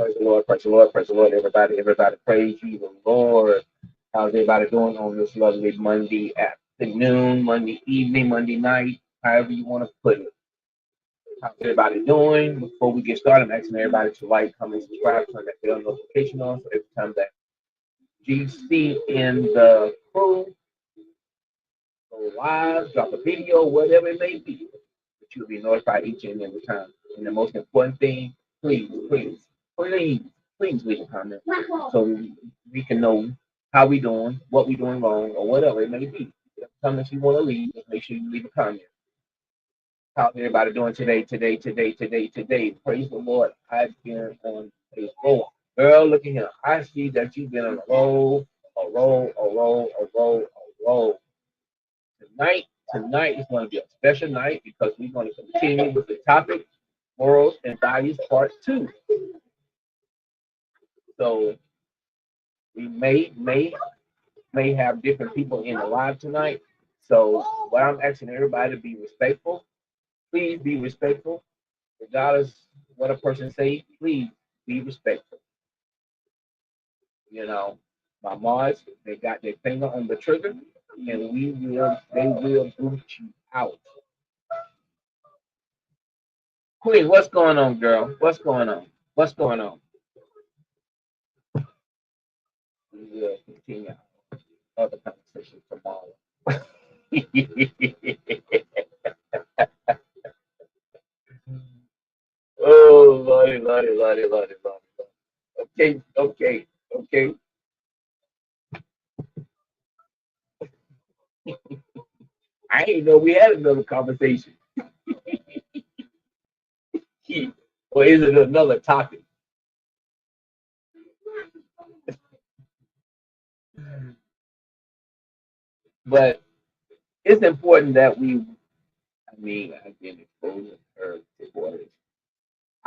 Praise the Lord, praise the Lord, praise the Lord, everybody, everybody, praise you, the Lord. How's everybody doing on this lovely Monday afternoon, Monday evening, Monday night, however you want to put it? How's everybody doing? Before we get started, I'm asking everybody to like, comment, subscribe, turn that bell notification on so every time that GC in the crew go live, drop a video, whatever it may be, that you'll be notified each and every time. And the most important thing, please, please, please, please leave a comment so we can know how we doing, what we doing wrong, or whatever it may be. The comments you want to leave, just make sure you leave a comment. How's everybody doing today? Praise the Lord. I've been on a roll. Girl, look at here. I see that you've been on a roll, a roll, a roll, a roll, a roll. Tonight is going to be a special night because we're going to continue with the topic morals and values part two. So we may have different people in the live tonight. So what I'm asking everybody to be respectful. Please be respectful. Regardless what a person say, please be respectful. You know, my Mars, they got their finger on the trigger, and they will boot you out. Queen, what's going on, girl? What's going on? What's going on? We will continue other conversations tomorrow. Oh, Lordy. Okay. I ain't know we had another conversation. Or is it another topic? But it's important that I've been exposed to her to waters.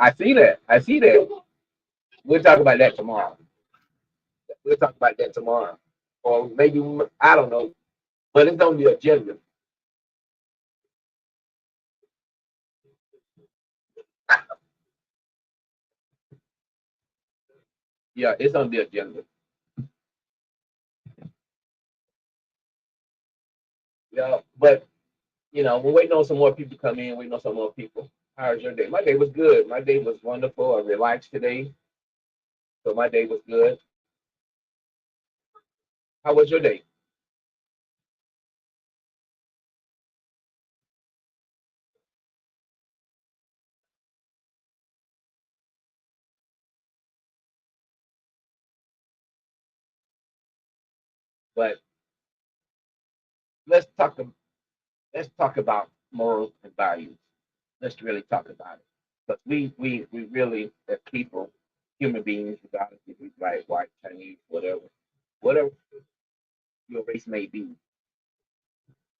I see that. I see that. We'll talk about that tomorrow. We'll talk about that tomorrow. Or maybe, I don't know. But it's on the agenda. Yeah, it's on the agenda. Yeah, but we're waiting on some more people to come in, waiting on some more people. How's your day? My day was good. My day was wonderful. I relaxed today. So my day was good. How was your day? But let's talk let's talk about morals and values. Let's really talk about it. But we really as people, human beings, regardless if we black, white, Chinese, whatever your race may be,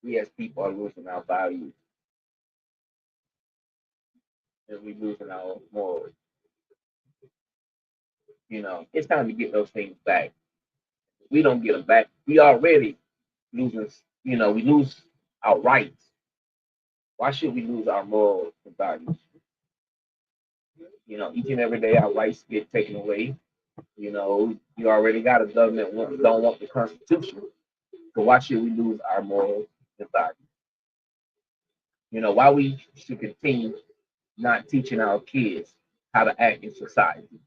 we as people are losing our values and we losing our morals. It's time to get those things back. If we don't get them back, we already losing. We lose our rights. Why should we lose our morals and values? Each and every day our rights get taken away. You already got a government don't want the Constitution. So why should we lose our morals and values? Why we should continue not teaching our kids how to act in society?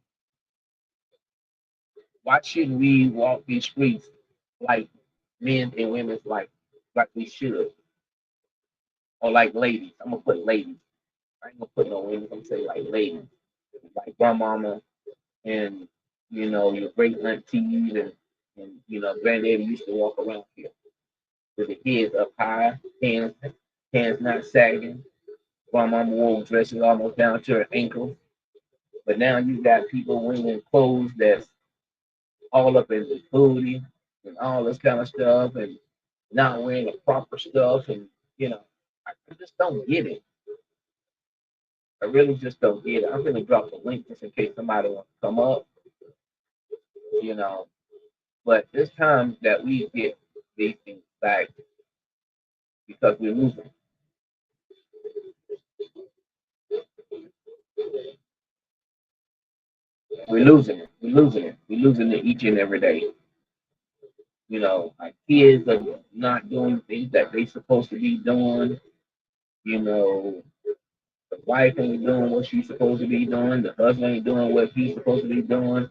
Why shouldn't we walk these streets like men and women like we should? Or like ladies. I'm gonna put ladies. I ain't gonna put no women, I'm gonna say like ladies. Like grandmama and your great aunties and granddaddy used to walk around here with the heads up high, hands not sagging. Grandmama wore dresses almost down to her ankles. But now you got people wearing clothes that's all up in the booty and all this kind of stuff and not wearing the proper stuff and I just don't get it. I really just don't get it. I'm gonna drop the link just in case somebody wants to come up, you know. But it's time that we get these things back because we're losing. We're losing it. We're losing it. We're losing it each and every day. Our kids are not doing things that they supposed to be doing. You know, the wife ain't doing what she's supposed to be doing. The husband ain't doing what he's supposed to be doing.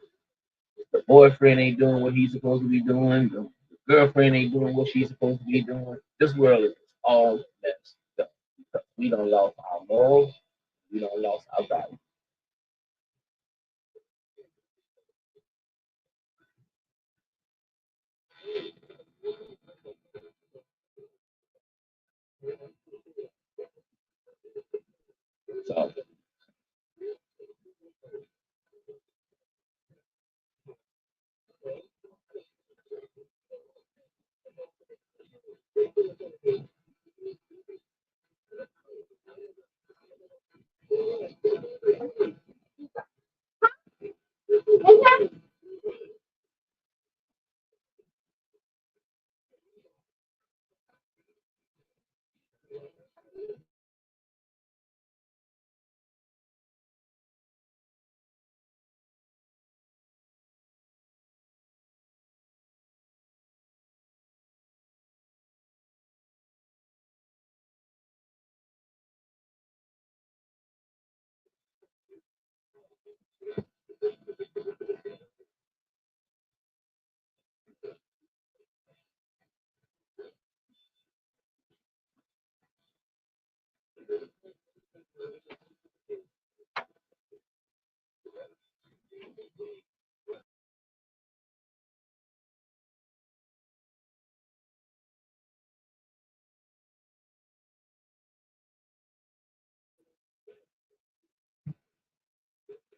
The boyfriend ain't doing what he's supposed to be doing. The girlfriend ain't doing what she's supposed to be doing. This world is all messed up because we don't lost our morals. We don't lost our values. So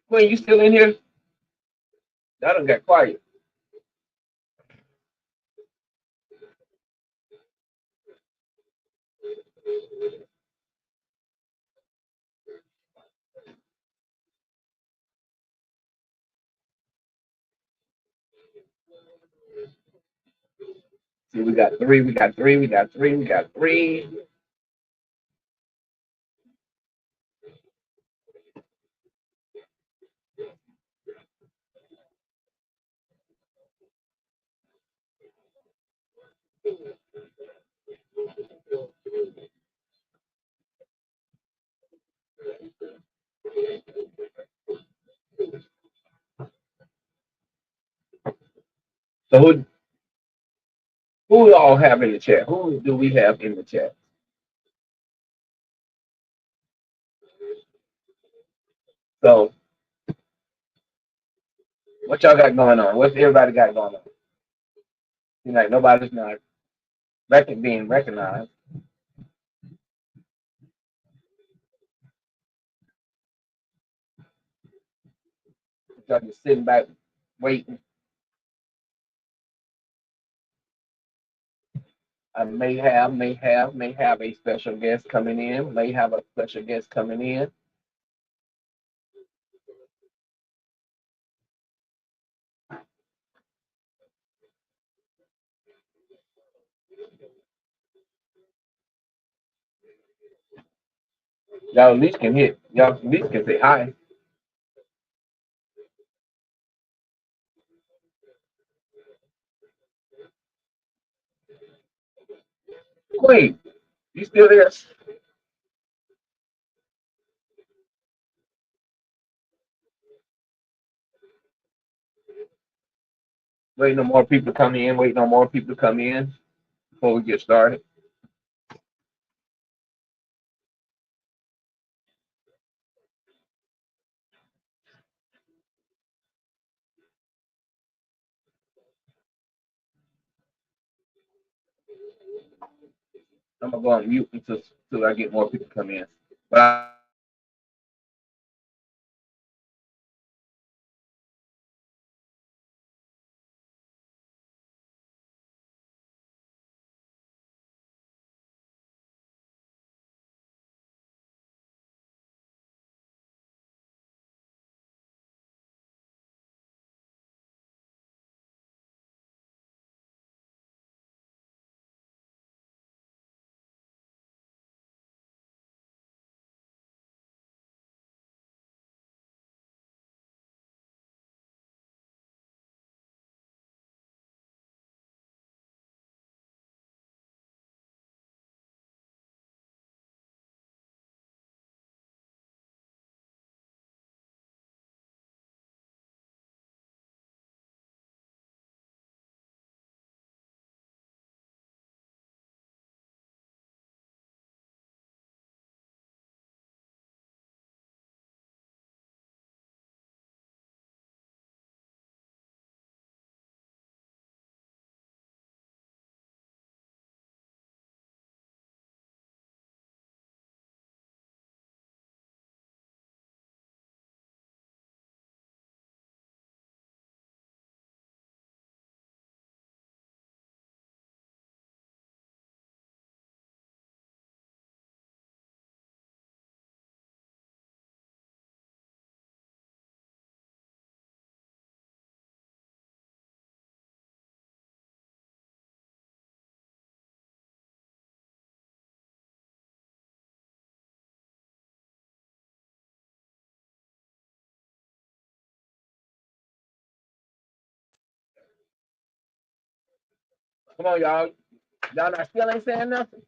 when you still in here, that done got quiet. See, we got three, we got three, we got three, we got three. So who we all have in the chat? Who do we have in the chat? So what y'all got going on? What's everybody got going on? Like nobody's not being recognized. Y'all just sitting back waiting. I may have a special guest coming in. May have a special guest coming in. Y'all at least can hit. Y'all at least can say hi. Wait, you still there? Waiting on more people to come in. Waiting on more people to come in before we get started. I'm gonna go on mute until I get more people to come in. But Come on, y'all. Y'all not still ain't saying nothing.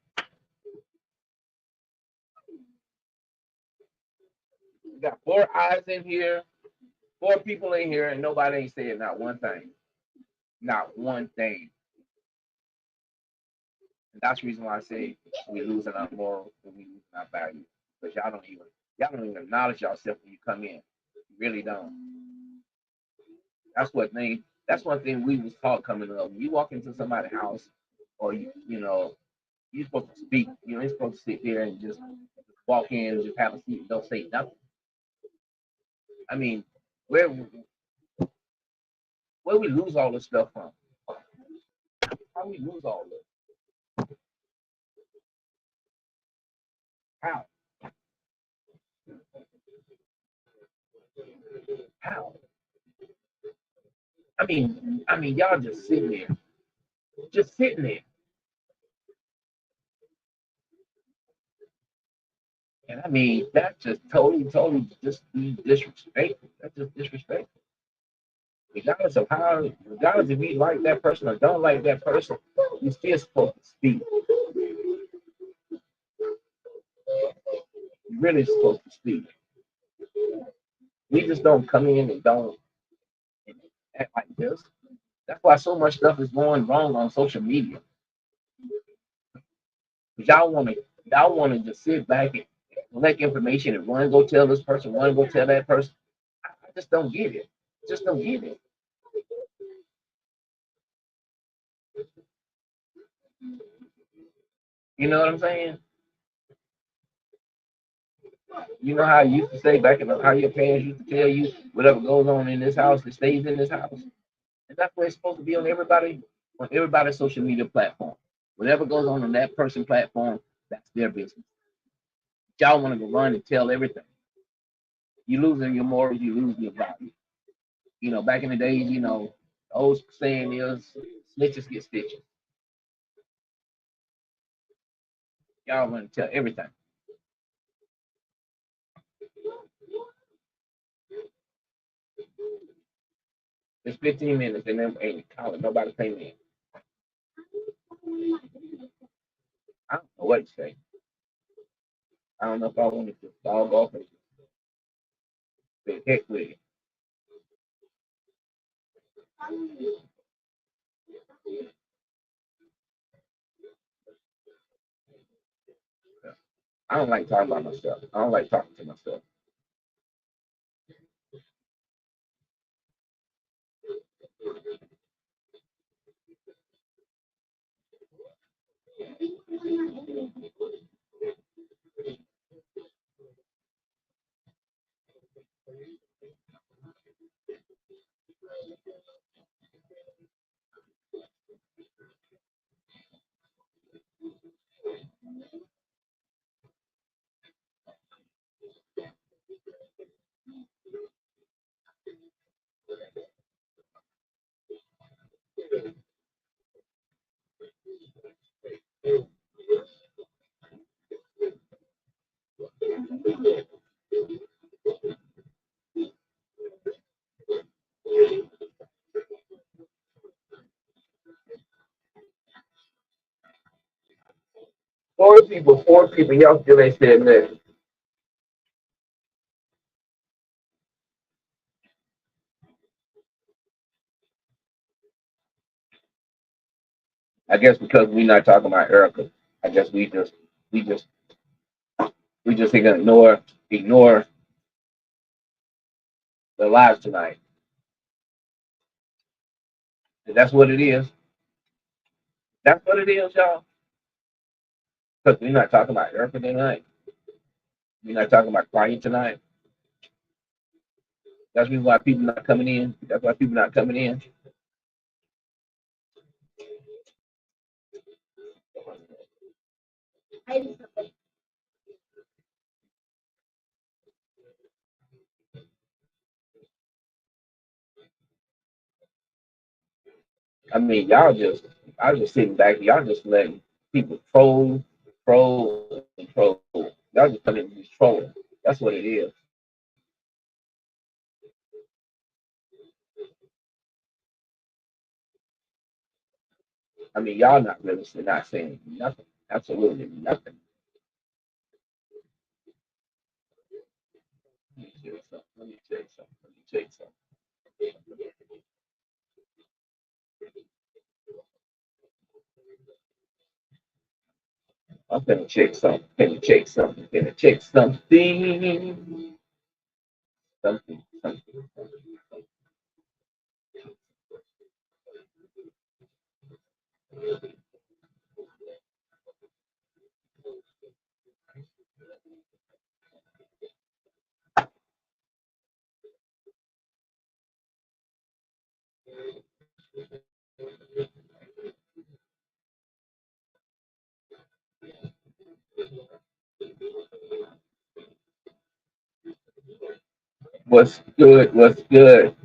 We got four eyes in here, four people in here, and nobody ain't saying not one thing. Not one thing. And that's the reason why I say we losing our morals and we losing our value. Because y'all don't even acknowledge yourself when you come in. You really don't. That's one thing we was taught coming up. When you walk into somebody's house or you you're supposed to speak. You ain't supposed to sit there and just walk in and just have a seat and don't say nothing. I mean, where where we lose all this stuff from? How we lose all this? How? How? I mean, y'all just sitting there, just sitting there, and I mean that just totally just be disrespectful. That's just disrespectful. Regardless if you like that person or don't like that person, you still supposed to speak. You really supposed to speak. We just don't come in and don't act like this. That's why so much stuff is going wrong on social media. Because y'all want to just sit back and collect information and one go tell this person, one go tell that person. I just don't get it. Just don't get it. You know what I'm saying? You know how you used to say back in how your parents used to tell you whatever goes on in this house, it stays in this house. And that's what it's supposed to be on everybody's social media platform. Whatever goes on that person platform, that's their business. Y'all want to go run and tell everything. You losing your morals, you lose your value. Back in the days, the old saying is snitches get stitches. Y'all want to tell everything. It's 15 minutes and them ain't calling nobody pay me. I don't know what to say. I don't know if I want to just dog off and say heck with it. I don't like talking about myself. I don't like talking to myself. Four people, y'all still ain't said nothing. I guess because we're not talking about Erica. I guess we just we just gonna ignore the lives tonight. And that's what it is. That's what it is, y'all. Because we're not talking about Erica tonight. We're not talking about crying tonight. That's the reason why people not coming in. That's why people not coming in. I mean, I was just sitting back. Y'all just letting people troll. Y'all just coming in and just trolling. That's what it is. I mean, y'all not really not saying nothing, absolutely nothing. Let me tell you something. Let me tell you something. Let me tell you something. I'm gonna check something. Gonna check something. Gonna check something. Something. Something. What's good? What's good?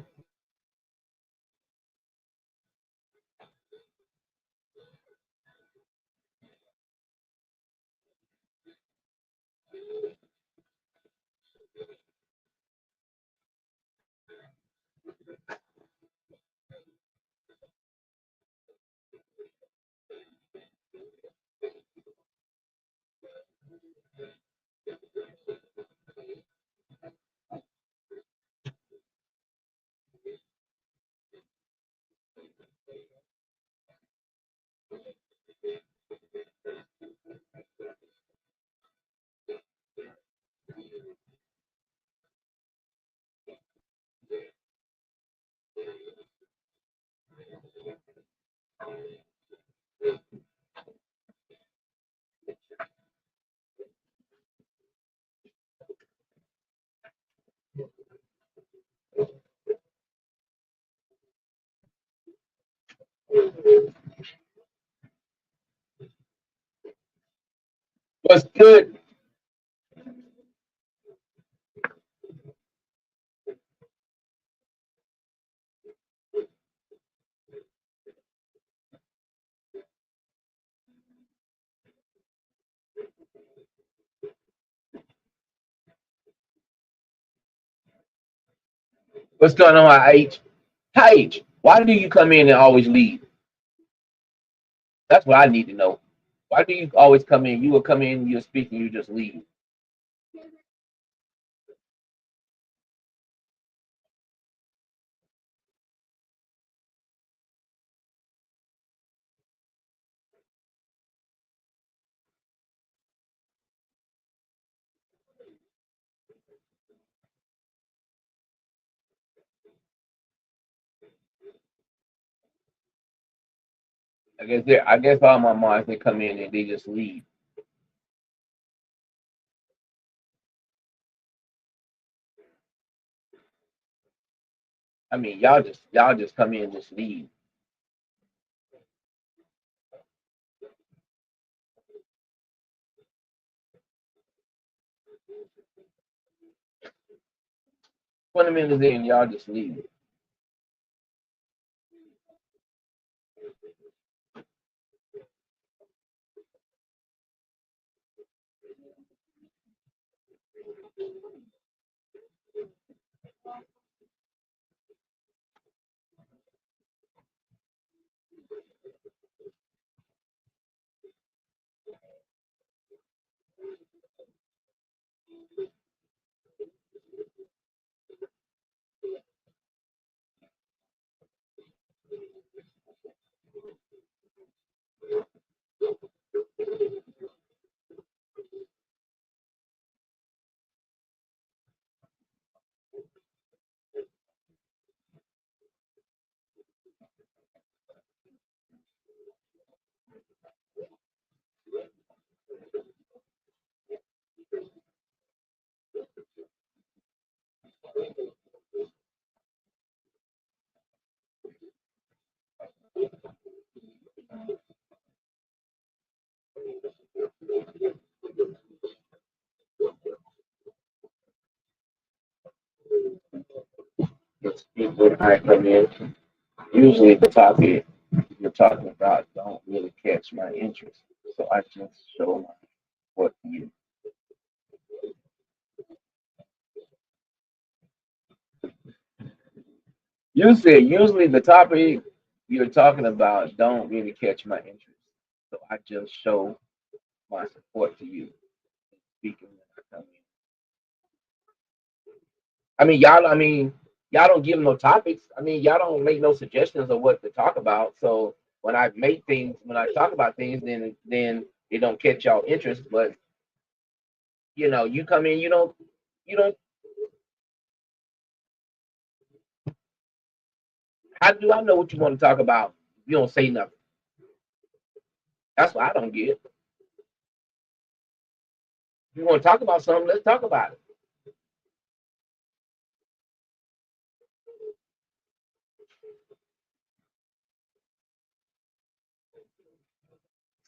What's good? What's going on, H? H, why do you come in and always leave? That's what I need to know. Why do you always come in? You will come in, you'll speak, and you just leave. I guess all my moms they come in and they just leave. I mean, y'all just come in and just leave. 20 minutes in, y'all just leave. It's people I come in. Usually the topic you're talking about don't really catch my interest, so I just show my what you. You said usually the topic you're talking about don't really catch my interest. So I just show my support to you. Speaking when I come in. Y'all don't give no topics. Y'all don't make no suggestions of what to talk about. So when I talk about things, then it don't catch y'all interest. But you come in, you don't. How do I know what you want to talk about? You don't say nothing. That's what I don't get. If you want to talk about something, let's talk about it.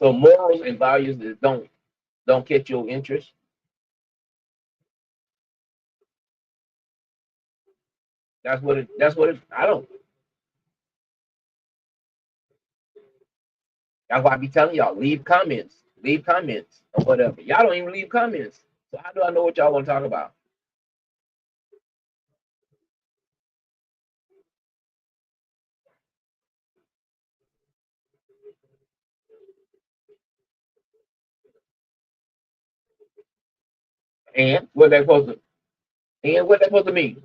So morals and values that don't catch your interest. That's what it. I don't. That's why I be telling y'all, leave comments or whatever. Y'all don't even leave comments. So how do I know what y'all want to talk about? And what that supposed to mean?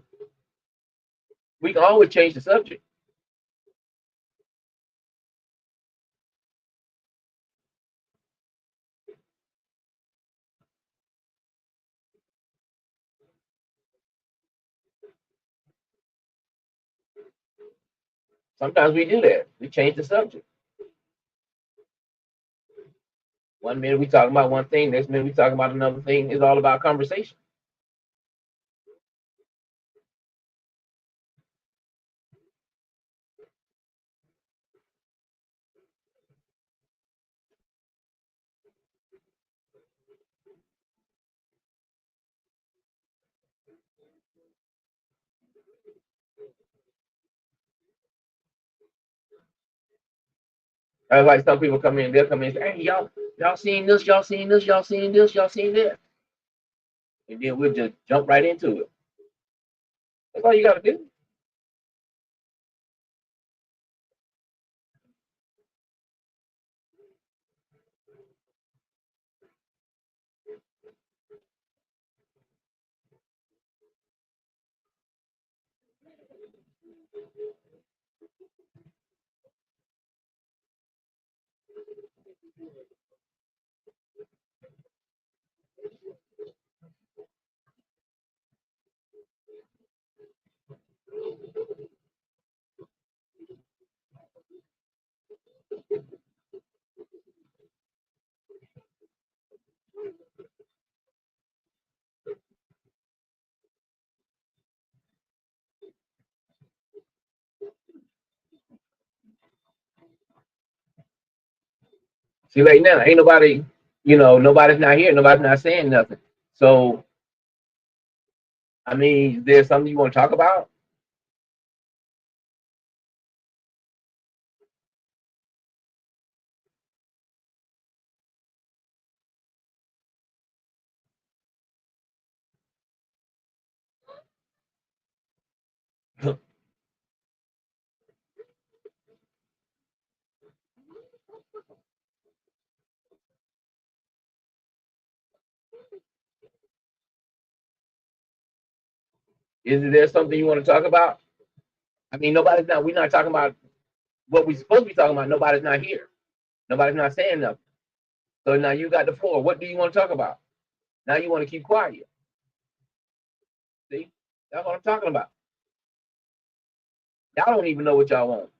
We can always change the subject. Sometimes we do that. We change the subject. One minute we talking about one thing, next minute we talking about another thing. It's all about conversation. Like some people come in, they'll come in and say, "Hey, y'all seen this? Y'all seen this? Y'all seen this? Y'all seen that?" And then we'll just jump right into it. That's all you got to do. See, like now, ain't nobody, nobody's not here. Nobody's not saying nothing. So, is there something you want to talk about? Is there something you want to talk about? We're not talking about what we're supposed to be talking about. Nobody's not here. Nobody's not saying nothing. So now you got the floor. What do you want to talk about? Now you want to keep quiet. See, that's what I'm talking about. Y'all don't even know what y'all want.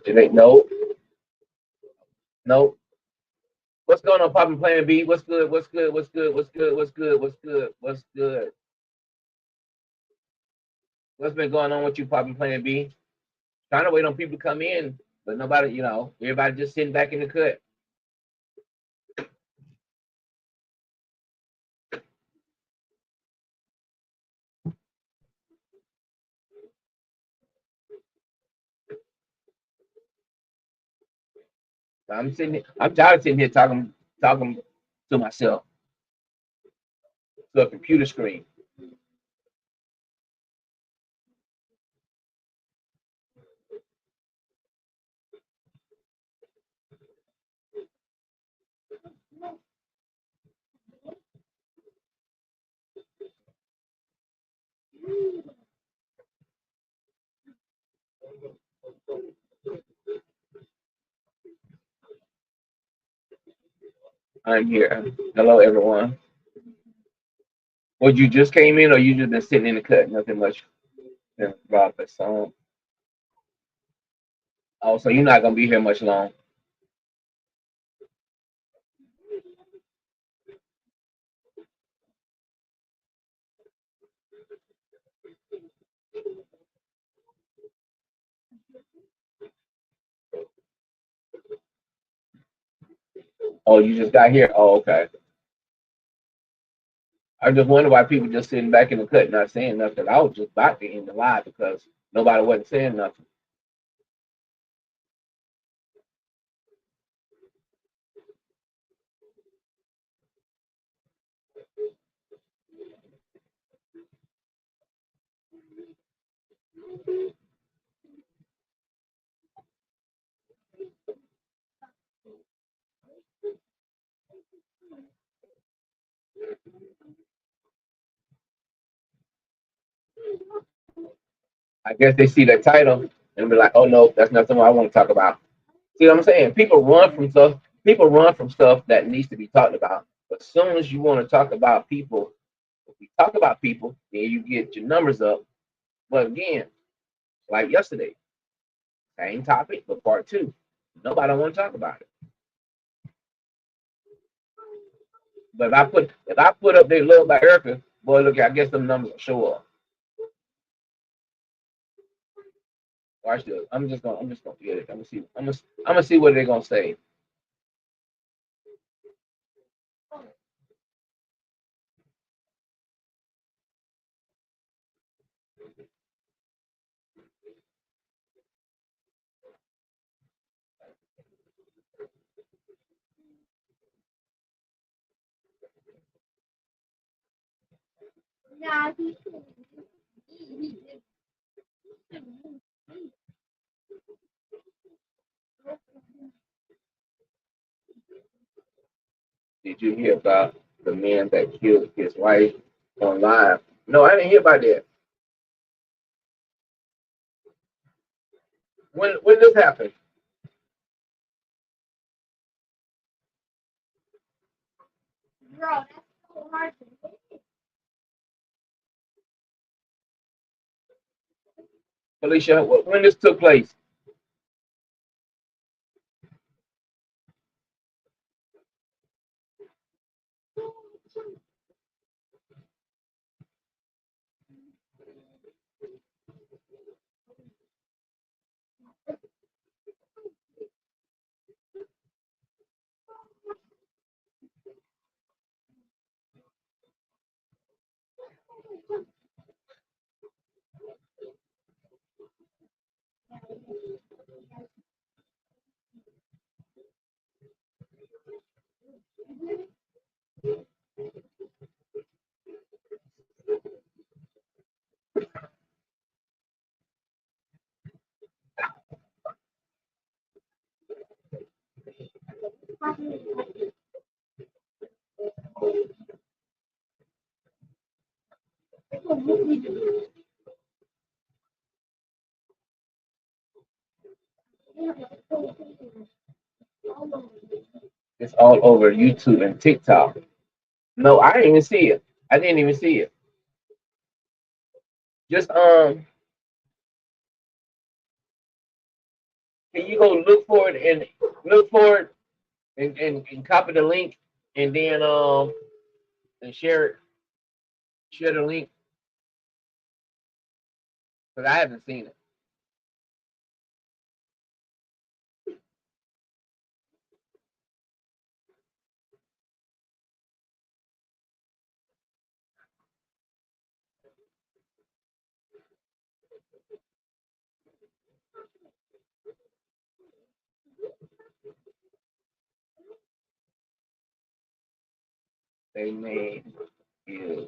It ain't no, no. What's going on, Poppin' Plan B? What's good? What's good? What's good? What's good? What's good? What's good? What's good? What's been going on with you, Poppin' Plan B? Trying to wait on people to come in, but nobody, everybody just sitting back in the cut. I'm tired of sitting here talking to myself, to a computer screen. I'm here. Hello, everyone. Well, you just came in, or you just been sitting in the cut? Nothing much about the song. Oh, so you're not gonna be here much long. Oh, you just got here. Oh, okay. I just wonder why people just sitting back in the cut, not saying nothing. I was just about to end the live because nobody wasn't saying nothing. I guess they see that title and be like, "Oh no, that's not something I want to talk about." See what I'm saying? People run from stuff. People run from stuff that needs to be talked about. But as soon as you want to talk about people, if we talk about people, then you get your numbers up. But again, like yesterday, same topic, but part two. Nobody want to talk about it. But if I put up they love by Erica, boy, look, I guess them numbers will show up. Watch this. I'm just gonna get it. I'm gonna see what they're gonna say. Did you hear about the man that killed his wife on live? No, I didn't hear about that. When this happened? Felicia, when this took place? It's all over YouTube and TikTok. No, I didn't even see it. I didn't even see it. Just Can you go look for it and look for it and copy the link and then and share the link because I haven't seen it. They made is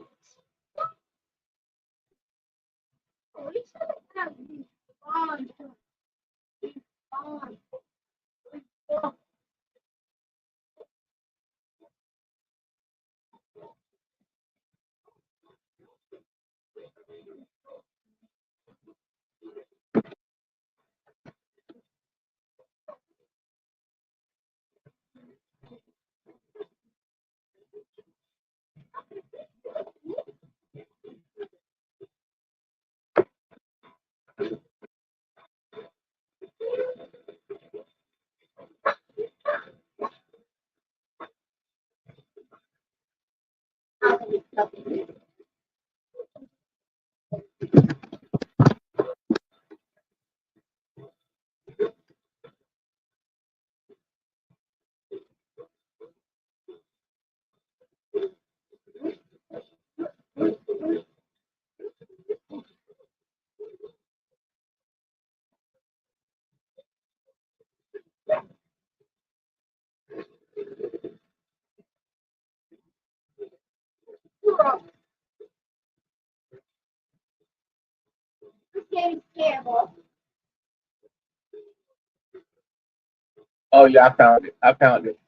oh yeah, I found it. I found it.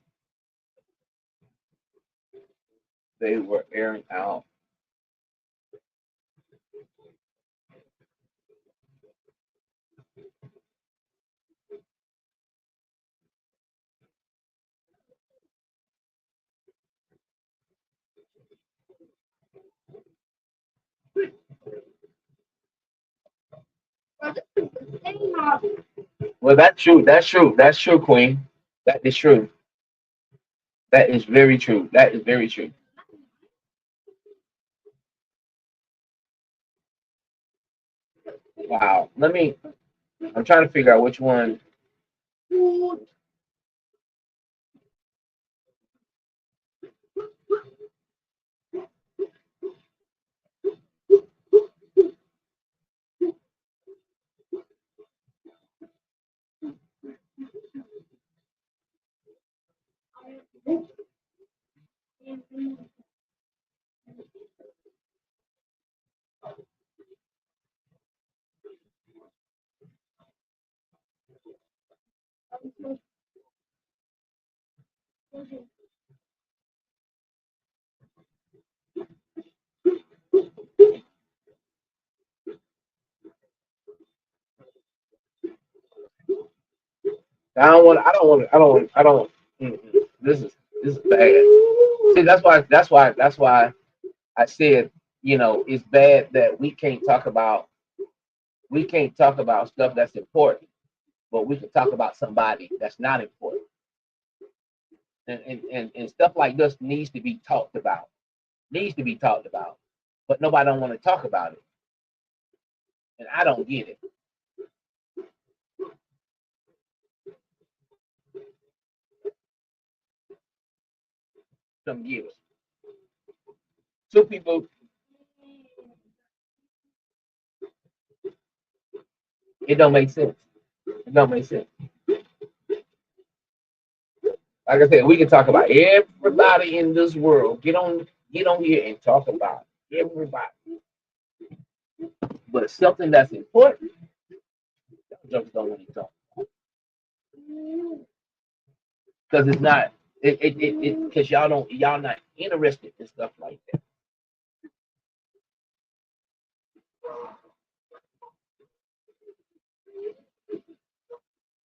They were airing out. Well, that's true. That's true. That's true, Queen. That is true. That is very true. That is very true. Wow. Let me. I'm trying to figure out which one. I don't want. I don't want. I don't want. I don't. Mm-mm. This is bad. See, that's why. That's why. That's why I said, it's bad that we can't talk about stuff that's important, but we can talk about somebody that's not important. And stuff like this needs to be talked about. Needs to be talked about. But nobody don't want to talk about it. And I don't get it. Some years. Two people, it don't make sense. It don't make sense. Like I said, we can talk about everybody in this world. Get on here and talk about everybody. But something that's important, jokers don't want to talk because it's not because y'all not interested in stuff like that.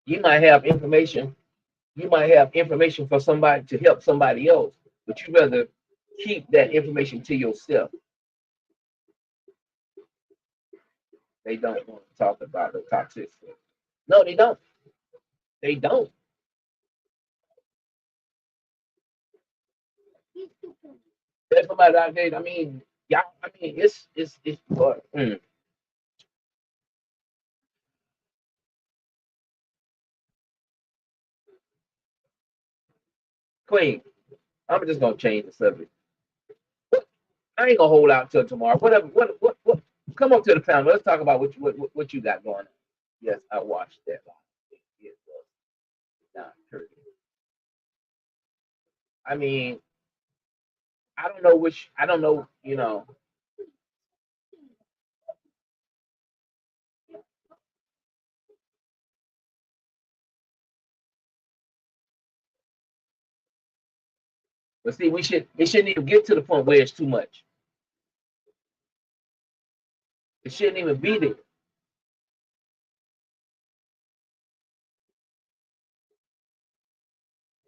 You might have information. You might have information for somebody to help somebody else, but you rather keep that information to yourself. They don't want to talk about the toxicity. No, they don't. They don't. There's somebody out there. I mean, y'all. I mean, it's Queen. I'm just gonna change the subject. I ain't gonna hold out till tomorrow. Whatever. What? Come up to the panel. Let's talk about what you got going on. Yes, I watched that. It was not pretty. I mean, I don't know which. I don't know. But see, we should. It shouldn't even get to the point where it's too much. It shouldn't even be there.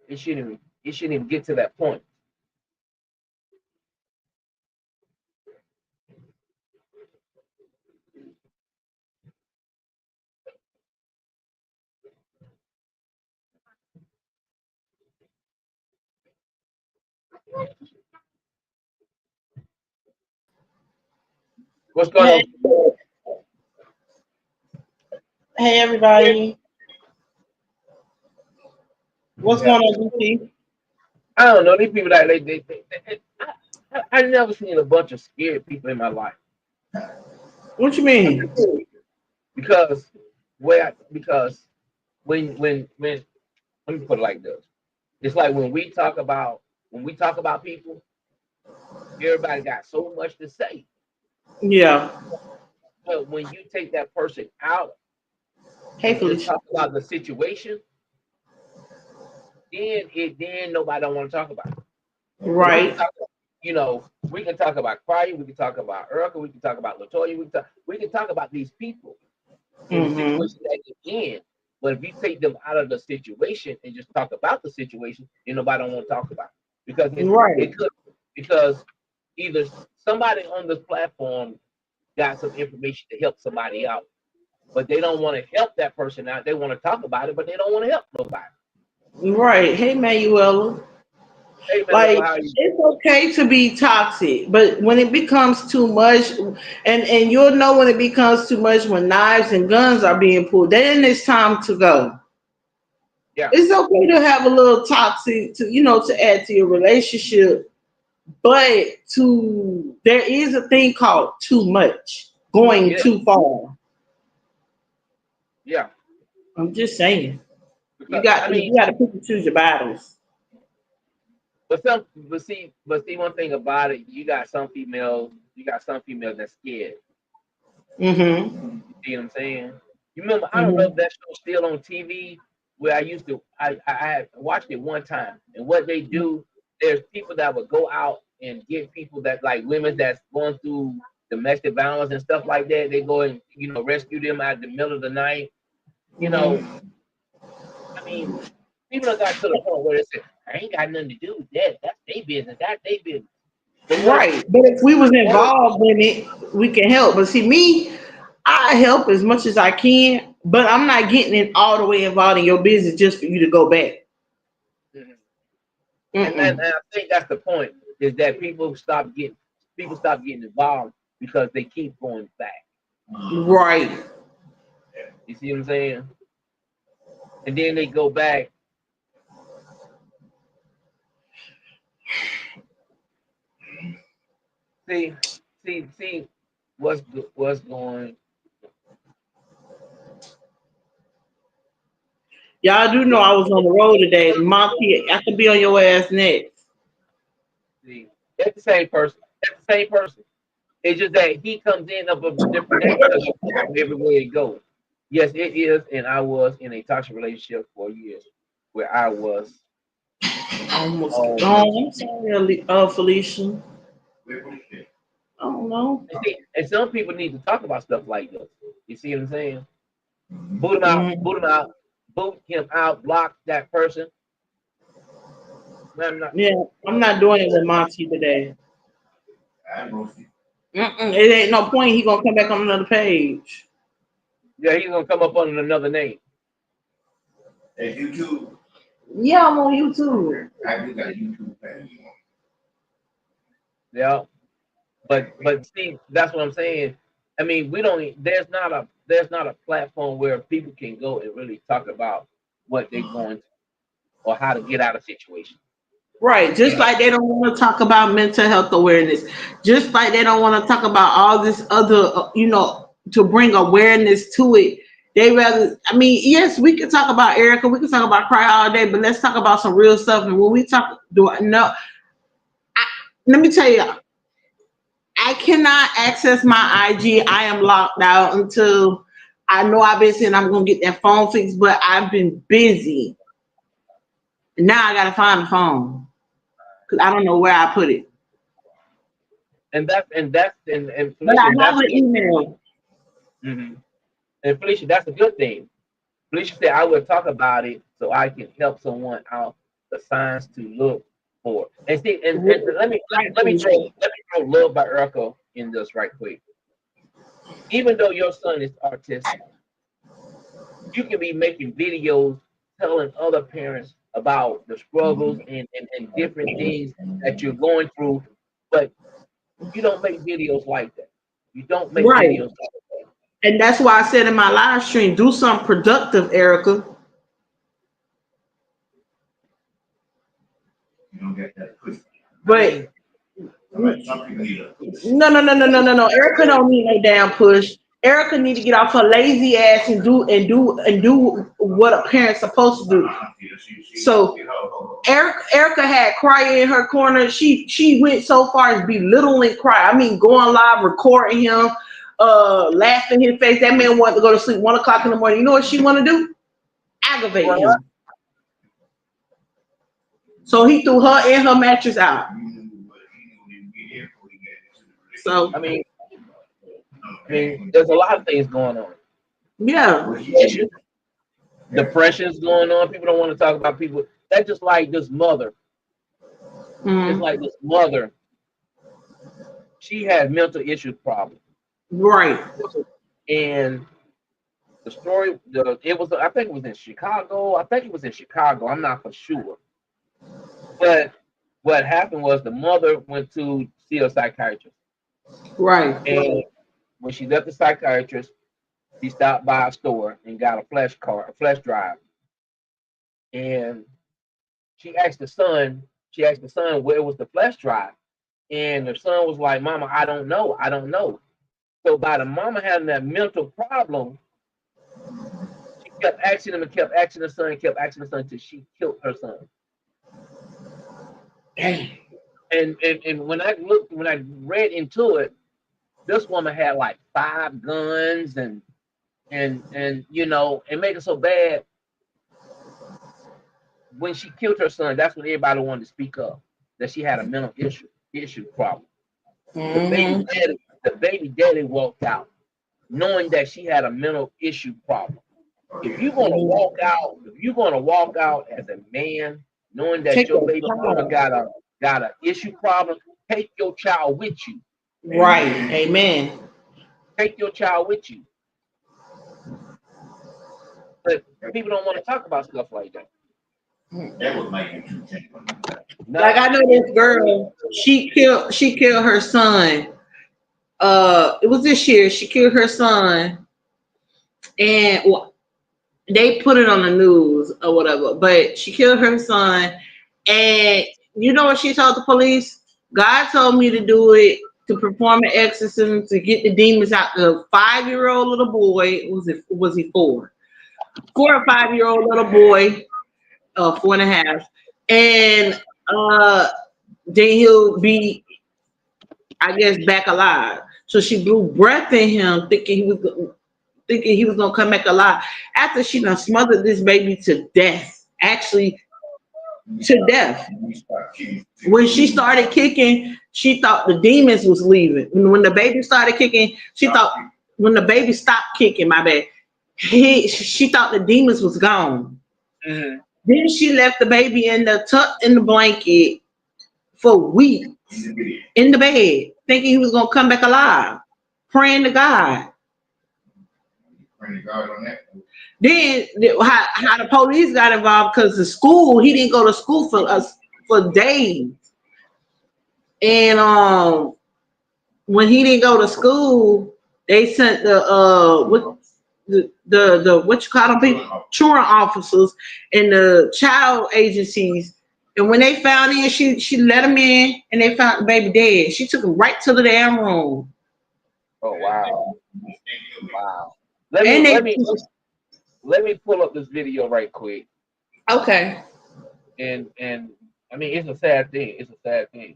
It shouldn't. It shouldn't even get to that point. What's going Hey, on? hey everybody. What's Yeah. going on, DC? I don't know. These people that I never seen a bunch of scared people in my life. What you mean? Because because when let me put it like this. It's like when we talk about people, everybody got so much to say. Yeah. But when you take that person out Hey, and just Felicia. talk about the situation, then nobody don't want to talk about it. But we can Right. talk, we can talk about Quiet, we can talk about Erica, we can talk about Latoya, we can talk about these people in the Mm-hmm. situation that they're in. But if you take them out of the situation and just talk about the situation, then nobody don't want to talk about it. Because Right. it could because either somebody on this platform got some information to help somebody out, but they don't want to help that person out. They want to talk about it, but they don't want to help nobody. Right. Hey, Manuela. Hey Manuel, Like, how are you? it's okay to be toxic, but when it becomes too much, and you'll know when it becomes too much when knives and guns are being pulled, then it's time to go. Yeah, It's okay to have a little toxic to add to your relationship, but there is a thing called too much, going yeah, too far. yeah. I'm just saying. You Because got I to mean, you got to pick and choose your battles. but see one thing about it, you got some females that's scared. Mhm. You see what I'm saying? You remember? I don't know if Mhm. that show's still on TV. Where I had watched it one time, and what they do, there's people that would go out and get people that like women that's going through domestic violence and stuff like that. They go and rescue them out in the middle of the night. You know, Mhm. I mean, people have got to the point where they say, "I ain't got nothing to do with that. That's their business. That's their business." But Right. But if we was what if involved in it, we can help. But see, me, I help as much as I can, but I'm not getting it all the way involved in your business just for you to go back. Mhm. And Mm-mm. I think that's the point is that people stop getting involved because they keep going back. Right. You see what I'm saying? And then they go back. See, see what's going. Y'all do know I was on the road today. Monty, I could be on your ass next. See, that's the same person. That's the same person. It's just that he comes in of a different name because you follow him everywhere he goes. Yes, it is, and I was in a toxic relationship for years where I was. Almost. Um, Oh, I'm sorry, Felicia. I don't know. and some people need to talk about stuff like this. You see what I'm saying? Boot him out, Mhm. boot him out, boot him out, block that person. Man, Yeah, I'm not doing it with Monty today. Mm-mm, it ain't no point. He gonna come back on another page. yeah, he's gonna come up under another name. At YouTube, Yeah, I'm on YouTube. I do got a YouTube page. Yeah. But see, that's what I'm saying. I mean, we don't. There's not a platform where people can go and really talk about what they're going through or how to get out of situations. Right, just And like they don't want to talk about mental health awareness, just like they don't want to talk about all this other, to bring awareness to it. They rather, I mean, yes, we can talk about Erica, we can talk about cry all day, but let's talk about some real stuff. And when we talk, do I know? Let me tell you, I cannot access my IG. I am locked out until I know I've been saying I'm gonna get that phone fixed, but I've been busy. Now I gotta find the phone because I don't know where I put it. and But I Felicia, have an email. mhm. And Felicia, that's a good thing. Felicia said I will talk about it so I can help someone out the signs to look for. And see, and Right, let me throw love by Erica in this right quick. Even though your son is autistic, you can be making videos telling other parents about the struggles and different things that you're going through, but you don't make videos like that. You don't make right. videos like that. And that's why I said in my live stream, do something productive, Erica. You don't get that push. I But mean, Some people need a push. no. Erica don't need no damn push. Erica need to get off her lazy ass and do what a parent's supposed to do. So Erica had cry in her corner. She went so far as belittling cry. I mean, going live, recording him, laughing in his face. That man wanted to go to sleep 1 o'clock in the morning. You know what she want to do? Aggravate well, him. So he threw her and her mattress out. So I mean, there's a lot of things going on. yeah. Depression, depression's going on. People don't want to talk about people. That's just like this mother. It's Mm, like this mother. She had mental issue problems, right. and the story, it was. I think it was in Chicago. I think it was in Chicago. I'm not for sure. But what happened was the mother went to see a psychiatrist, Right. and when she left the psychiatrist, she stopped by a store and got a flash drive, and she asked the son. She asked the son where was the flash drive, and the son was like, "Mama, I don't know. I don't know." So by the mama having that mental problem, she kept asking him and kept asking the son, kept asking the son until she killed her son. Dang. And when I read into it, this woman had like 5 guns and it made it so bad. When she killed her son, that's when everybody wanted to speak up that she had a mental issue problem. The baby Mm-hmm. daddy, the baby daddy walked out knowing that she had a mental issue problem. If you're gonna walk out as a man, knowing that Take your a baby mother child. got a issue problem, take your child with you. Right. Amen. Take your child with you. But people don't want to talk about stuff like that. That was my YouTube channel. Like I know this girl, she killed her son. It was this year. She killed her son, and they put it on the news or whatever. But she killed her son, and you know what she told the police? God told me to do it to perform an exorcism to get the demons out. The 5-year-old little boy was he 4? 4 or 5-year-old little boy, 4.5, and then he'll be, I guess, back alive. So she blew breath in him, thinking he was gonna come back alive. After she done smothered this baby to death, actually to death. When she started kicking, she thought the demons was leaving. When the baby started kicking, she thought when the baby stopped kicking, my bad, she thought the demons was gone. Mm-hmm. Then she left the baby tucked in the blanket for weeks in the bed, thinking he was gonna come back alive, praying to God. Praying to God on that. Then how the police got involved because the school, he didn't go to school for us for days. And when he didn't go to school, they sent the what you call them people, truant officers and the child agencies. And when they found him, she let him in, and they found the baby dead. She took him right to the damn room. Oh wow, wow. And Let me pull up this video right quick. okay. And I mean, it's a sad thing. It's a sad thing.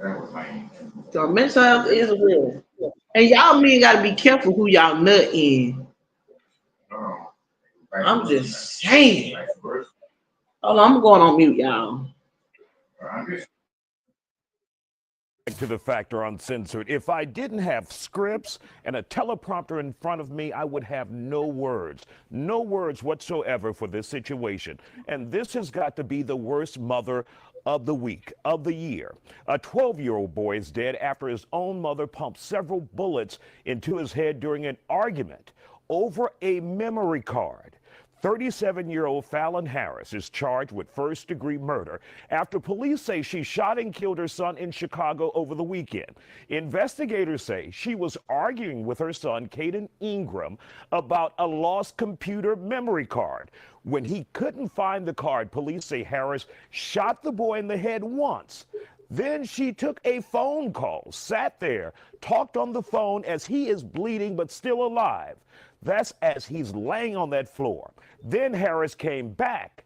That was my YouTube. So mental health is real. And y'all men gotta be careful who y'all nut in. Oh. I'm just saying. Vice versa. Hold on, I'm going on mute, y'all. I'm just To the Factor Uncensored. If I didn't have scripts and a teleprompter in front of me, I would have no words whatsoever for this situation. And this has got to be the worst mother of the week, of the year. A 12-year-old boy is dead after his own mother pumped several bullets into his head during an argument over a memory card. 37-year-old Fallon Harris is charged with first-degree murder after police say she shot and killed her son in Chicago over the weekend. Investigators say she was arguing with her son, Caden Ingram, about a lost computer memory card. When he couldn't find the card, police say Harris shot the boy in the head once. Then she took a phone call, sat there, talked on the phone as he is bleeding but still alive. That's as he's laying on that floor. Then Harris came back,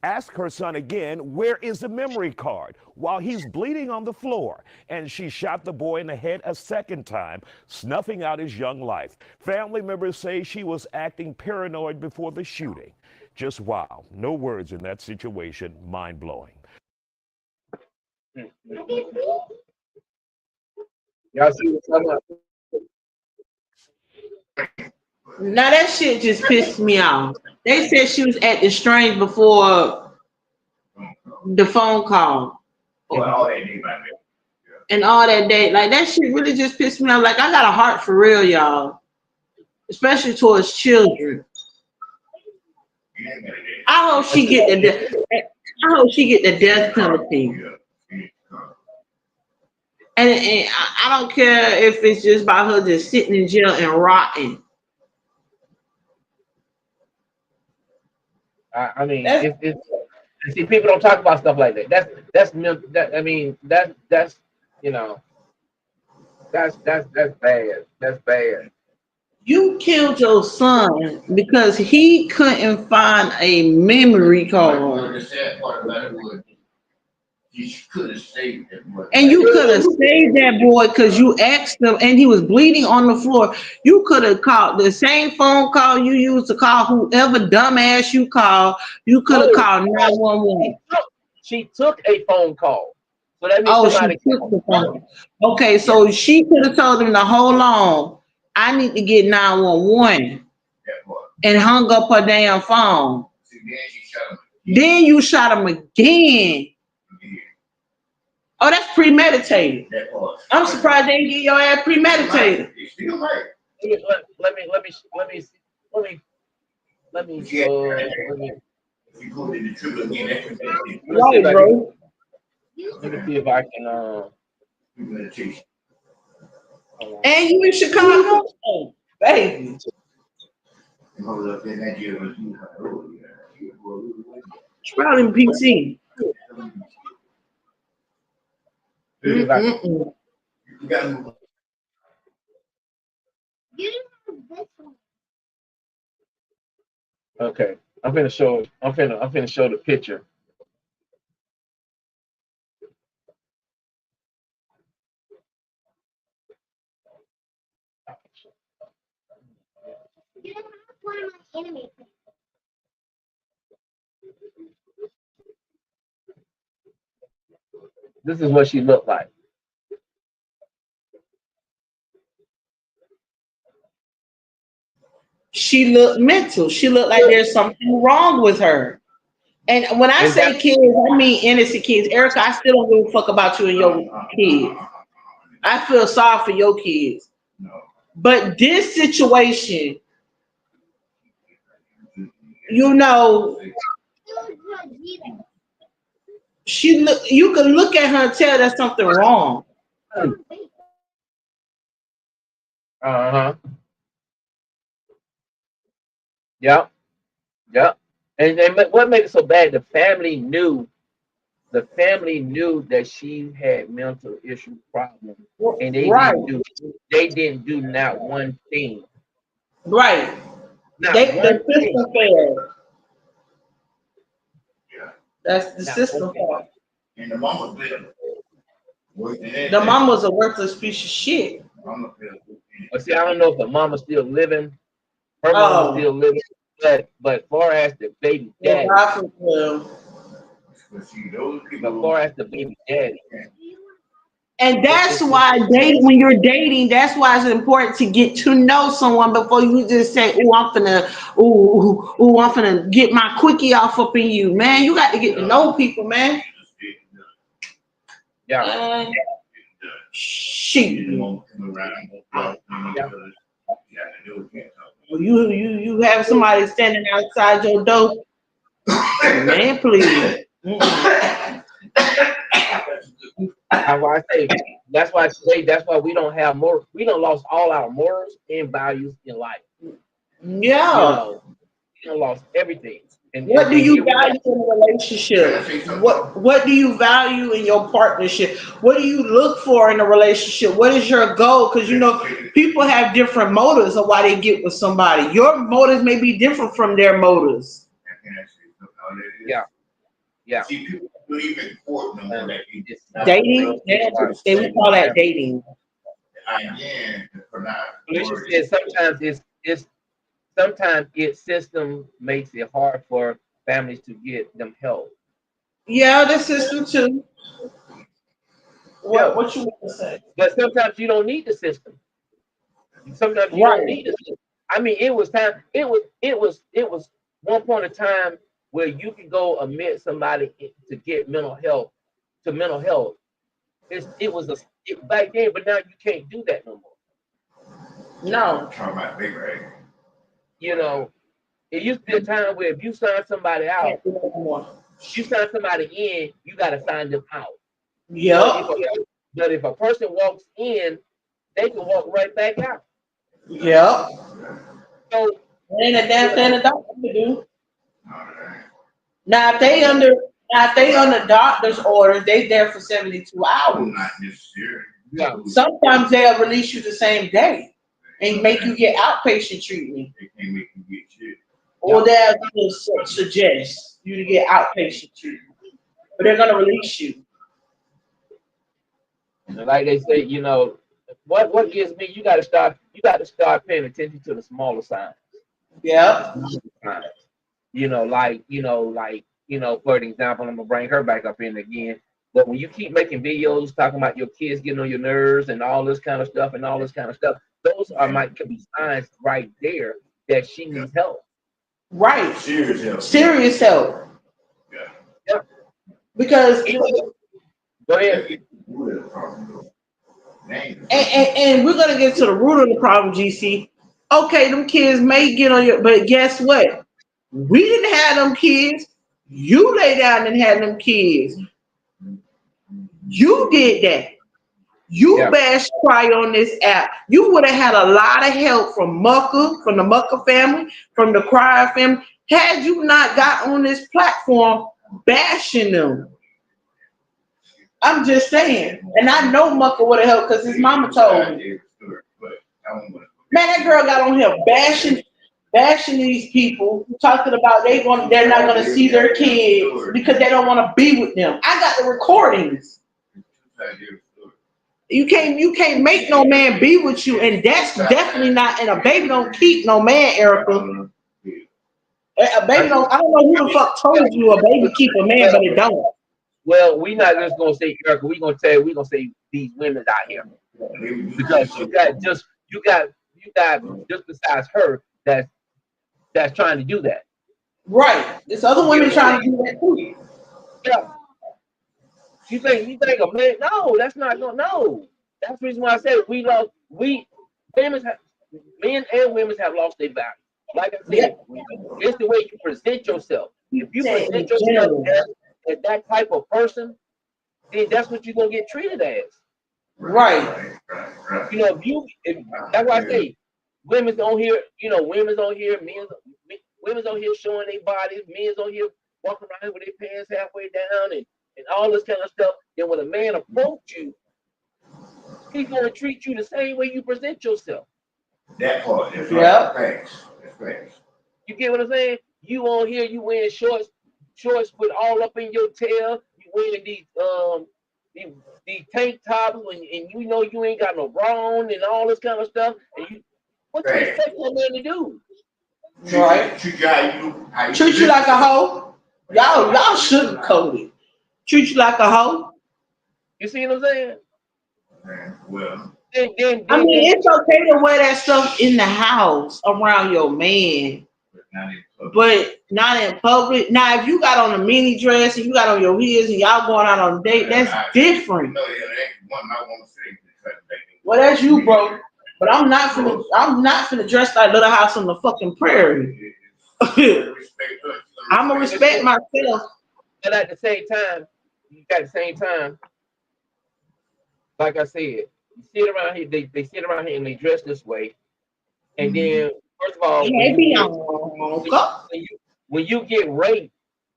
asked her son again, where is the memory card? While he's bleeding on the floor. And she shot the boy in the head a second time, snuffing out his young life. Family members say she was acting paranoid before the shooting. Just wow. No words in that situation. Mind-blowing. Y'all see what's coming up? Now that shit just pissed me off. They said she was acting strange before the phone call. well, all that day by me. And all that day. Like that shit really just pissed me off. Like I got a heart for real, y'all. Especially towards children. I hope she get the death penalty. And I don't care if it's just about her just sitting in jail and rotting. I mean, it's see, people don't talk about stuff like that. That's you know, that's bad. That's bad. You killed your son because he couldn't find a memory card. The sad part about it was you could have saved that boy. And you could have saved that boy because you asked him and he was bleeding on the floor. You could have called the same phone call you used to call whoever dumbass you call. You could have called 911. She took a phone call. So that means Oh, she somebody took the phone. Okay, so she could have told him to hold on. I need to get 911 That boy. and hung up her damn phone. See, then she shot him. Then you shot him again. Oh, that's premeditated. That was. I'm surprised they didn't get your ass premeditated. It's still right. let me If you go to the triple again, that could be Right, bro. let me see if I can meditation. And you in Chicago? Oh, baby. Hold up, then that year was It's probably in PC. Mm-mm-mm. You gotta move. Okay. I'm finna show the picture. This is what she looked like. She looked mental. She looked like there's something wrong with her. And when I say kids, I mean innocent kids. Erica, I still don't give a fuck about you and your kids. I feel sorry for your kids. No. But this situation you know, you can look at her and tell there's something wrong. Uh-huh. Yeah. Yeah. And what made it so bad, the family knew that she had mental issue problems, and Right, they didn't do not one thing. right. Not The one thing. system failed. Yeah. That's the Not one system thing. failed. And the mama fell. The mom was a worthless piece of shit. Mama fell. But see, I don't know if the mama's still living. Her mama's Oh, still living. But far as the baby yeah, daddy, God forbid. But see, those but people. far as the baby daddy, And that's it's why when you're dating, that's why it's important to get to know someone before you just say, I'm finna get my quickie off up in you, man. You got to get to know people, man. yeah. Shit. You You have somebody standing outside your door, man, please. That's why today, that's why we don't have more. We don't lost all our morals and values in life. Yeah. We don't lost everything. And What do you here we go. value in a relationship? What do you value in your partnership? What do you look for in a relationship? What is your goal? Because you know, people have different motives of why they get with somebody. Your motives may be different from their motives. Yeah. Yeah. See, people believe in court no more that you just Dating? We call that dating. again to pronounce Felicia said sometimes its system makes it hard for families to get them help. Yeah, the system too. Yeah. What you want to say? But sometimes you don't need the system. Sometimes you Right. don't need the system. I mean, it was one point in time where you could go admit somebody to get mental health. Back then, but now you can't do that no more. No. talking about big right. You know, it used to be a time where if you sign somebody out, Can't do that no more. you sign somebody in, you got to sign them out. Yep. But if a person walks in, they can walk right back out. Yep. So Ain't a damn thing a doctor can do. Alright. Now if they under doctor's orders, they there for 72 hours. Not necessarily. yeah, Sometimes they'll release you the same day and make you get outpatient treatment. They can't make you get shit. Or they'll suggest you to get outpatient treatment. But they're gonna release you. like they say, what gives me, you got to start paying attention to the smaller signs. Yep. For example, I'm gonna bring her back up in again. But when you keep making videos talking about your kids getting on your nerves and all this kind of stuff, those could be signs right there that she needs help. Right. Serious help. Serious help. Yeah. Yeah. Because Go ahead. and we're gonna get to the root of the problem, GC. Okay, them kids may get on your, but guess what? We didn't have them kids. You lay down and had them kids. You did that. You bashed cry on this app. You would have had a lot of help from the Mucker family, from the Crier family, had you not got on this platform bashing them. I'm just saying. And I know Mucker would have helped because his mama told me. Man, that girl got on here bashing these people, talking about they're not gonna see their kids because they don't want to be with them. I got the recordings. You can't make no man be with you, and that's definitely not. And a baby don't keep no man, Erica. A baby don't. I don't know who the fuck told you a baby keep a man, but it don't. Well, we're not just gonna say Erica. We're gonna say these women out here, because you got just besides her that's trying to do that. Right. There's other women trying to do that too. Yeah. You think a man? No, that's not going. No, that's the reason why I said men and women have lost their value. like I Yeah. said, it's the way you present yourself. If you Saying present in yourself general. as that type of person, then that's what you're gonna get treated as. Right. You know, if that's why I say women's on here, women's on here, women's on here showing their bodies, men's on here walking around with their pants halfway down and all this kind of stuff. Then when a man approach you, he's gonna treat you the same way you present yourself. That part. That's Yeah. right. That's facts. You get what I'm saying? You on here, you wearing shorts put all up in your tail. You wearing these tank tops and you know you ain't got no bra on and all this kind of stuff. And what you expect that man to do? Right. Treat you how you Treat you like a hoe. Y'all sugarcoat it. Treat you like a hoe. You see what I'm saying? Well, Then, I mean, it's okay to wear that stuff in the house around your man, but not in public. Now, if you got on a mini dress and you got on your heels and y'all going out on a date, that's different. Well, that's you, bro. But I'm not finna dress like Little House on the fucking Prairie. I'm gonna respect myself. But at the same time, like I said, you sit around here, they sit around here and they dress this way. And then, first of all, when you get raped,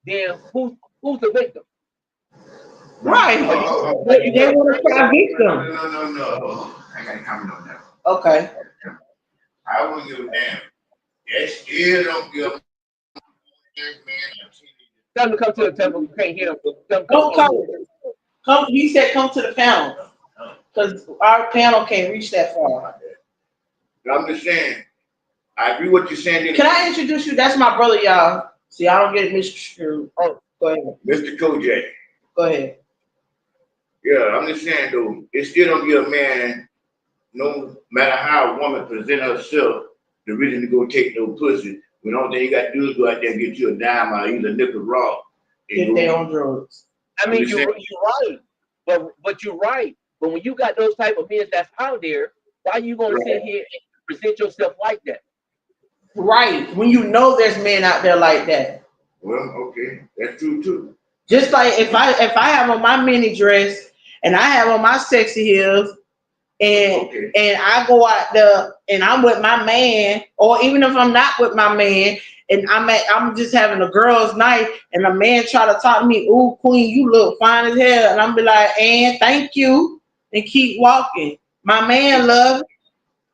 then who's the victim? Right. They want to cry victim. No. I got to comment on that. Okay. I wouldn't give a damn. That still don't give a man. Tell them to come to the temple. You can't hear them. Come. He said, "Come to the panel," because our panel can't reach that far. I'm just saying. I agree with what you're saying. Can I introduce you? That's my brother, y'all. See, I don't get misconstrued. Oh, go ahead. Mr. Kojak. Go ahead. Yeah, I'm just saying though, it still don't give a man, no matter how a woman present herself, the reason to go take no pussy. When all thing you got to do is go out there and get you a dime or either nickel raw. Get their own drugs. I mean, you're right, but you're right. But when you got those type of men that's out there, why are you gonna sit here and present yourself like that? Right. When you know there's men out there like that. Well, okay, that's true too. Just like if I have on my mini dress and I have on my sexy heels and I go out there and I'm with my man, or even if I'm not with my man and I'm just having a girls' night and a man try to talk to me, "Ooh, queen, you look fine as hell," and I'm be like, "And thank you," and keep walking. My man love it.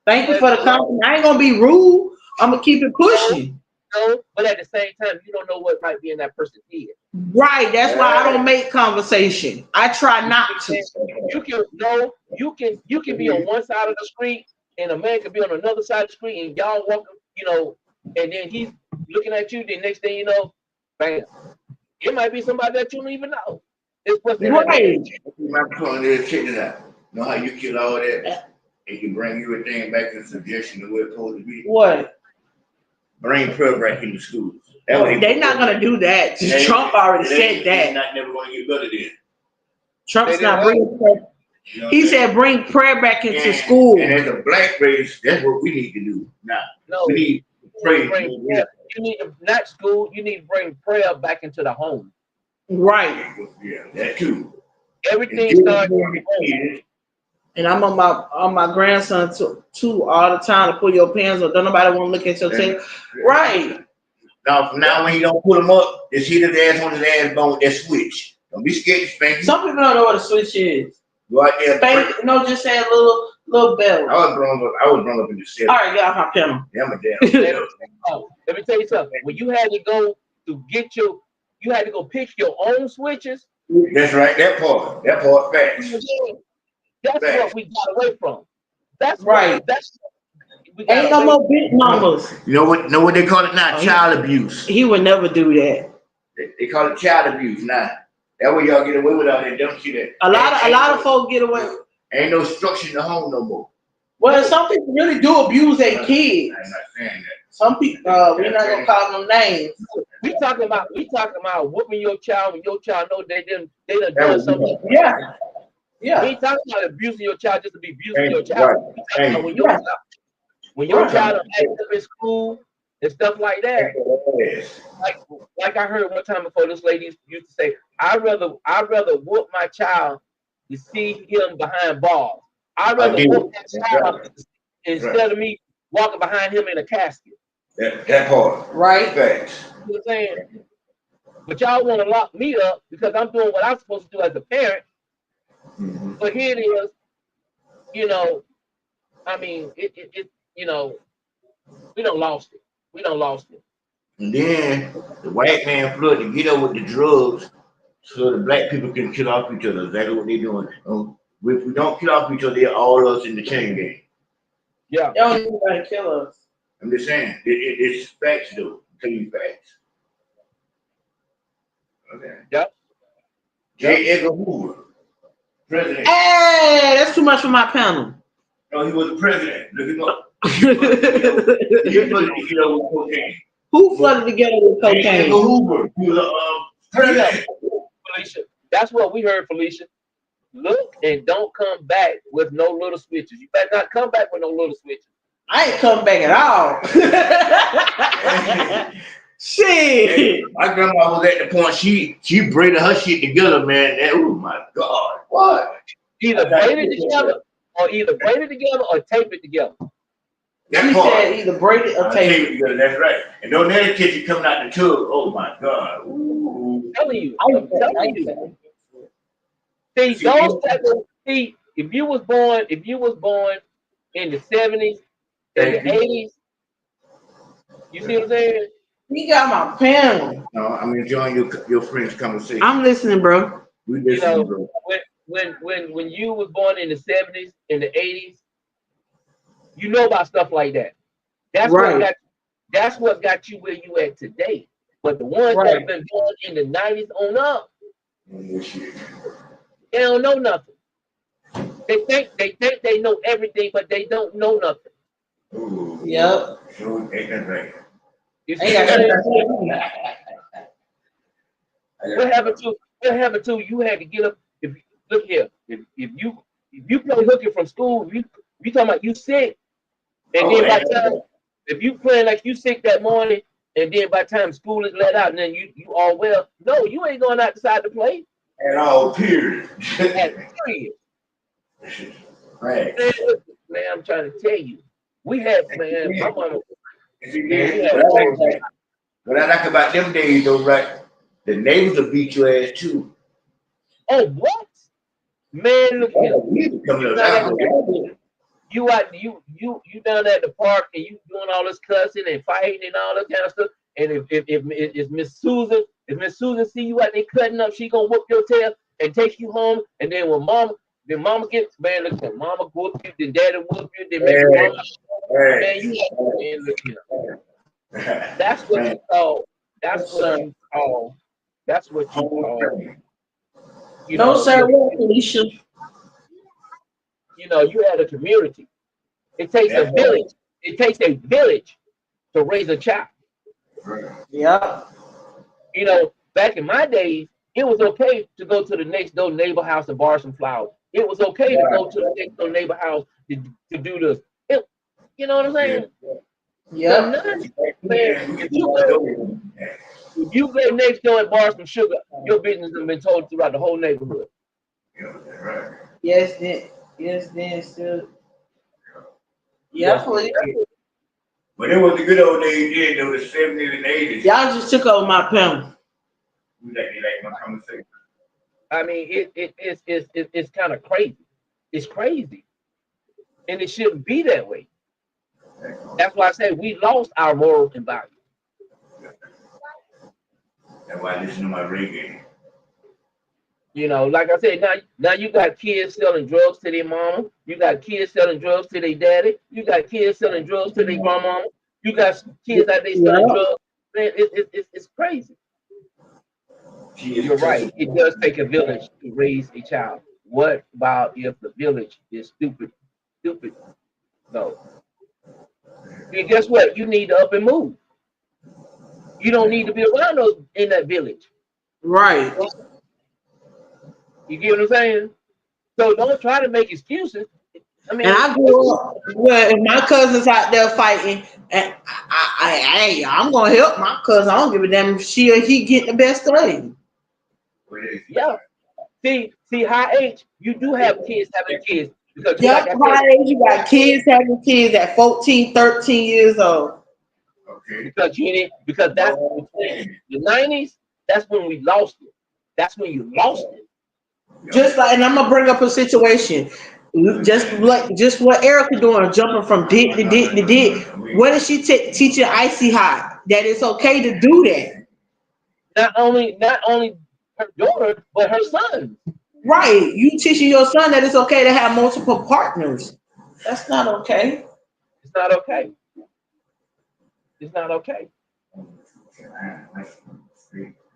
Thank you for the compliment. I ain't gonna be rude. I'm gonna keep it pushing. No, but at the same time, you don't know what might be in that person's head. Right. That's why I don't make conversation. I try not to. You can be on one side of the street and a man can be on another side of the street and y'all walking, and then he's looking at you. The next thing you know, bam. It might be somebody that you don't even know. It's what's right. My point is, check it out. Know how you kill all that? And you bring everything back to suggestion the way it's supposed to be. What? Bring prayer back into schools. They're not gonna do that. Trump already said that. They're not never gonna get better then. Trump's not bringing prayer. He said bring prayer back into school. And as a black race, that's what we need to do now. No, we need to pray. You need to not school. You need to bring prayer back into the home. Right. Yeah, that too. Everything starts with home. And I'm on my grandson too all the time to pull your pants up. Don't nobody want to look at your tail. Right. Now, from now when you don't put them up, just hit his ass on his ass bone. That switch. Don't be scared to spank. Some people don't know what a switch is. Go out there. Spank, no, just say a little bell. I was grown up in the city. All right, get off my panel. Yeah, I'm a damn. Let me tell you something. When you had to go pick your own switches. That's right. That part facts. That's what we got away from. That's right. Ain't no more big mamas. You know what they call it now? Child abuse. He would never do that. They call it child abuse now. That way y'all get away with all that. Don't see that. A lot of folks get away. Ain't no structure in the home no more. Well, some people really do abuse their kids. I'm not saying that. Some people, we're not gonna call them names. We talking about whooping your child when your child know they done done something. Yeah. Yeah. We ain't talking about abusing your child just to be abusing your child. Right. When your child acts up in school and stuff like that. Yes. Like I heard one time before, this lady used to say, I'd rather whoop my child to see him behind bars. I'd I rather did. whoop that That's child right. instead of me walking behind him in a casket. That part. Right. Facts. You know what I'm saying? But y'all want to lock me up because I'm doing what I'm supposed to do as a parent. Mhm. But here it is, you know, I mean, it you know, we don't lost it. We don't lost it. And then the white man flood to get over with the drugs so the black people can kill off each other. That's what they're doing. If we don't kill off each other, they're all us in the chain gang. Yeah. They don't even gotta kill us. I'm just saying, it's facts though. I'm telling you facts. Okay. Yep. J. Edgar Hoover, president. Hey, that's too much for my panel. No, he was the president. Look him up. He flooded to get over with cocaine. Who flooded together with J. Edgar cocaine? Hoover, he was a president. Felicia, that's what we heard, Felicia. Look and don't come back with no little switches. You better not come back with no little switches. I ain't come back at all. Shit. My grandma was at the point she braided her shit together, man. Oh my God, what? Either braid it together or tape it together. That She part. said either braid it or Tape tape it together. That's right. And don't let it catch you coming out the tub. Oh my God. Ooh. I'm telling you. I I'm telling you. ain't See, those type of if you was born in the 70s and the 80s, you see what I'm saying? He got my panel. No, I'm enjoying your friend's conversation. I'm listening, bro. We You listening, know, bro. when you was born in the 70s and the 80s, you know about stuff like that. That's what got you where you at today. But the ones that been born in the 90s on up, they don't know nothing. They think they know everything, but they don't know nothing. Ooh. Yep. Sure, ain't that right? You see what I'm saying? What happened to you had to get up? If look here, if you play hooking from school, you talking about you sick, and then by the time if you playing like you sick that morning, and then by the time school is let out, and then you all well, no, you ain't going outside to play. At all, period. Period. Right. Man, I'm trying to tell you, we had man, my mama. What I like about them days, though, right? The neighbors will beat your ass too. Oh, what? Man, look here. You down at the park and you doing all this cussing and fighting and all that kind of stuff. And if Miss Susan see you out there cutting up, she gonna whoop your tail and take you home. And then when mama gets man, look at mama whoop you, then daddy whoop you, then maybe mama. Man, you look here. That's what you call. That's what you call. That's what you call. You No, know, sir, Felicia. You know, you had a community. It takes a village. It takes a village to raise a child. Yeah. You know, back in my days, it was okay to go to the next door neighbor house and borrow some flowers. It was okay to go to the next door neighbor house to do this. You know what I'm saying? Yeah. If you go next door and borrow some sugar, your business has been told throughout the whole neighborhood. Yes, then, still. Yeah, please. But it was the good old days, then, the 70s and 80s. Y'all just took over my panel. You like my conversation. I mean, it's kind of crazy. It's crazy, and it shouldn't be that way. That's why I said we lost our moral and value. That's why I listen to my reggae. You know, like I said, now you got kids selling drugs to their mama. You got kids selling drugs to their daddy. You got kids selling drugs to their grandmama. You got kids out there selling drugs. Man, it's crazy. You're right. It does take a village to raise a child. What about if the village is stupid? Stupid. No. And guess what? You need to up and move. You don't need to be around those in that village. Right. You get what I'm saying? So don't try to make excuses. I mean, And I grew up where if my cousins out there fighting, and I'm gonna help my cousin. I don't give a damn if she or he get the best of him. yeah. See, high age, you do have kids having kids because you like Yep, I said, high age, you got kids having kids at 14, 13 years old. Okay. because that's between the 90s. That's when we lost it. That's when you lost it. Just like, and I'm gonna bring up a situation, just what Erica doing, jumping from dick to dick to dick. What is she teaching Icy Hot? That it's okay to do that, Not only her daughter, but her son. right? You teaching your son that it's okay to have multiple partners. That's not okay. It's not okay. It's not okay.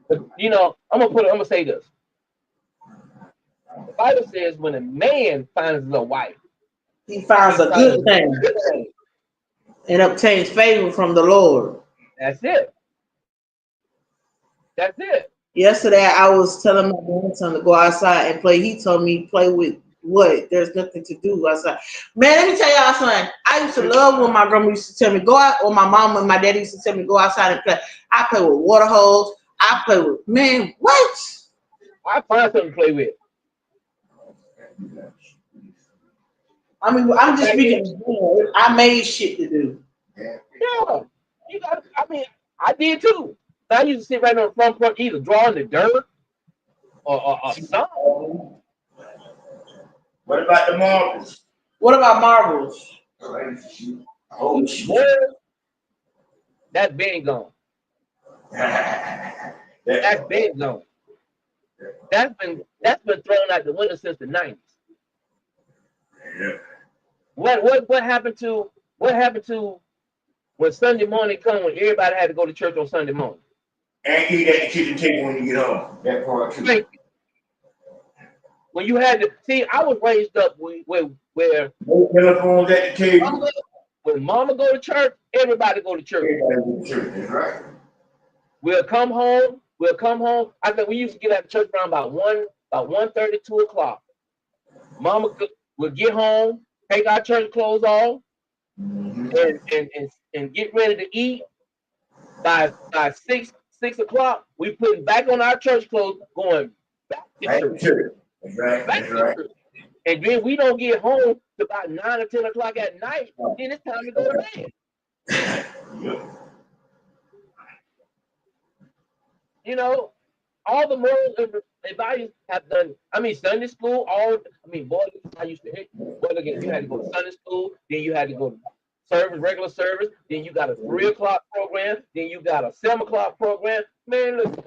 But, I'm gonna say this. The Bible says when a man finds a wife, He finds he a finds good a thing good thing. and obtains favor from the Lord. That's it. That's it. Yesterday, I was telling my grandson to go outside and play. He told me play with what? There's nothing to do outside. Man, let me tell y'all something. I used to love when my grandma used to tell me go out, or my mom and my daddy used to tell me go outside and play. I play with water hose. I play with what? I find something to play with. I mean, I'm just speaking. I made shit to do. Yeah, you got. I mean, I did too. I used to sit right on the front porch, either drawing the dirt or something. What about the marbles? What about marbles? Oh shit. Boy, that's been gone. That's been gone. That's been thrown out the window since the 90s. Yeah. What happened to when Sunday morning come when everybody had to go to church on Sunday morning? And eat at the kitchen table when you get home. That part too. Thank you. When you had to see, I was raised up where No telephones at the table. when mama go to church, everybody go to church. Everybody go to church. That's right. We'll come home. I think we used to get out of church around about 1:30, 2 o'clock. Mama would get home, take our church clothes off, and get ready to eat. By 6 o'clock, we putting back on our church clothes, going back to church. That's right. Back That's to right. church. And then we don't get home till about 9 or 10 o'clock at night. Then it's time to go to bed. Yep. All the moral advice have done. I mean, Sunday school. Boy, I used to hate. Boy, again, you had to go to Sunday school. Then you had to go to service, regular service. Then you got a 3 o'clock program. Then you got a 7 o'clock program. Man, look.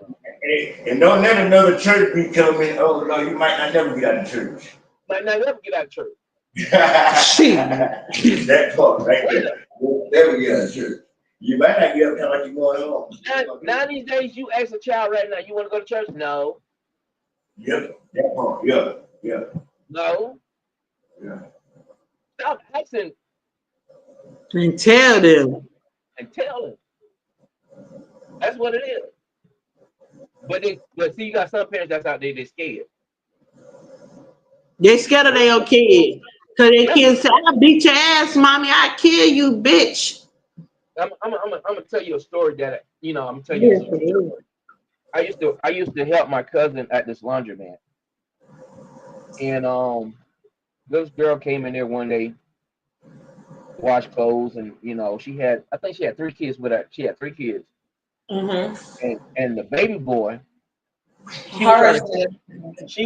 And don't let another church be coming. Oh no, you might not never get out of church. Might not ever get out of church. That part right there. You'll never get out of church. You might not get up there like you're going home. Now these days, you ask a child right now, you want to go to church? No. Yep, that part. Yeah. No. Yeah. Stop asking And tell them. and tell them. That's what it is. But see, you got some parents that's out there, they're scared. They scared of their own kids. Cause their kids say, I'll beat your ass, mommy. I'll kill you, bitch. I'm gonna tell you a story that I'm gonna tell you. A story. I used to help my cousin at this laundromat, and this girl came in there one day, wash clothes, and I think she had 3 kids with her. She had 3 kids, and the baby boy, she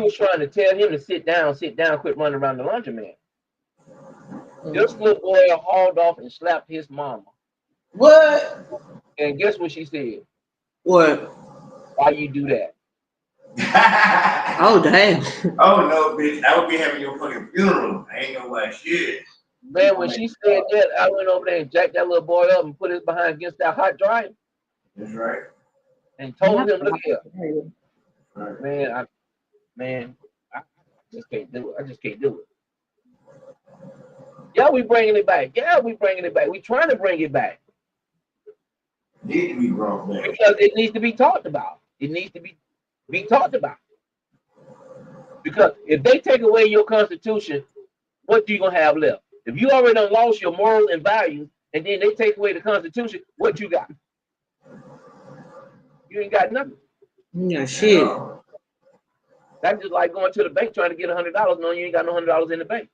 was trying to tell him to sit down, quit running around the laundromat. This little boy hauled off and slapped his mama. What? And guess what she said? What? Why you do that? Oh, damn. Oh no, bitch! I would be having your fucking funeral. I ain't know why shit. Man, when she said that, I went over there and jacked that little boy up and put his behind against that hot dryer. That's right. And told him, look here, Right. man, I just can't do it. I just can't do it. Yeah, we bringing it back. We trying to bring it back. Need to be brought back. Because it needs to be talked about. It needs to be talked about. Because if they take away your constitution, what you gonna have left? If you already done lost your morals and values, and then they take away the Constitution, what you got? You ain't got nothing. Yeah, shit. That's just like going to the bank trying to get $100, knowing you ain't got no $100 in the bank.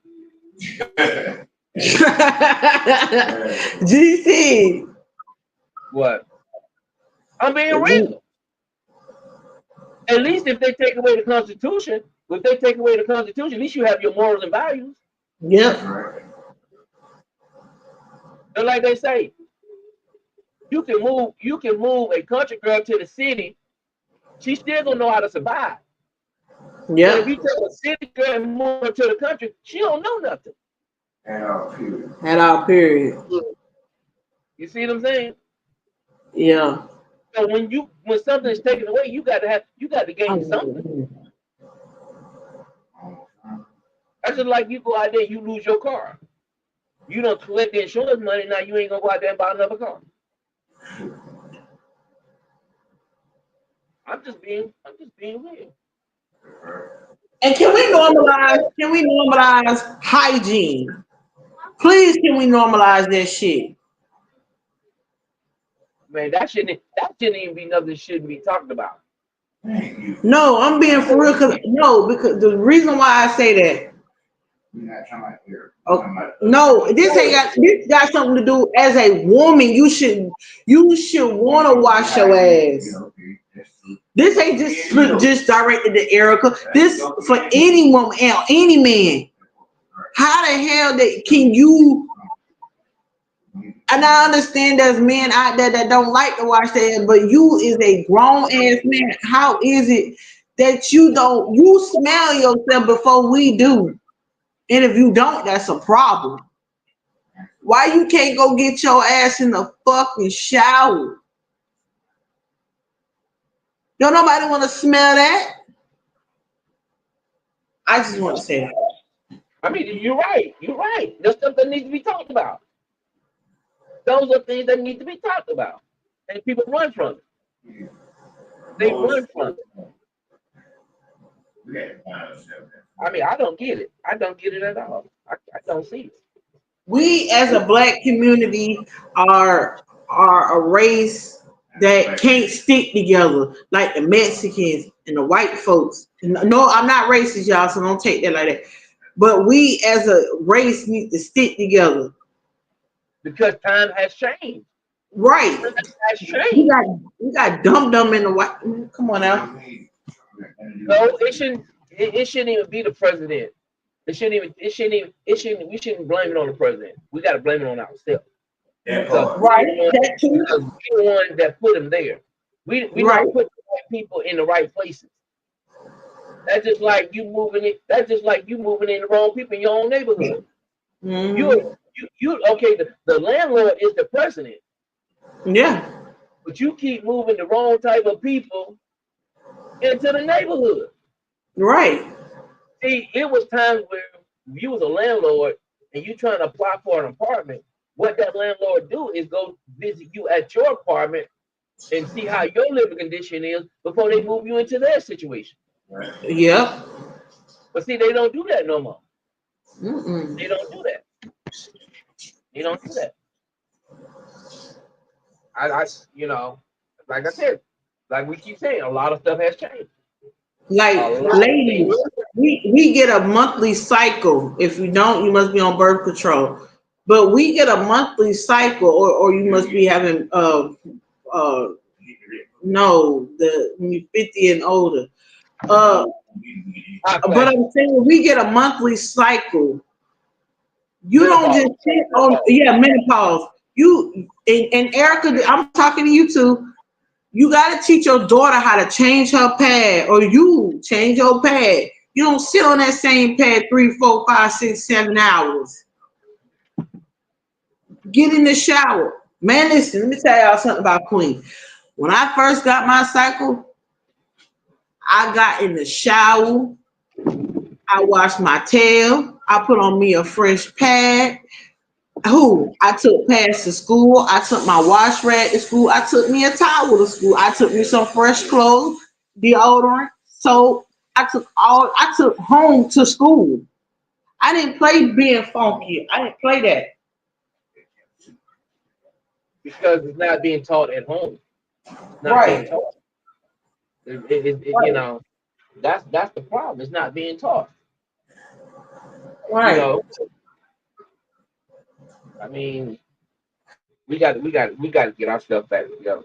GC. What? I'm being real. At least if they take away the Constitution, at least you have your morals and values. Yep. And like they say, you can move a country girl to the city, she still gonna know how to survive. But if Yep. you take a city girl and move her to the country, she don't know nothing. At all, period. You see what I'm saying? Yeah. So when something is taken away, you got to gain something. That's just like you go out there, you lose your car. You don't collect the insurance money, now you ain't gonna go out there and buy another car. I'm just being real. And can we normalize hygiene? Please, can we normalize that shit? Man, that shouldn't even be nothing that shouldn't be talked about. No, I'm being for real because the reason why I say that. No, this got something to do as a woman. You should want to wash your ass. This ain't just directed to Erica. This for any woman, any man. How the hell can you? And I understand there's men out there that don't like to wash their ass, but you is a grown ass man. How is it that you smell yourself before we do? And if you don't, that's a problem. Why you can't go get your ass in the fucking shower? Don't nobody want to smell that? I just want to say that. I mean, you're right. There's stuff that needs to be talked about. Those are things that need to be talked about. And people run from it. They run from it. I mean, I don't get it. I don't get it at all. I don't see it. We as a black community are a race that can't stick together like the Mexicans and the white folks. No, I'm not racist, y'all, so don't take that like that. But we as a race need to stick together. Because time has changed. Right. Time has changed. We got dumb in the white. Come on now. No, it shouldn't even be the president. We shouldn't blame it on the president. We got to blame it on ourselves. Right. Because we're the ones that put him there. We don't put the right people in the right places. That's just like you moving in the wrong people in your own neighborhood. Mm-hmm. You okay, the landlord is the president. Yeah. But you keep moving the wrong type of people into the neighborhood. Right. See, it was times where you was a landlord and you trying to apply for an apartment. What that landlord do is go visit you at your apartment and see how your living condition is before they move you into their situation. Right. Yeah. But see, they don't do that no more. Mm-mm. They don't do that. I like I said, like we keep saying, a lot of stuff has changed. Like, ladies, we get a monthly cycle. If you don't, you must be on birth control. But we get a monthly cycle, or you must be having when you're 50 and older. But I'm saying we get a monthly cycle. You don't just sit on menopause. You and Erica, I'm talking to you too. You got to teach your daughter how to change her pad, or you change your pad. You don't sit on that same pad 3, 4, 5, 6, 7 hours. Get in the shower. Man, listen, let me tell y'all something about Queen. When I first got my cycle, I got in the shower. I washed my tail. I put on me a fresh pad. I took pads to school. I took my wash rag to school. I took me a towel to school. I took me some fresh clothes, deodorant, soap. I took home to school. I didn't play being funky. I didn't play that. because it's not being taught at home. It's not being Right. taught. You Right. know, that's the problem. It's not being taught. You Right. know, I mean, we got to get our stuff back together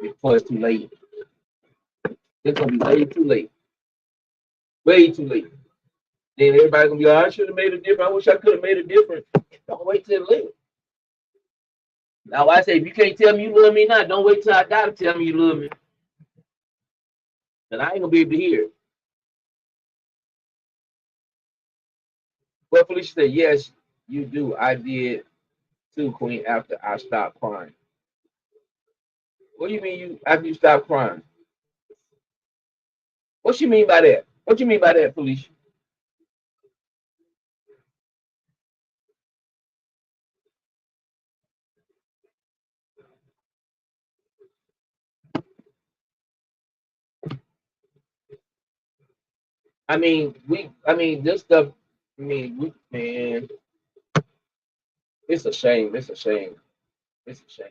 before it's too late. It's gonna be way too late. Way too late. Then everybody's gonna be like, I should have made a difference. I wish I could have made a difference. Don't wait till late. Now I say, if you can't tell me you love me now, don't wait till I die to tell me you love me. And I ain't gonna be able to hear it. Well, Felicia said, yes, you do. I did too, Queen, after I stopped crying. What do you mean you after you stopped crying? What you mean by that? What you mean by that, Felicia? I mean, this stuff, man, it's a shame. It's a shame. It's a shame.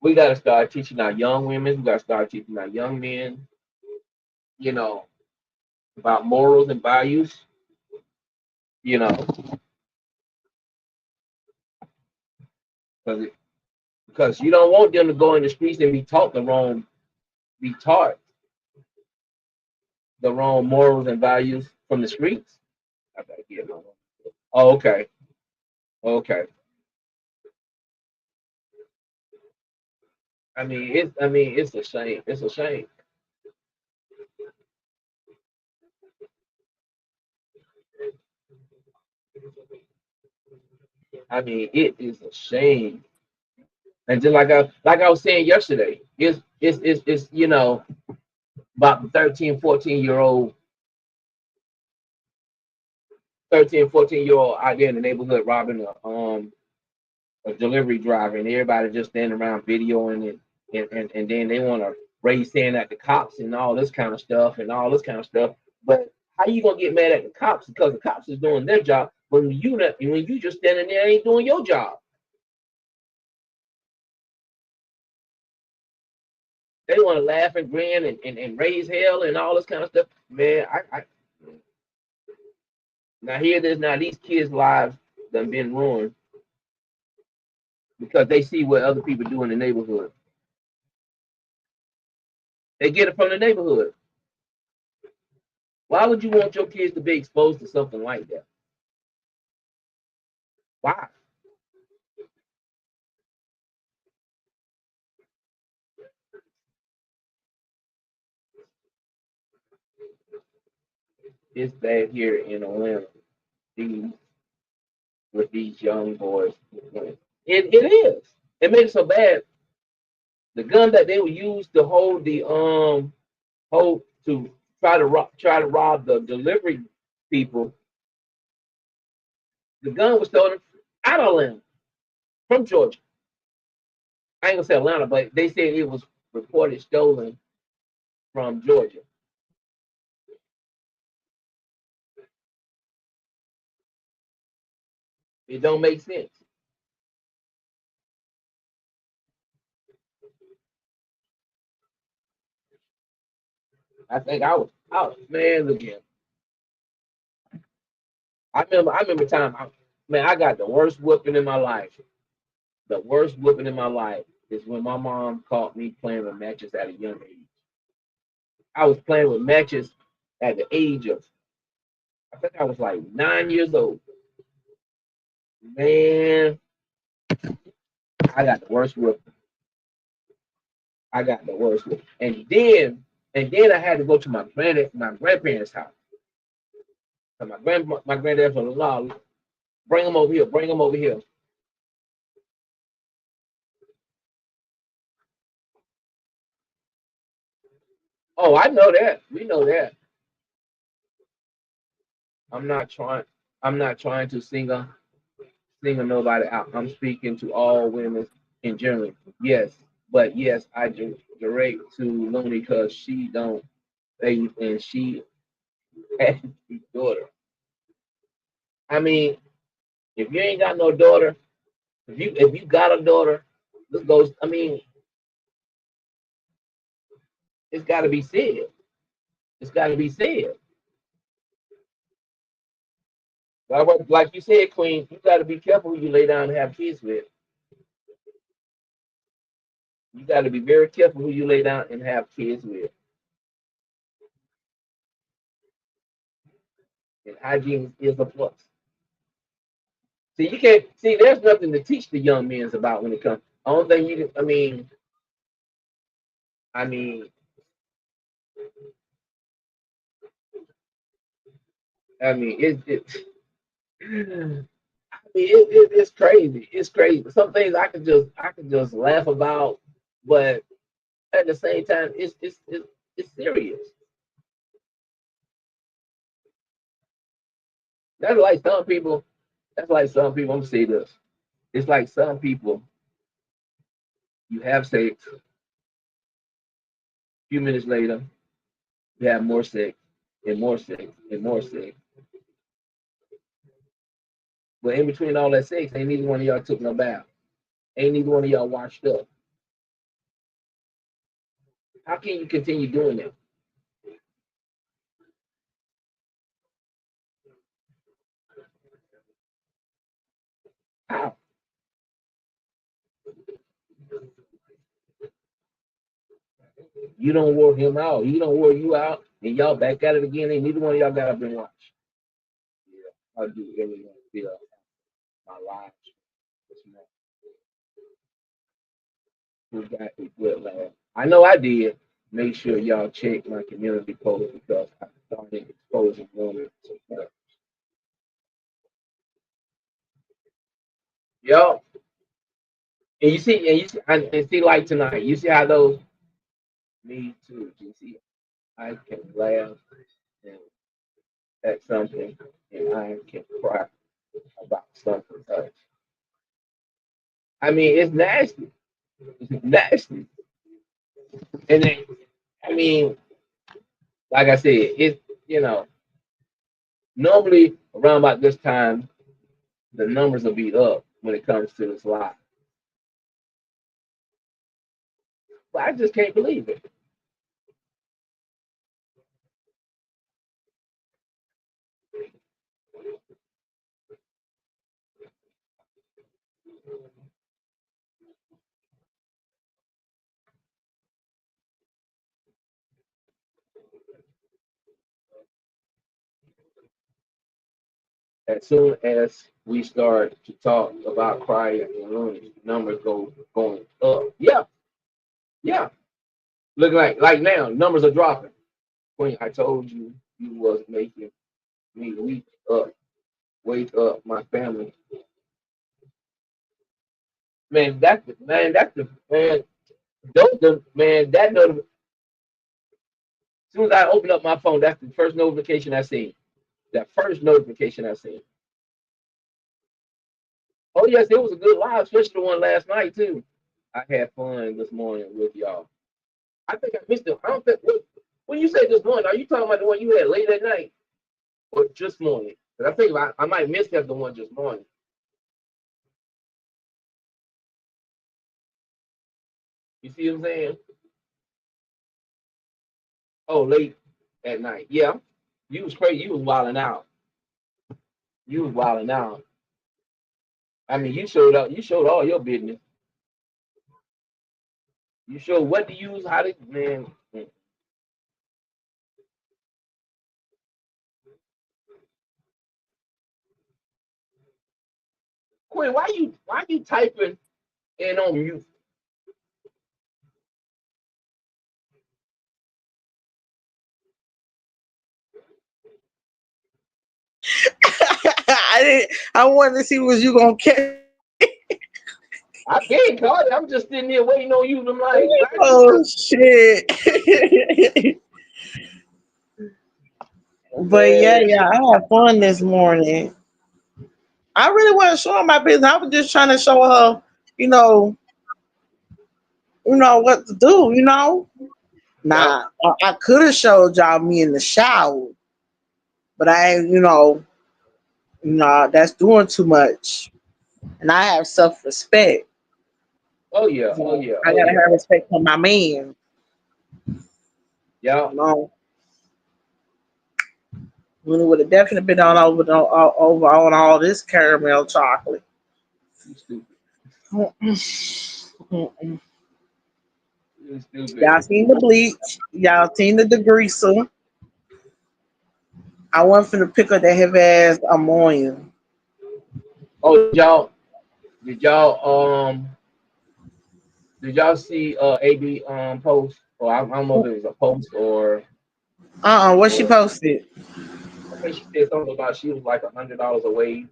We got to start teaching our young women. We got to start teaching our young men, you know, about morals and values, you know, because because you don't want them to go in the streets and be taught the wrong morals and values from the streets. I gotta get my. Oh, okay, okay. It's a shame. It's a shame. It is a shame. And just like I was saying yesterday, it's about the 13, 14 year old out there in the neighborhood robbing a delivery driver, and everybody just standing around videoing it, and then they want to raise hand at the cops and all this kind of stuff and all this kind of stuff. But how you gonna get mad at the cops because the cops is doing their job when you just standing there ain't doing your job? They want to laugh and grin and raise hell and all this kind of stuff. Man, I now here it is now these kids' lives done been ruined because they see what other people do in the neighborhood. They get it from the neighborhood. Why would you want your kids to be exposed to something like that? Why? It's bad here in Atlanta. These with these young boys. It is. It made it so bad. The gun that they would use to hold the hold to try to rob the delivery people, the gun was stolen out of Atlanta from Georgia. I ain't gonna say Atlanta, but they said it was reported stolen from Georgia. It don't make sense. I think I was man, look here. I remember time man, I got the worst whooping in my life. The worst whooping in my life is when my mom caught me playing with matches at a young age. I was playing with matches at the age of, I think I was like 9 years old. Man, I got the worst whooping. I got the worst whooping. And then I had to go to my grandparents' house. So my granddad was like, "No, bring them over here, bring them over here." Oh, I know that. We know that. I'm not trying. I'm not trying to single nobody out. I'm speaking to all women in general. Yes, but yes, I direct to Looney because she don't. And she daughter. I mean, if you ain't got no daughter, if you got a daughter, this goes. I mean, it's got to be said. It's got to be said. Like you said, Queen, you got to be careful who you lay down and have kids with. You got to be very careful who you lay down and have kids with. And hygiene is a plus. See, you can't see. There's nothing to teach the young men about when it comes. Only thing you can. I mean, it's. It's crazy. It's crazy. Some things I can just laugh about, but at the same time, it's serious. That's like some people. That's like some people. I'm gonna say this. It's like some people. You have sex. A few minutes later, you have more sex and more sex and more sex. But in between all that sex, ain't neither one of y'all took no bath. Ain't neither one of y'all washed up. How can you continue doing that? How? You don't wore him out. He don't wore you out, and y'all back at it again. Ain't neither one of y'all got up and watched. Yeah, I do everything. Yeah, my life. Who got a good laugh? I know I did. Make sure y'all check my community post because I started exposing women. Yo, and see, like tonight, you see how those. Me too. You see, I can laugh and at something, and I can cry about something else. I mean, it's nasty. It's nasty. And then, I mean, like I said, normally around about this time, the numbers will be up when it comes to this live. But I just can't believe it. As soon as we start to talk about crying and Rooney, numbers go going up. Yeah, yeah. Look like now, numbers are dropping. Queen, I told you you was making me wake up my family. Man. That notification. As soon as I open up my phone, that's the first notification I seen. That first notification I seen. Oh yes, it was a good live, especially the one last night too. I had fun this morning with y'all. I think I missed it. I don't think when you say this morning, are you talking about the one you had late at night or just morning? 'Cause I think I might miss that the one just morning. You see what I'm saying? Oh, late at night. Yeah, you was crazy. You was wilding out. You was wilding out. I mean, you showed up. You showed all your business. You showed what to use, how to man. Quinn, why you typing and on mute? I wanted to see was you gonna catch. I can't call it. I'm just sitting here waiting on you. I'm like, Oh shit! But yeah, man, yeah, I had fun this morning. I really wasn't showing my business. I was just trying to show her, you know, what to do. yep. Nah, I could have showed y'all me in the shower. but I ain't, that's doing too much. And I have self respect. Oh yeah, oh So yeah, I oh gotta yeah. have respect for my man. Yeah, You know, we would have definitely been over on all this caramel chocolate. you stupid. Mm-mm. You stupid. Y'all seen the bleach. Y'all seen the degreaser. I want for to pick up that heavy ass ammonia. Oh, did y'all did y'all see AB post? Or I don't know if it was a post What she or posted? I think she said something about she was like $100 away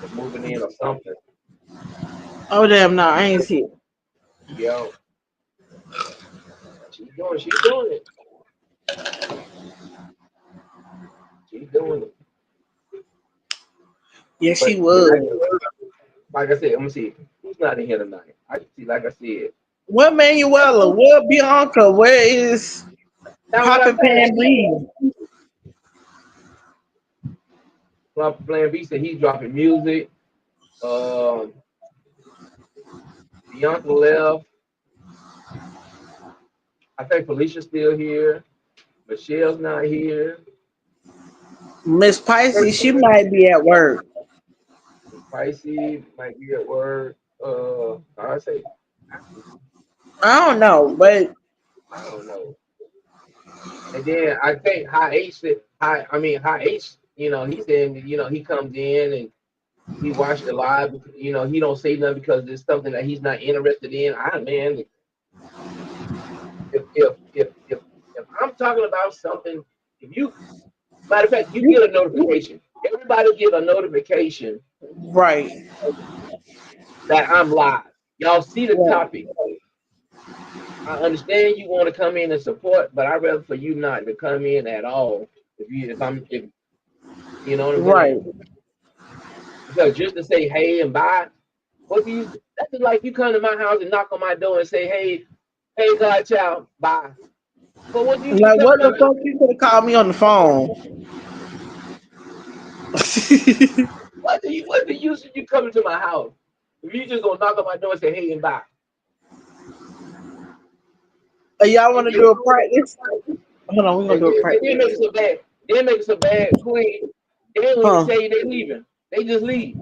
from moving in or something. Oh damn, no, I ain't see it. Yo, she's doing it. She's doing it. Yeah, she But was. like I said, I'm gonna see who's not in here tonight. I see, like I said. What Manuela? What Bianca? Where is Now what I Poppin' said, Pan B? Plan B said he's dropping music. Um, Bianca left. I think Felicia's still here. Michelle's not here. Miss Pisces, she might be at work. Pricey might be at work. I say, I don't know, but I don't know. And then I think High H said, High H, he said, he comes in and he watched the live. He don't say nothing because it's something that he's not interested in. Man, if I'm talking about something, if you, matter of fact, you get a notification. Everybody get a notification right. that I'm live. Y'all see the Right. topic. I understand you want to come in and support, but I'd rather for you not to come in at all. If you know what I'm Right. saying? Because just to say hey and bye, what do you? That's just like you come to my house and knock on my door and say hey, God, ciao, bye. But what do you need to Like, come to what my the fuck? house? You could have called me on the phone. What the use of you coming to my house? If you just gonna knock on my door and say hey and bye, Y'all want and to then do a practice? Hold on, we're gonna and do then, a and then make practice. it so bad. Then make it so bad, Queen. They don't even Huh? tell you they leaving. They just leave.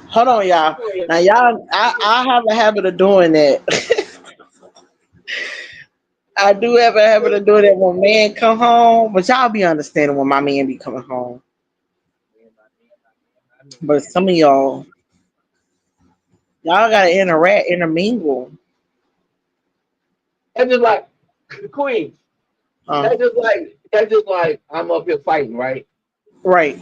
Hold on, y'all. Now, y'all, I have a habit of doing that. I do have a habit of doing that when man come home, but y'all be understanding when my man be coming home. But some of y'all gotta interact, intermingle. That's just like Queen. Huh? That's just like I'm up here fighting, right? Right.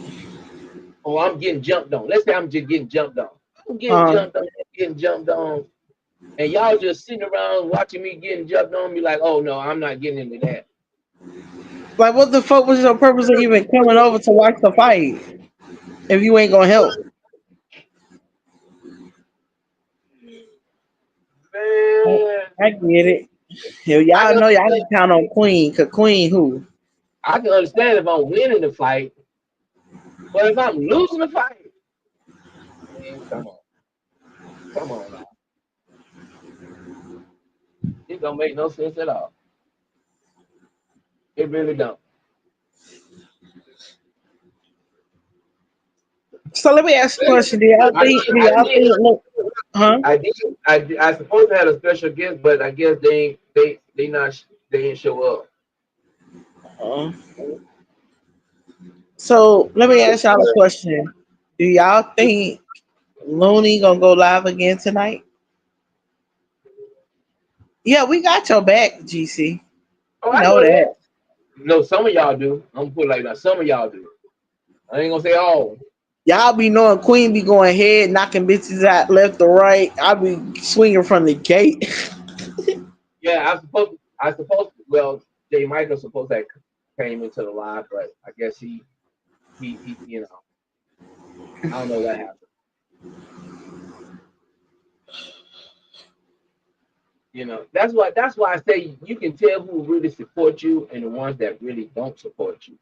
Or I'm getting jumped on. Let's say I'm just getting jumped on. I'm getting Huh? jumped on, getting jumped on, and y'all just sitting around watching me getting jumped on. Be like, oh no, I'm not getting into that. Like, what the fuck was your purpose of even coming over to watch the fight if you ain't gonna help? Man, I get it. If I y'all can know y'all can count on Queen, cause Queen who? I can understand if I'm winning the fight, but if I'm losing the fight, man, come on now. It don't make no sense at all. It really don't. So let me ask you a question. Do y'all I think? did, Do I y'all did, think? Look, huh? I supposed to have a special guest, but I guess they ain't show up. Uh, so let me ask y'all a question. Do y'all think Looney gonna go live again tonight? Yeah, we got your back, GC. Oh, We I know know that. that. No, some of y'all do. I'm gonna put it like that. Some of y'all do. I ain't gonna say all. Y'all be knowing Queen be going head, knocking bitches out left or right. I be swinging from the gate. Yeah, well, Jay Michael supposed to have came into the live, but I guess he I don't know what happened. That's why I say you can tell who really support you and the ones that really don't support you.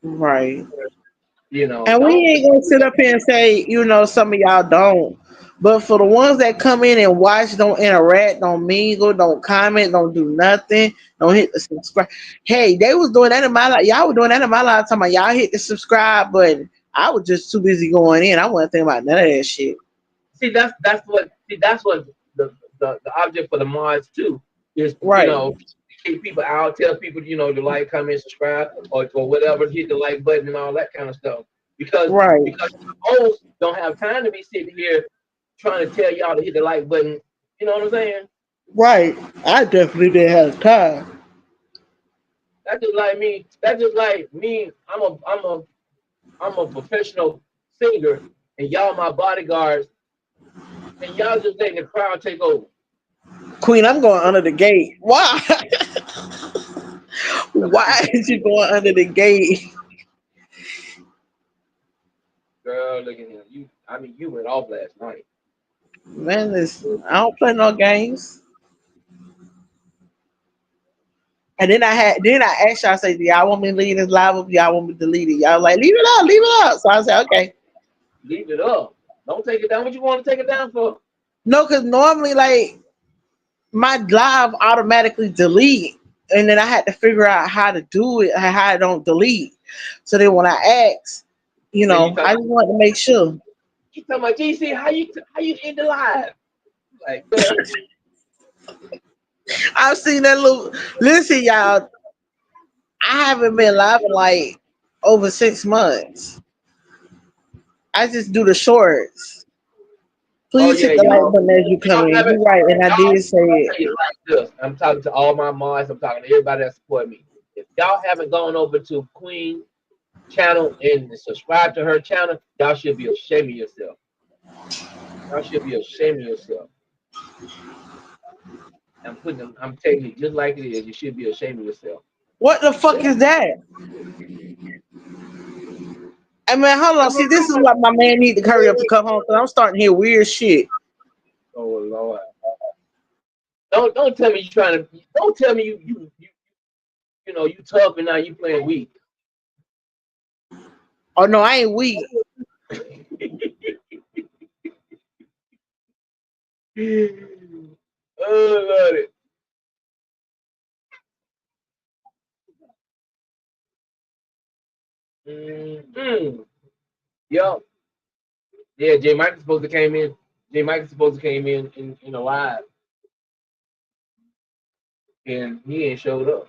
Right. You know, And we don't ain't gonna sit up here and say, some of y'all don't. But for the ones that come in and watch, don't interact, don't mingle, don't comment, don't do nothing, don't hit the subscribe. Hey, they was doing that in my life. Y'all were doing that in my life. Talking about y'all hit the subscribe button. I was just too busy going in. I wasn't thinking about none of that shit. see that's what the object for the mods too is, Right. keep people out, tell people, to like, comment, subscribe, or whatever, hit the like button and all that kind of stuff. Because Right. because hosts don't have time to be sitting here trying to tell y'all to hit the like button. You know what I'm saying? Right. I definitely didn't have time. That's just like me. I'm a professional singer, and y'all my bodyguards, and y'all just letting the crowd take over. Queen, I'm going under the gate. Why? Why is you going under the gate? Girl, look at him. You went off last night. Man, listen, I don't play no games. And then I asked y'all, I said, do y'all want me to leave this live up? Y'all want me to delete it? Y'all like, leave it up, leave it up. So I said, okay. Leave it up. Don't take it down. What you want to take it down for? No, because normally, like, my live automatically delete. And then I had to figure out how to do it, how I don't delete. So then when I asked, Man, you I talking just wanted to make sure. you talking about GC? How you end the live? Like, girl, I've seen that little, listen, y'all, I haven't been live in like over 6 months. I just do the shorts. oh Please yeah, hit the like y'all. button as you come Y'all in. haven't You're right, and I y'all. did say I'll it. tell you like this. I'm talking to all my mods. I'm talking to everybody that support me. If y'all haven't gone over to Queen channel and subscribe to her channel, y'all should be ashamed of yourself. Y'all should be ashamed of yourself. I'm telling you just like it is. You should be ashamed of yourself. What the fuck is that? I mean, hold on. See, this is what my man need to hurry up and come home because I'm starting to hear weird shit. Oh Lord. Don't tell me you trying to. Don't tell me you tough and now you playing weak. Oh no, I ain't weak. Oh Lord. Mm-hmm. Yup. Yeah, J Mike supposed to came in. J Mike supposed to came in a live, and he ain't showed up.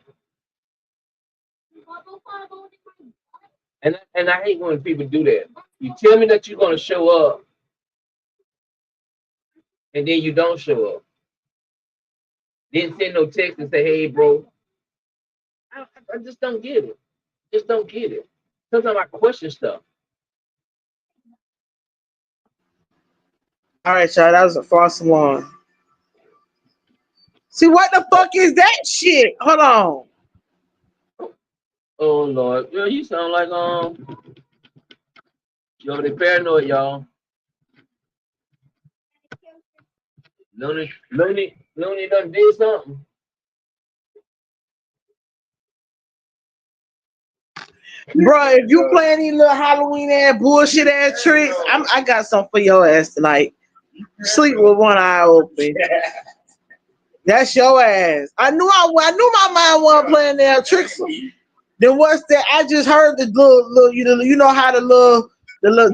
And I hate when people do that. You tell me that you're gonna show up, and then you don't show up. Didn't send no text and say, "Hey, bro." I just don't get it. Just don't get it. Sometimes I question stuff. All right, y'all. That was a false alarm. See, what the fuck is that shit? Hold on. Oh Lord, girl, you sound like yo, they paranoid, y'all. Looney done did something. Bro, if you play any little Halloween ass bullshit ass tricks, I got something for your ass tonight. Sleep with one eye open. That's your ass. I knew my mind wasn't playing their tricks. Then what's that? I just heard the little you know how the little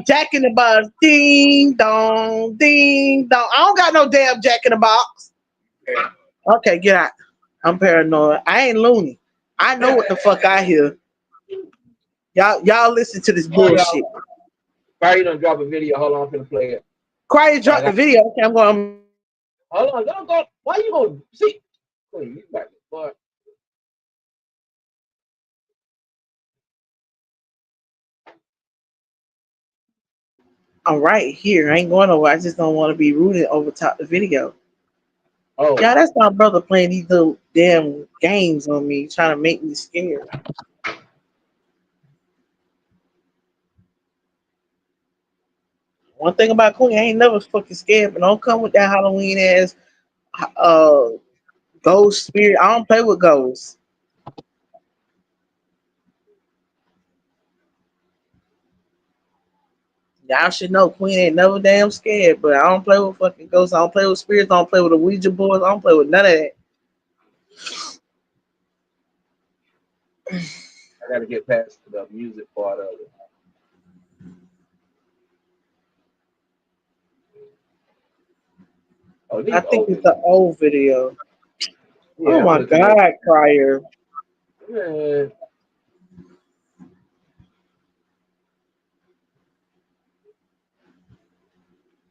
jack in the box, ding dong. I don't got no damn jack in the box. Okay, get out. I'm paranoid. I ain't loony. I know what the fuck I hear. Y'all listen to this Oh y'all, bullshit. probably don't drop a video. Hold on, I'm finna play it. Quiet All dropped right, the video. Okay, I'm going. hold on, don't go. Why you gonna see? Wait, you back, boy. I'm right here. I ain't going nowhere. I just don't want to be rude and over top the video. Oh, Yeah, that's my brother playing these little damn games on me, trying to make me scared. One thing about Queen, I ain't never fucking scared, but don't come with that Halloween ass uh ghost spirit. I don't play with ghosts. Y'all should know Queen ain't never damn scared, but I don't play with fucking ghosts. I don't play with spirits. I don't play with the Ouija boards. I don't play with none of that. I gotta get past the music part of it. Oh, these I think old it's the old video. yeah, Oh I'm my looking at God, Crier. man.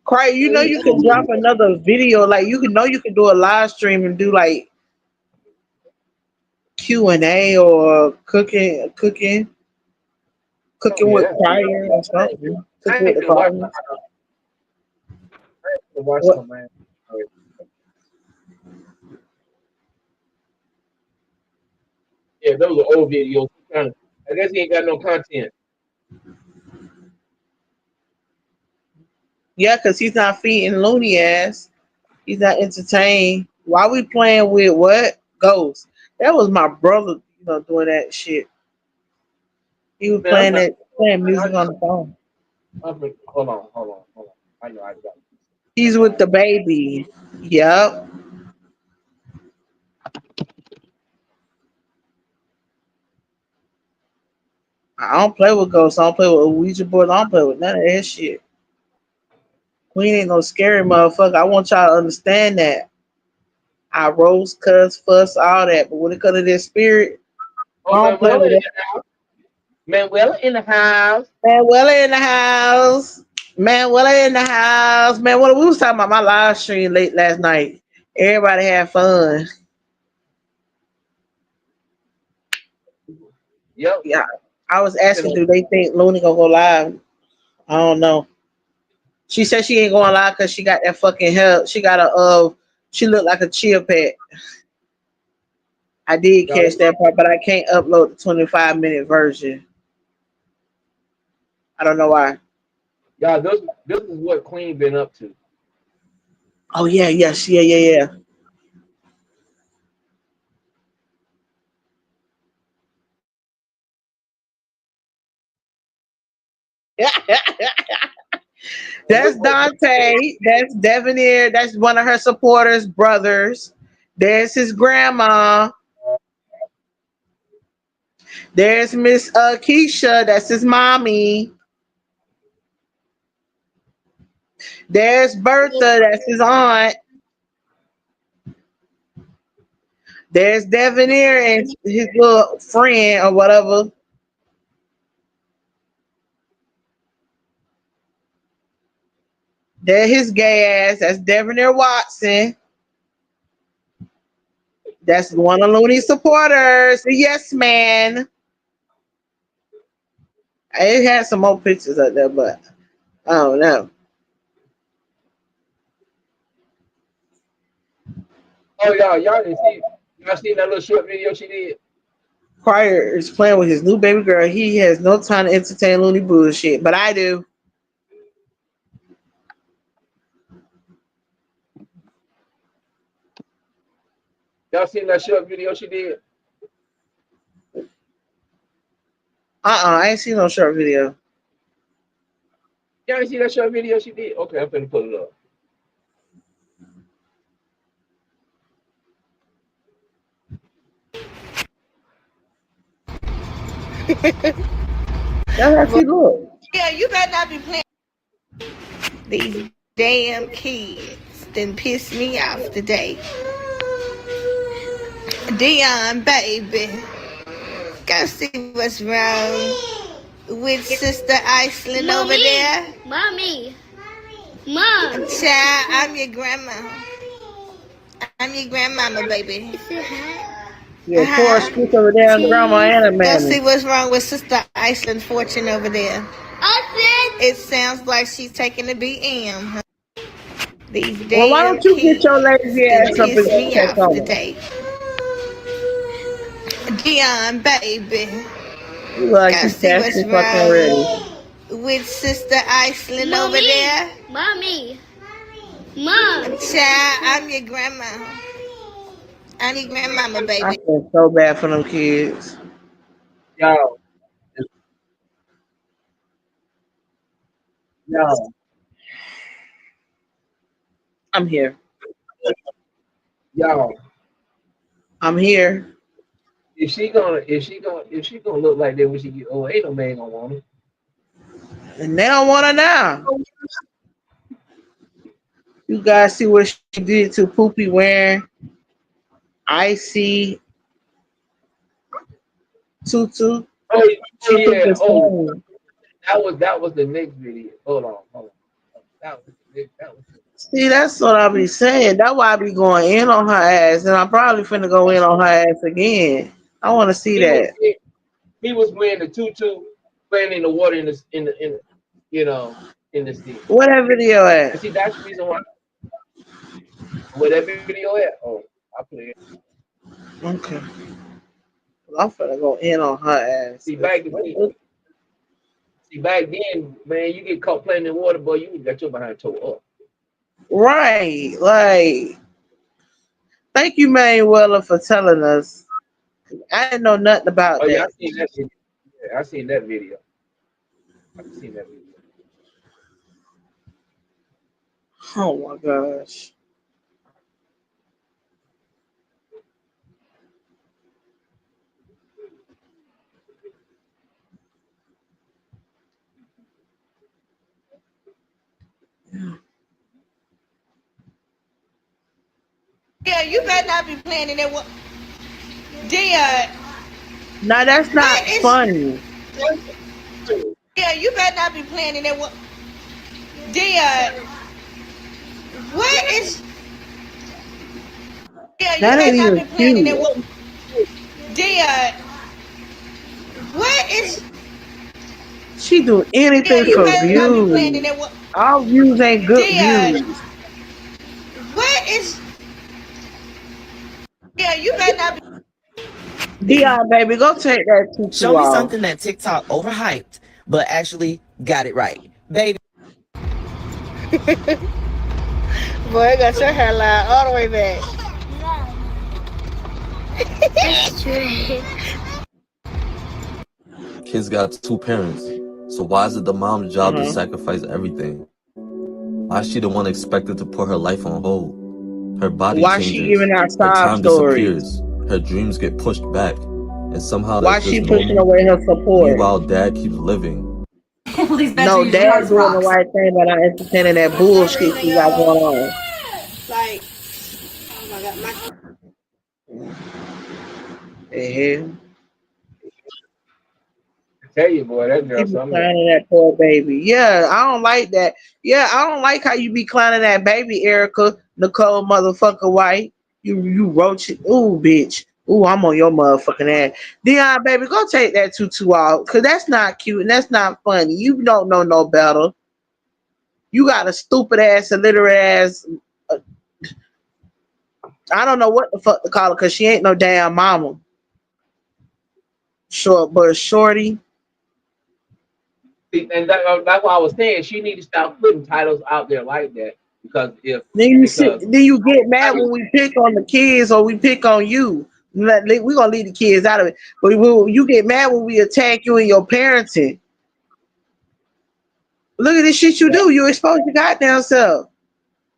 Crier, you know you can drop another video. Like you can do a live stream and do like Q&A or cooking Oh yeah, with that's good. Crier or something. I Cooking with ain't the been watching. Crier. Been watching What? them, man. Yeah, those are old videos. I guess he ain't got no content. Yeah, because he's not feeding Looney ass. He's not entertained. Why we playing with what? Ghosts. That was my brother, doing that shit. He was Man, I'm not. playing I music on just. the phone. Hold on. I know I got. He's with the baby. Yep. I don't play with ghosts. I don't play with Ouija boards. I don't play with none of that shit. Queen ain't no scary motherfucker. I want y'all to understand that. I roast, cuss, fuss, all that. But when it comes to this spirit, Oh, I don't play with that. Manuela in the house. Manuela in the house. Manuela in the house. Manuela, we was talking about my live stream late last night. Everybody had fun. Yep. Yeah. I was asking, do they think Looney gonna go live? I don't know. She said she ain't going live because she got that fucking hair. She got she looked like a chia pet. I did Y'all, catch that part, but I can't upload the 25-minute version. I don't know why. y'all, this is what Queen been up to. Oh yeah, yes, yeah. That's Dante. That's Devonair. That's one of her supporters' brothers. There's his grandma. There's Miss Keisha. That's his mommy. There's Bertha. That's his aunt. There's Devonair and his little friend or whatever. There's his gay ass. That's Devonair Watson. That's one of Looney's supporters. Yes, man. It had some more pictures up there, but I don't know. Oh, y'all didn't see. Y'all seen that little short video she did? Crier is playing with his new baby girl. He has no time to entertain Looney bullshit, but I do. Y'all seen that short video she did? I ain't seen no short video. Y'all ain't seen that short video she did? Okay, I'm finna pull it up. That's how she look. Yeah, you better not be playing. These damn kids didn't piss me off today. Dion, baby, go see what's wrong with Sister Iceland over there. Mommy. Mom. Child, I'm your grandma. I'm your grandmama, baby. Is it hot? Yeah, Taurus speak over there and grandma and a Go see mammy. what's wrong with Sister Iceland Fortune over there. Austin. It sounds like she's taking the BM. Huh? These Well, why damn don't you get kids your lazy ass didn't up piss and me check off on her? today. Dion, baby, You look like go you see what's casting fucking ready. wrong with Sister Iceland over there. Mommy. Mom. Child, I'm your grandma. I'm your grandmama, I baby. feel so bad for them kids. Y'all, No, I'm here. Y'all, I'm here. if she gonna look like that when she get old, ain't no man gonna want her. And they don't want her now. You guys see what she did to Poopy wearing icy tutu? Oh She took yeah. the Oh, same. that was the next video. Hold on. That was the next. That was. See, that's what I be saying. That's why I be going in on her ass, and I'm probably finna go in on her ass again. I want to see He was that. he was wearing the tutu, playing in the water you know in the sea. Where that video And at? see, that's the reason why. Where that video at? Oh, I put it. Okay, I'm finna go in on her ass. See back then, man, you get caught playing in the water, boy, you got your behind toe up. Right, like, thank you, Manuela, for telling us. I didn't know nothing about Oh yeah, I that. seen that video. Yeah, I seen that video. I seen that video. Oh my gosh. Yeah, you better not be playing in that. Dion, Now that's not what is? funny. Yeah, you better not be playing in that. Dion, what is? Yeah, you That better ain't not even be playing in cute. that. Dion, what is? She do Yeah, anything you for better not be playing in views. that. All views ain't good Dion, views. what is? Yeah, you better not be. Dion, baby, go take that tutu Show me off. something that TikTok overhyped, but actually got it right. Baby. Boy, I got your hairline all the way back. That's true. Kids got two parents. So why is it the mom's job to sacrifice everything? Why is she the one expected to put her life on hold? Her body Why she changes. giving out Her sob time stories? disappears. Her dreams get pushed back. And somehow Why that's she just pushing normal. away her support? Meanwhile, dad keeps living. No, dad doing the right thing, but not entertaining that bullshit she got going on. Like, oh my god, my. The hell? I tell you, boy, that She girl be something else. clowning that poor baby. Yeah, I don't like that. Yeah, I don't like how you be clowning that baby, Erica, Nicole motherfucker White. You roach it. Ooh, bitch. Ooh, I'm on your motherfucking ass. Dion, baby, go take that tutu off. Cause that's not cute and that's not funny. You don't know no better. You got a stupid ass, illiterate ass. uh, I don't know what the fuck to call her because she ain't no damn mama. Short but shorty. See, and that's why I was saying she need to stop putting titles out there like that Then because you get mad I when we pick on the kids or we pick on you. We gonna leave the kids out of it, but you get mad when we attack you and your parenting. Look at the shit you do. You expose your goddamn self.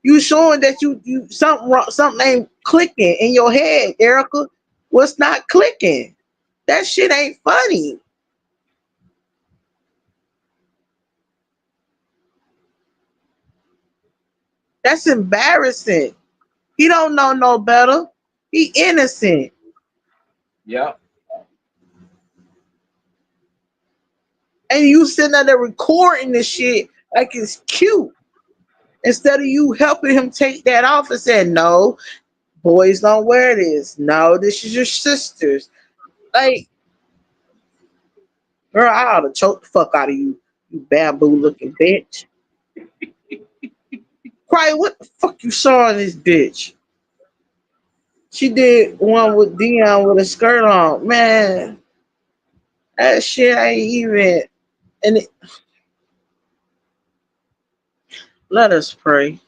You showing that you something wrong, something ain't clicking in your head, Erica. What's not clicking? That shit ain't funny. That's embarrassing. He don't know no better. He innocent. yeah, And you sitting there recording this shit like it's cute. Instead of you helping him take that off and saying, no, boys don't wear this. No, this is your sister's. Like, girl, I ought to choke the fuck out of you, you bamboo looking bitch. Cry, what the fuck you saw in this bitch? She did one with Dion with a skirt on. Man, that shit ain't even. And let us pray.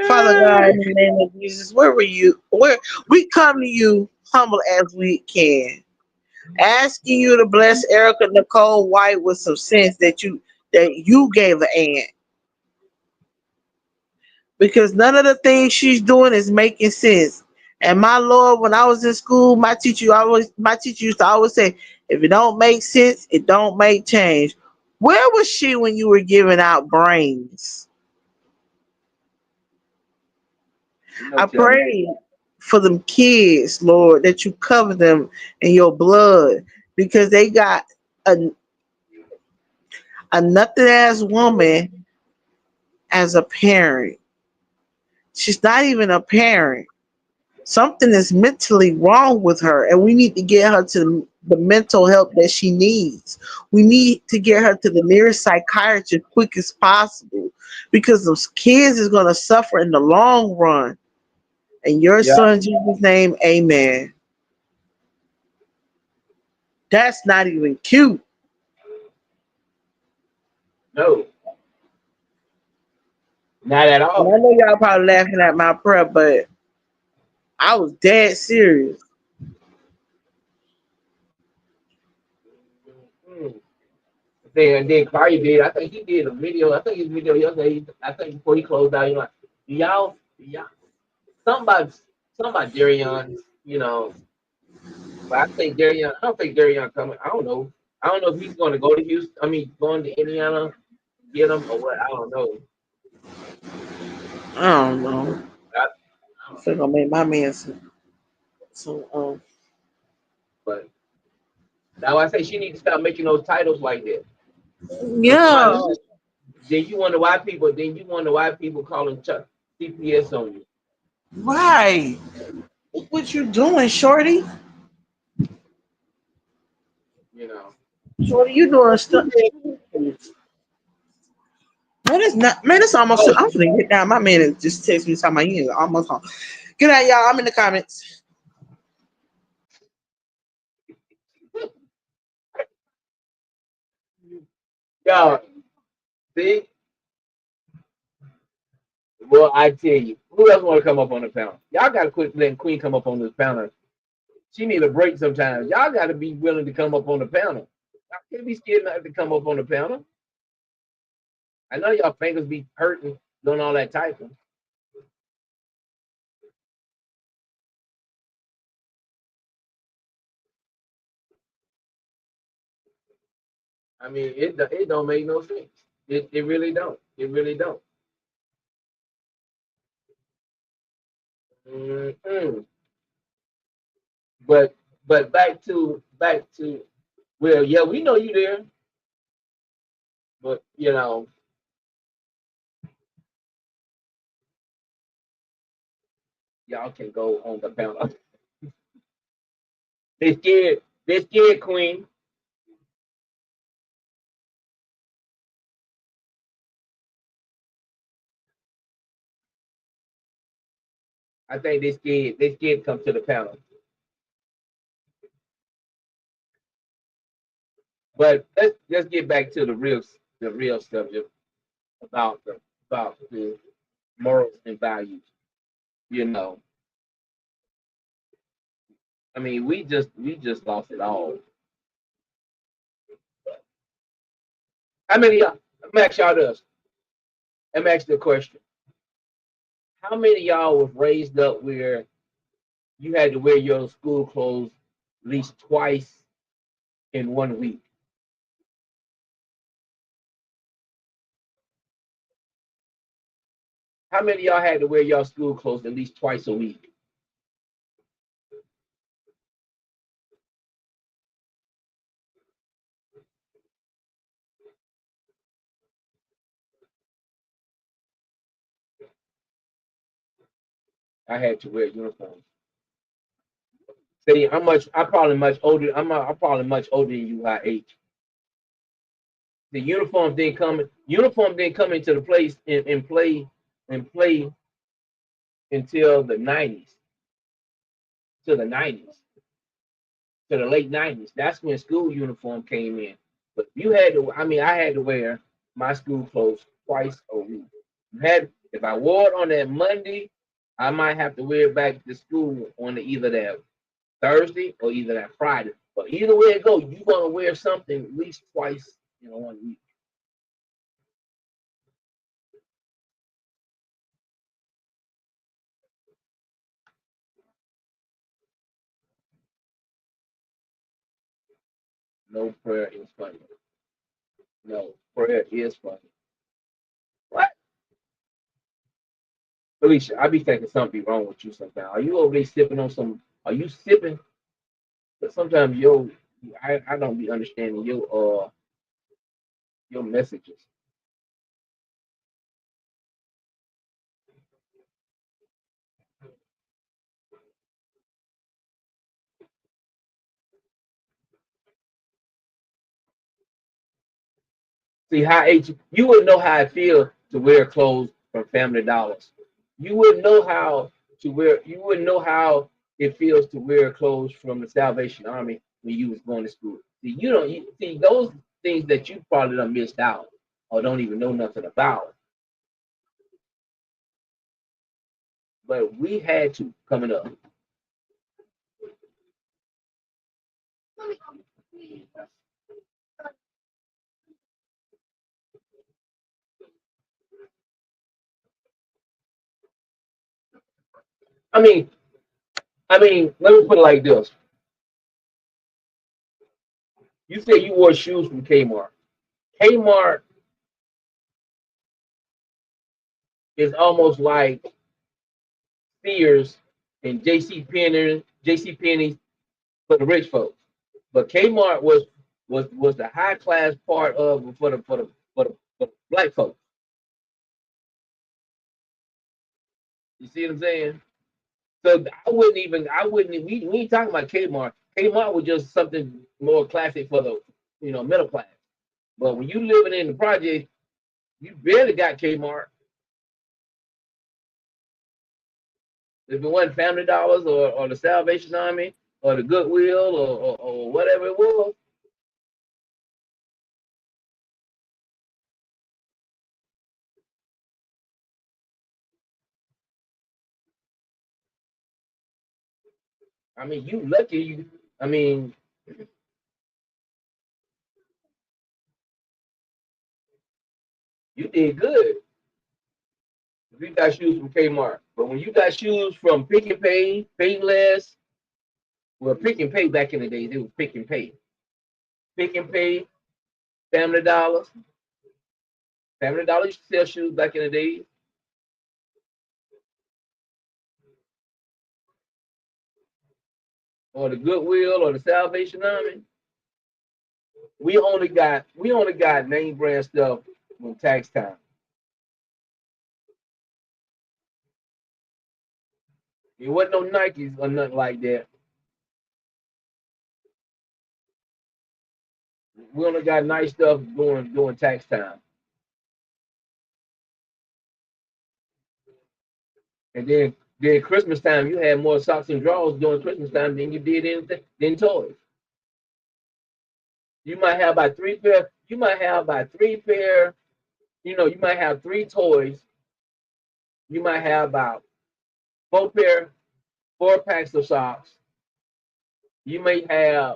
Father God, in the name of Jesus, where were you? Where we come to you humble as we can. Asking you to bless Erica Nicole White with some sense that you gave an aunt. Because none of the things she's doing is making sense. And my Lord, when I was in school, my teacher used to always say, if it don't make sense, it don't make change. Where was she when you were giving out brains? You know, I Johnny. pray for them kids, Lord, that you cover them in your blood because they got a, a nothing ass woman as a parent. She's not even a parent. Something is mentally wrong with her, and we need to get her to the mental help that she needs. We need to get her to the nearest psychiatrist quick as possible because those kids is going to suffer in the long run. In your Yeah. son Jesus' name, amen. That's not even cute. No, not at And all. I know y'all probably laughing at my prayer, but I was dead serious. Mm. Then Cardi did. I think he did a video. I think his video yesterday. I think before he closed out, he like, y'all, somebody, somebody, Darion, you know. But I think Darion. I don't think Darion coming. I don't know. I don't know if he's going to go to Houston. I mean, going to Indiana, get him or what. I don't know. I don't know. I, I think I made my man some but now I say she needs to stop making those titles like that. So somebody, yeah, then you wonder why people. Then you wonder why people calling CPS on you. right. What you doing, Shorty? You know. Shorty, you doing stuff. Man, it's not. Man, it's almost. Oh, I'm gonna get down. My man is just text me talking about he is almost home. Good night, y'all. I'm in the comments. y'all. See. Well, I tell you, who else want to come up on the panel? Y'all got to quit letting Queen come up on this panel. She need a break sometimes. Y'all got to be willing to come up on the panel. Y'all can't be scared not to come up on the panel. I know y'all fingers be hurting doing all that typing. I mean, it don't make no sense. It really don't. It really don't. Mm-mm. But back to well, yeah, we know you there, but y'all can go on the panel. They scared. They scared, Queen. I think they scared. They scared to come to the panel. But let's get back to the real subject about the morals and values. You know, I mean, we just lost it all. How many of y'all? I'm gonna ask y'all this. Let me ask you a question. How many of y'all was raised up where you had to wear your school clothes at least twice in 1 week? How many of y'all had to wear your school clothes at least twice a week? I had to wear uniforms. See, I'm probably much older. I'm probably much older than you, high age. The uniform didn't come into the place and play until the 90s, to the 90s, to the late 90s. That's when school uniform came in. But I had to wear my school clothes twice a week. If I wore it on that Monday, I might have to wear it back to school on either that Thursday or either that Friday. But either way it goes, you're gonna wear something at least twice in 1 week. No, prayer is funny. No, prayer is funny. What? Felicia, I be thinking something be wrong with you sometimes. Are you over there sipping on some? Are you sipping? But sometimes I don't be understanding your messages. See how you wouldn't know how it feels to wear clothes from Family Dollars. You wouldn't know how you wouldn't know how it feels to wear clothes from the Salvation Army when you was going to school. See, see those things that you probably done missed out or don't even know nothing about. But we had to coming up. I mean, let me put it like this. You say you wore shoes from Kmart. Kmart is almost like Sears and JC Penney for the rich folks. But Kmart was the high class part of for the black folks. You see what I'm saying? So I wouldn't we ain't talking about Kmart. Kmart was just something more classic for the middle class. But when you living in the project, you barely got Kmart. If it wasn't Family Dollars or the Salvation Army or the Goodwill or whatever it was. I mean, you lucky. I mean, you did good if you got shoes from Kmart. But when you got shoes from Pick and Pay, Payless, well, Pick and Pay back in the days, it was Pick and Pay. Pick and Pay, Family Dollars. Family Dollars used to sell shoes back in the day. Or the Goodwill or the Salvation Army. We only got name brand stuff when tax time. It wasn't no Nikes or nothing like that. We only got nice stuff during tax time. And then Christmas time, you had more socks and drawers during Christmas time than you did than toys. You might have about three pair. You might have about three pair. You might have three toys. You might have about four packs of socks. You may have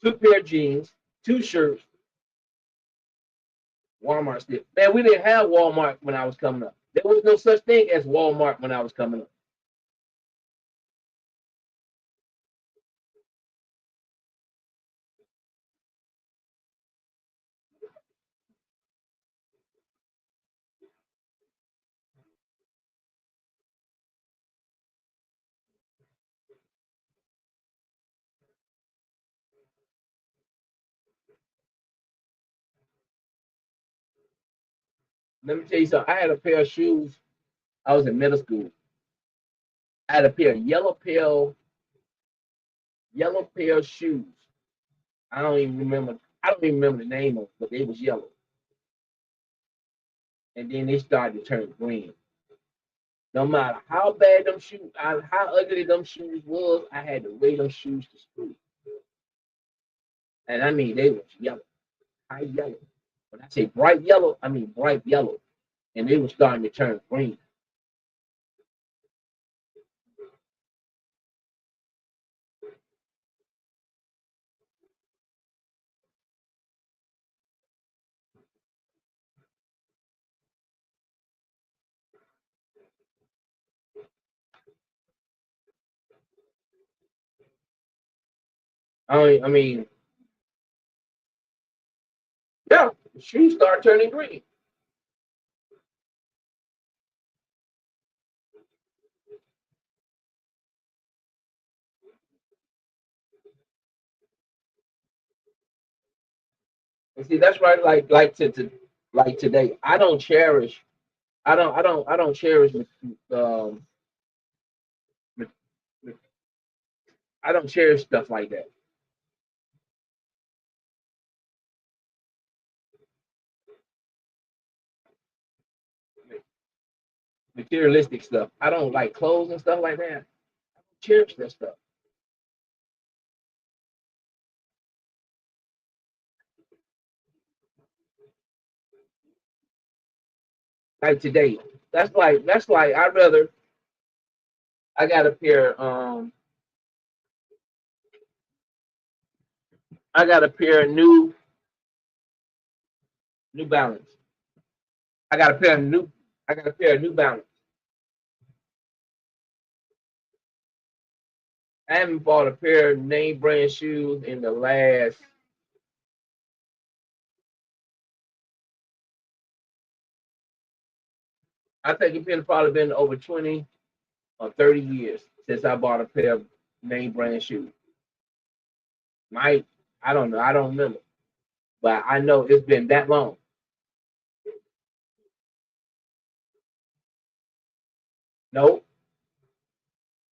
two pair of jeans, two shirts. Walmart still. Man, we didn't have Walmart when I was coming up. There was no such thing as Walmart when I was coming up. Let me tell you something. I had a pair of shoes. I was in middle school. I had a pair of yellow pair of shoes. I don't even remember. I don't even remember the name of it, but they was yellow. And then they started to turn green. No matter how bad them shoes, how ugly them shoes was, I had to wear them shoes to school. And I mean, they was yellow, high yellow. When I say bright yellow, I mean bright yellow. And they were starting to turn green. I mean, yeah, the shoes start turning green. And see, that's right. Like today, I don't cherish. I don't cherish. Um, I don't cherish stuff like that. Materialistic stuff. I don't like clothes and stuff like that. Cherish that stuff. Like today, that's like I'd rather. I got a pair. I got a pair of New Balance. I got a pair of new. I got a pair of New Balance. I haven't bought a pair of name brand shoes in the last. I think it's been probably been over 20 or 30 years since I bought a pair of name brand shoes. Might I don't know. I don't remember, but I know it's been that long. Nope,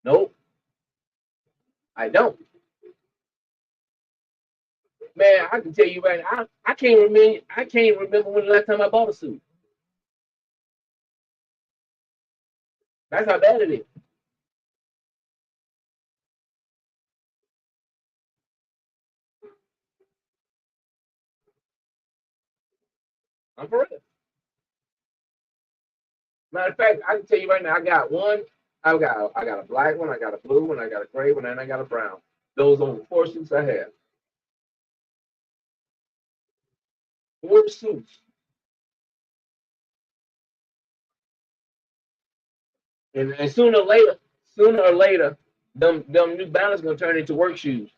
nope, I don't. Man, I can tell you right now, I can't remember. I can't remember when the last time I bought a suit. That's how bad it is. I'm for real. Matter of fact, I can tell you right now, I got one. I got a black one. I got a blue one. I got a gray one, and I got a brown. Those are the four suits I have. Four suits, and sooner or later, them New Balance gonna turn into work shoes.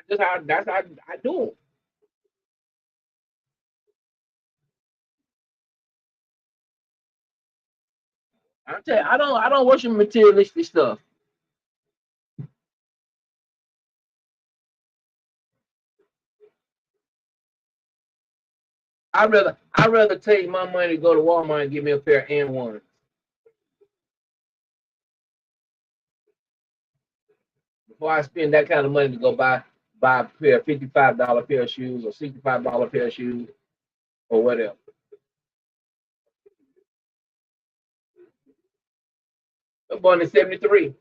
That's how I do them. I tell you, I don't worship materialistic stuff. I'd rather take my money to go to Walmart and get me a pair of N ones before I spend that kind of money to go buy a pair of $55 pair of shoes or $65 pair of shoes or whatever. I'm born in '73.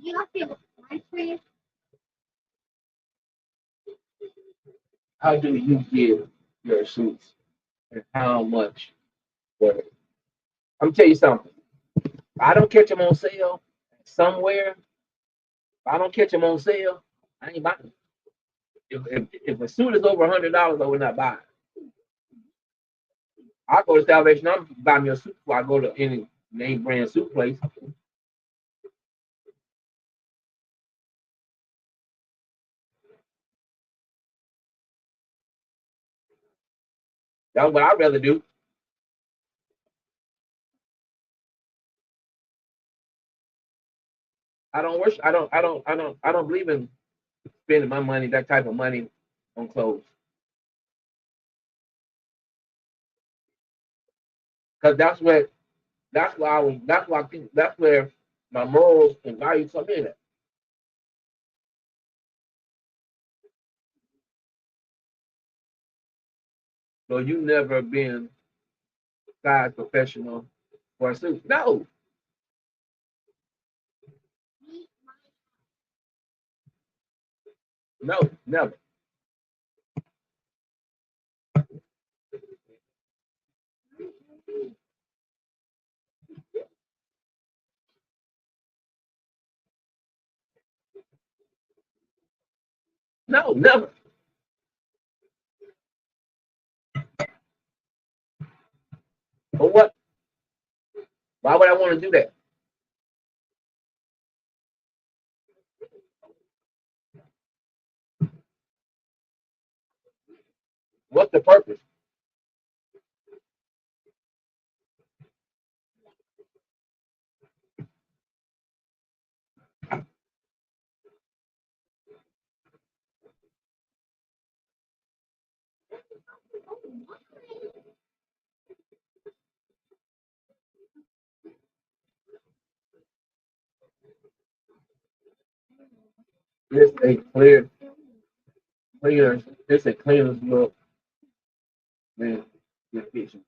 You got the ice cream? How do you give your suits and how much work? I'm tell you something. If I don't catch them on sale somewhere. If I don't catch them on sale, I ain't buying. If a suit is over $100, I would not buy it. I go to Salvation Army buy me a suit before I go to any name brand suit place. That's what I'd rather do. I don't wish I don't believe in spending my money, that type of money on clothes. Because that's why I think that's where my morals and values come in at. So you never been size professional for a suit. No, no, never. No, never. But what? Why would I want to do that? What's the purpose? It's a clear, it's a cleaner look than the fiction.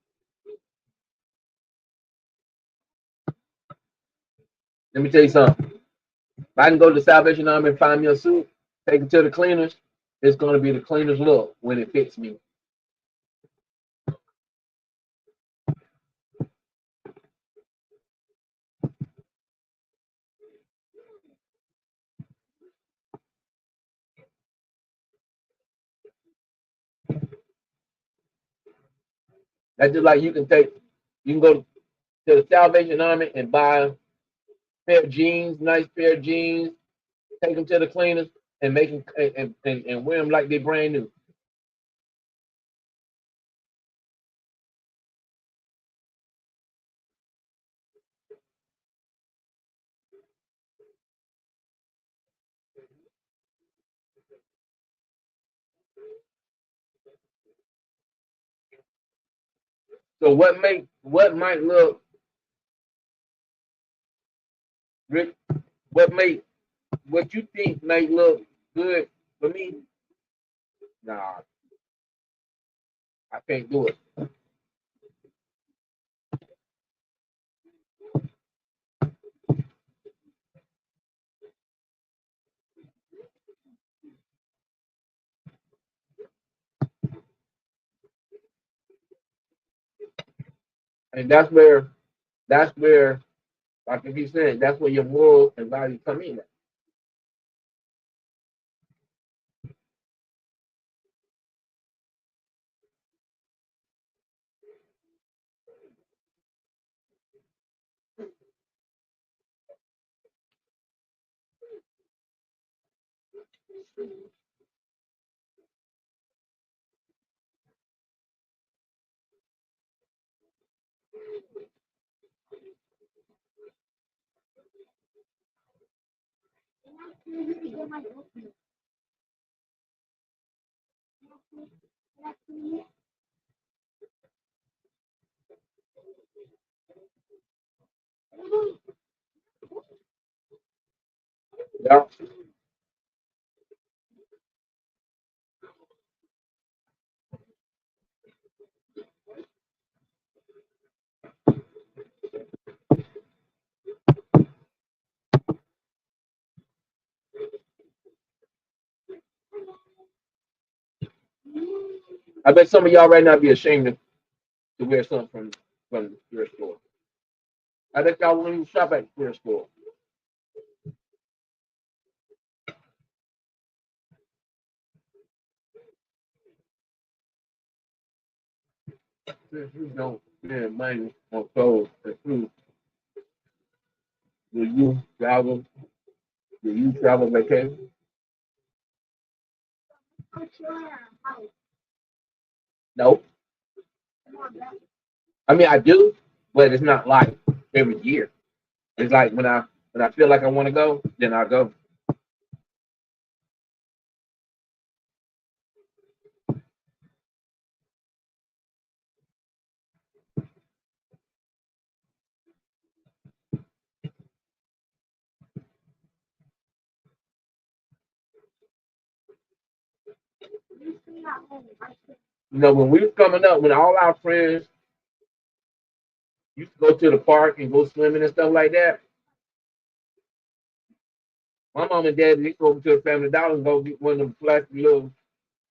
Let me tell you something. If I can go to the Salvation Army and find me a suit, take it to the cleaners, it's going to be the cleaner's look when it fits me. That's just like you can go to the Salvation Army and buy a pair of jeans, nice pair of jeans, take them to the cleaners and make them and wear them like they're brand new. So what might look Rick, what you think might look good for me? Nah, I can't do it. And that's where like if you said that's where your morals and values come in. Yeah. I bet some of y'all right now be ashamed to wear something from the thrift store. I bet y'all won't even shop at the thrift store. Since you don't spend money on clothes and food, do you travel? Do you travel vacation? No. I mean, I do, but it's not like every year. It's like when I feel like I want to go, then I go. When we was coming up, when all our friends used to go to the park and go swimming and stuff like that, my mom and dad used to go over to the Family Dollar and go get one of them plastic little,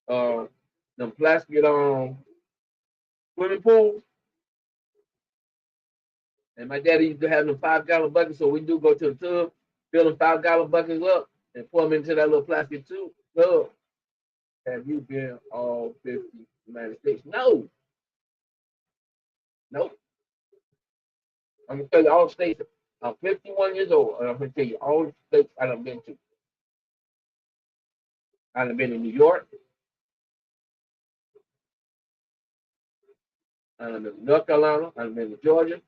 uh, them plastic swimming pools. And my daddy used to have them 5 gallon buckets, so we do go to the tub, fill them 5 gallon buckets up, and pour them into that little plastic tub. Have you been all 50 United States? No, nope. I'm gonna tell you all the states. I'm 51 years old, and I'm gonna tell you all the states I've been to. I've been in New York. I've been in North Carolina. I've been to Georgia.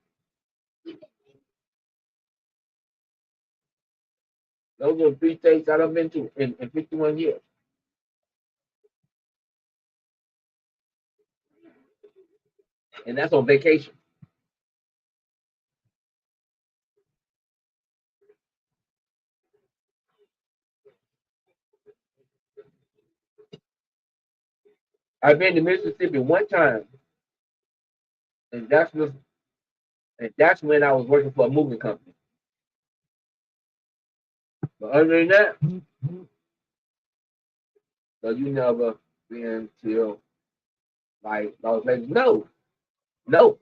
Those are the 3 states I've been to in 51 years. And that's on vacation. I've been to Mississippi one time, and that's when I was working for a moving company. But other than that, so you never been to like Las Vegas? No, no,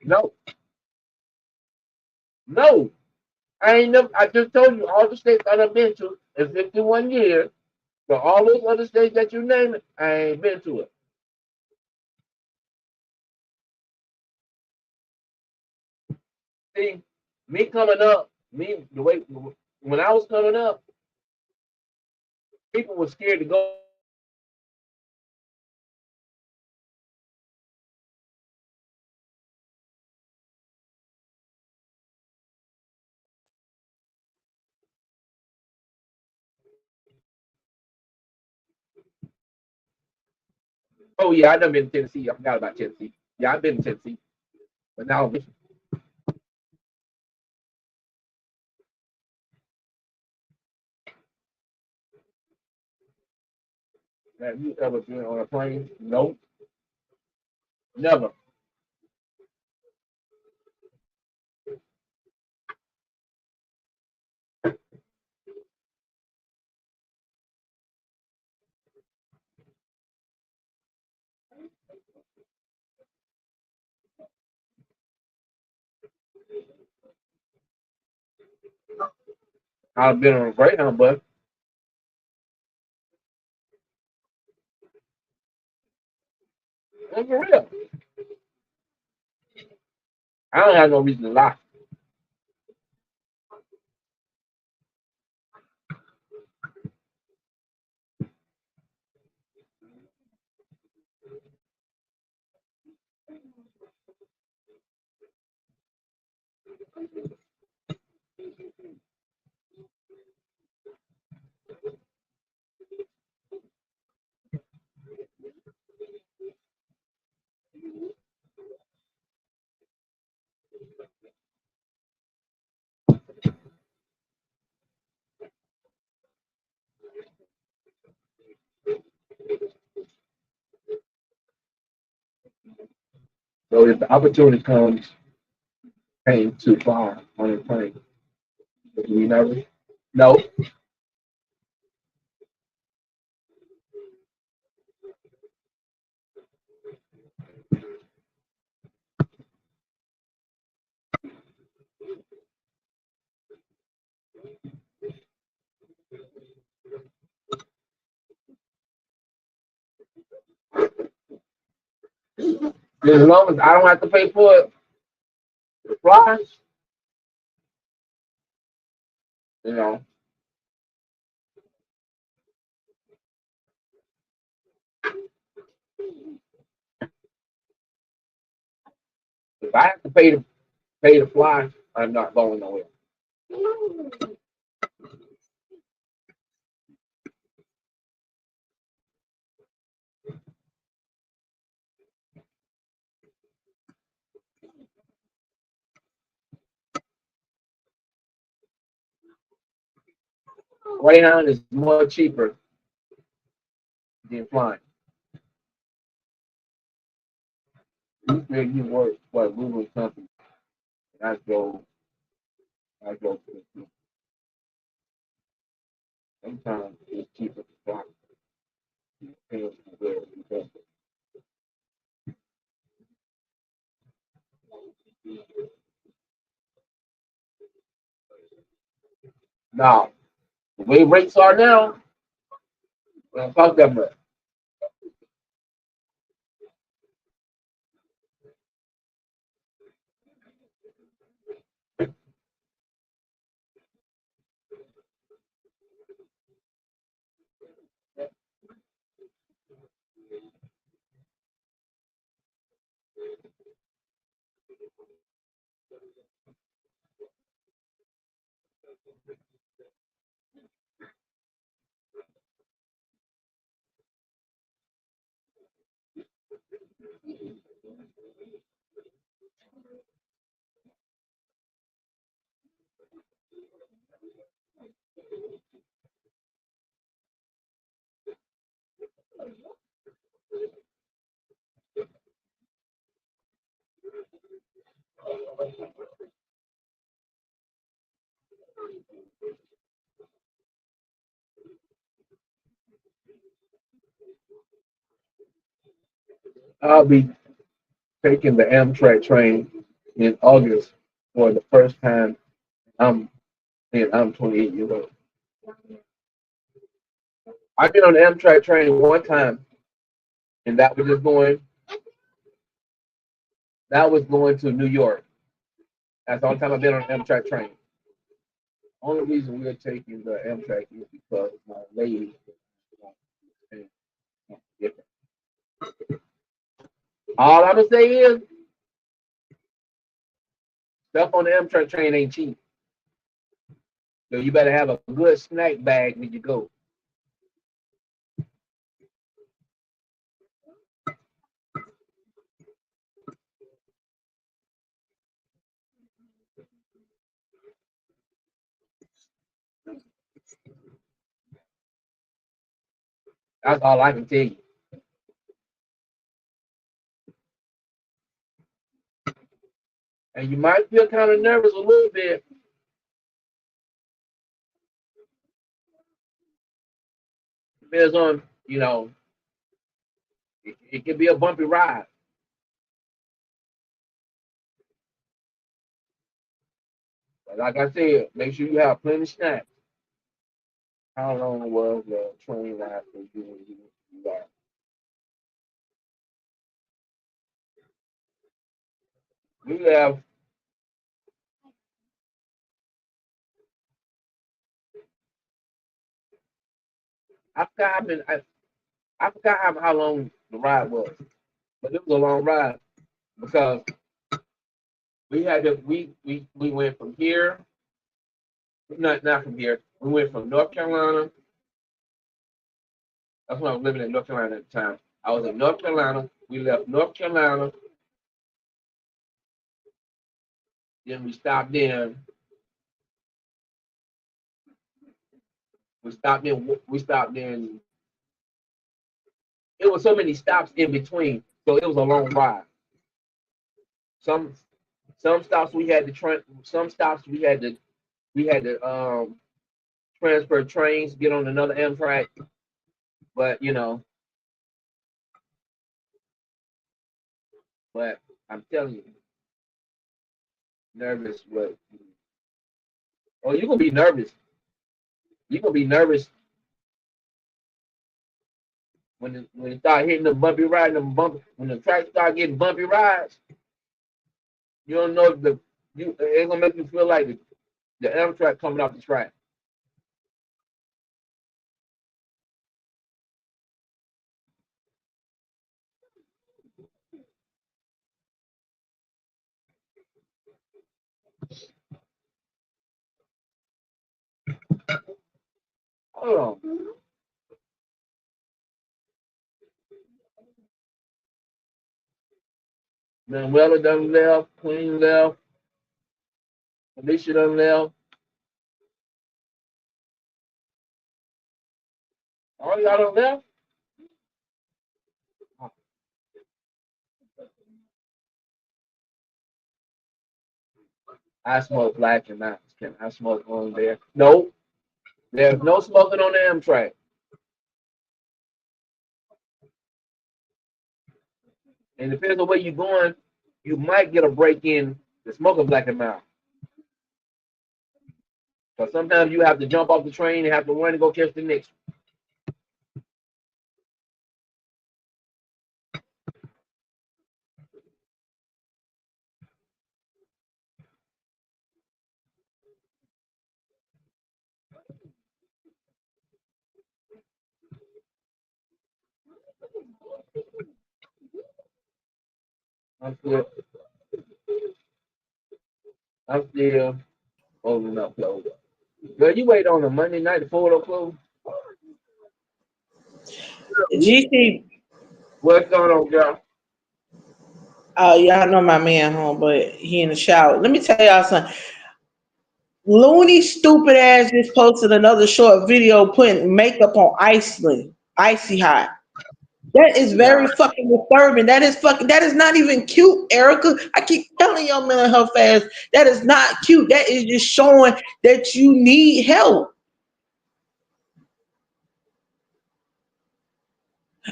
no, no. I ain't never. I just told you all the states I've been to in 51 years. So all those other states that you name it, I ain't been to it. See, me coming up, me the way when I was coming up, people were scared to go. Oh yeah, I done been to Tennessee. I forgot about Tennessee. Yeah, I've been to Tennessee, but now have you ever been on a plane? No, never. I've been on a Greyhound bus. I'm for real. I don't have no reason to lie. So if the opportunity came to fly on a plane, would you be nervous? No. As long as I don't have to pay for it, the flies, you know. If I have to pay the flies, I'm not going nowhere. Greyhound is more cheaper than flying. You feel you work for a moving company, and I go to the sometimes it's cheaper to fly. It depends on where you go. Now, the way rates are now, we don't talk that much. I'll be taking the Amtrak train in August for the first time. I'm I'm 28 years old. I've been on the Amtrak train one time, and that was going to New York. That's the only time I've been on an Amtrak train. Only reason we're taking the Amtrak is because my lady is different. All I'm gonna say is stuff on the Amtrak train ain't cheap. So you better have a good snack bag when you go. That's all I can tell you. And you might feel kind of nervous a little bit. Depends on, it can be a bumpy ride. But like I said, make sure you have plenty of snacks. How long was the train ride for you when you got? We have, I forgot I forgot how long the ride was, but it was a long ride because we had to we went from here, not from here. We went from North Carolina. That's when I was living in North Carolina at the time. I was in North Carolina. We left North Carolina. Then we stopped in. We stopped in. We stopped in. It was so many stops in between, so it was a long ride. Some some stops we had to some stops we had to transfer trains, get on another Amtrak. But but I'm telling you, nervous. What? Oh, you're gonna be nervous. You're gonna be nervous when it start hitting the bumpy ride, when the track start getting bumpy rides. You don't know if it's gonna make you feel like the Amtrak coming off the track. Hold on. Manuela done left, Queen left, Alicia done left. All y'all done left. I smoke black and mountains. Can I smoke on there? No, there's no smoking on the Amtrak. And depending on where you're going, you might get a break in the smoking black and mild. But sometimes you have to jump off the train and have to run and go catch the next one. I'm still holding up close. Girl, you wait on a Monday night to fold up close. GC, What's going on, girl? oh y'all know my man home, but he in the shower. Let me tell y'all something. Looney stupid ass just posted another short video putting makeup on icy hot. That is very Nah, fucking disturbing. That is not even cute, Erica. I keep telling your mental health fast that is not cute. That is just showing that you need help.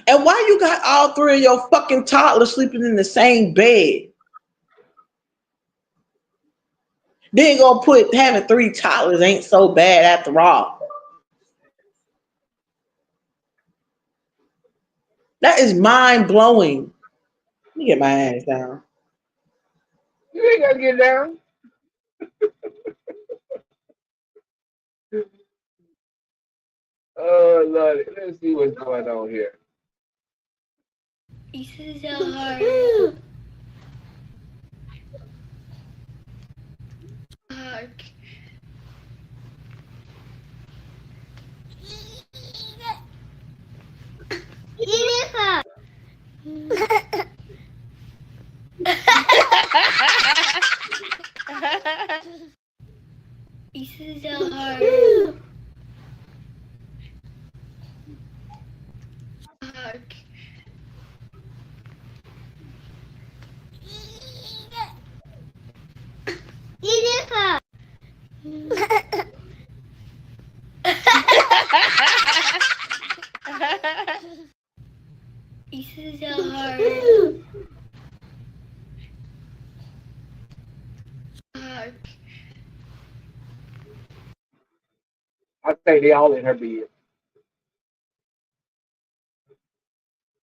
And why you got all three of your fucking toddlers sleeping in the same bed? Then gonna put having three toddlers ain't so bad after all. That is mind blowing. Let me get my ass down. you ain't gotta get down. Oh Lord, let's see what's going on here. This is so hard. Hard. Jennifer. This is so hard. Hard. Jennifer. This is so hard. Hard. I think they all in her bed.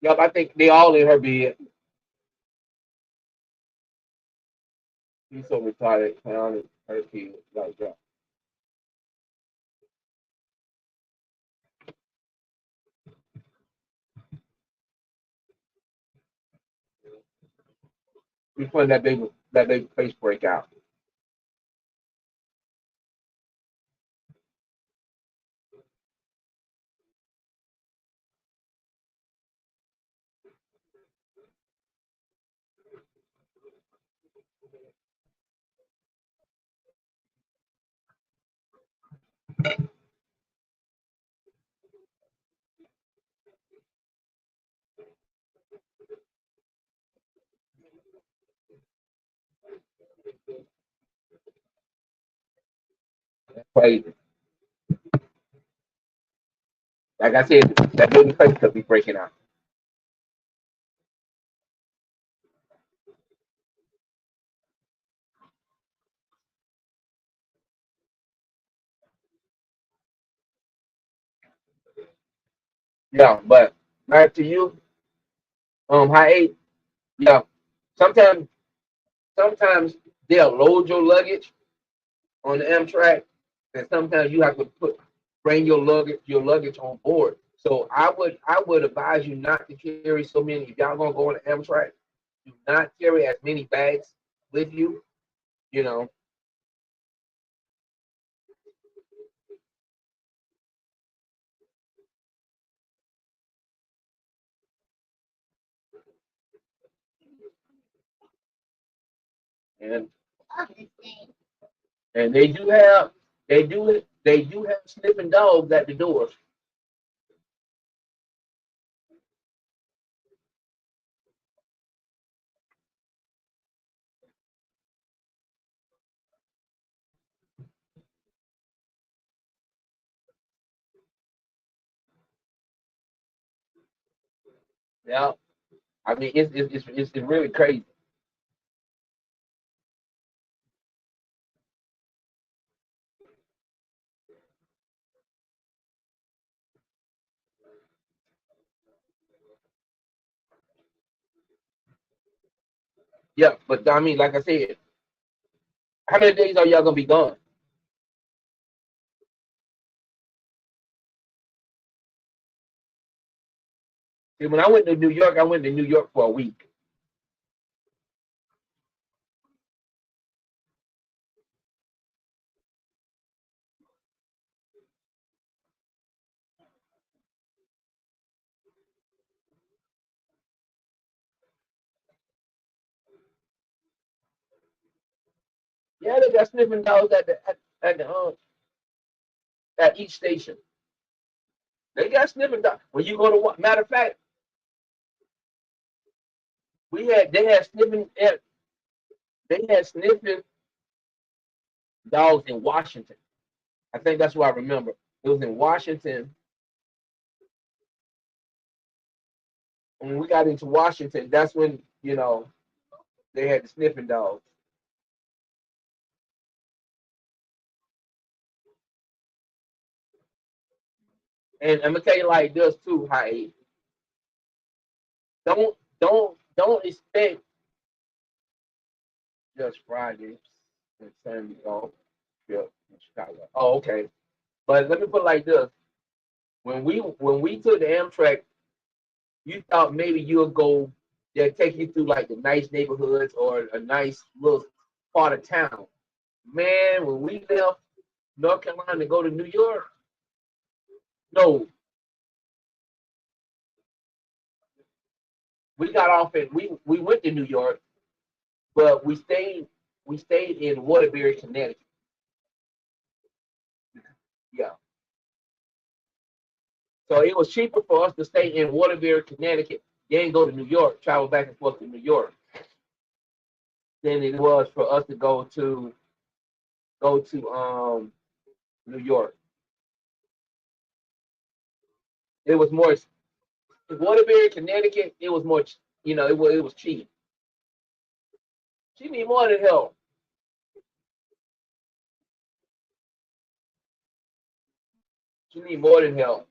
Yup, I think they all in her bed. He's so retarded, clowning her kids like that. He's putting that baby face break out. Crazy. Like I said, that baby face could be breaking out. Yeah, but back to you, high eight. Yeah, sometimes sometimes they'll load your luggage on the Amtrak, and sometimes you have to bring your luggage on board. So I would advise you not to carry so many. If y'all gonna go on the Amtrak, do not carry as many bags with you. You know, and and they do have sniffing dogs at the doors. Yeah, I mean it's really crazy. Yeah, but I mean, like I said, how many days are y'all gonna be gone? See, when I went to New York, I went to New York for a week. Yeah, they got sniffing dogs at each station. They got sniffing dogs. When you go to matter of fact, we had they had sniffing they had sniffing dogs in Washington. I think that's what I remember. It was in Washington. When we got into Washington, that's when they had the sniffing dogs. And I'm gonna tell you like this too, High. Don't expect just Friday and Sunday off. Yeah, in Chicago. Oh, okay. But let me put it like this: when we took the Amtrak, you thought maybe you'll go, they'll take you through like the nice neighborhoods or a nice little part of town. Man, when we left North Carolina to go to New York, no, we got off and we went to New York, but we stayed in Waterbury, Connecticut. Yeah. So it was cheaper for us to stay in Waterbury, Connecticut, then go to New York, travel back and forth to New York, than it was for us to go to New York. It was more Waterbury, Connecticut. It was more, it was cheap. She need more than help. She need more than help.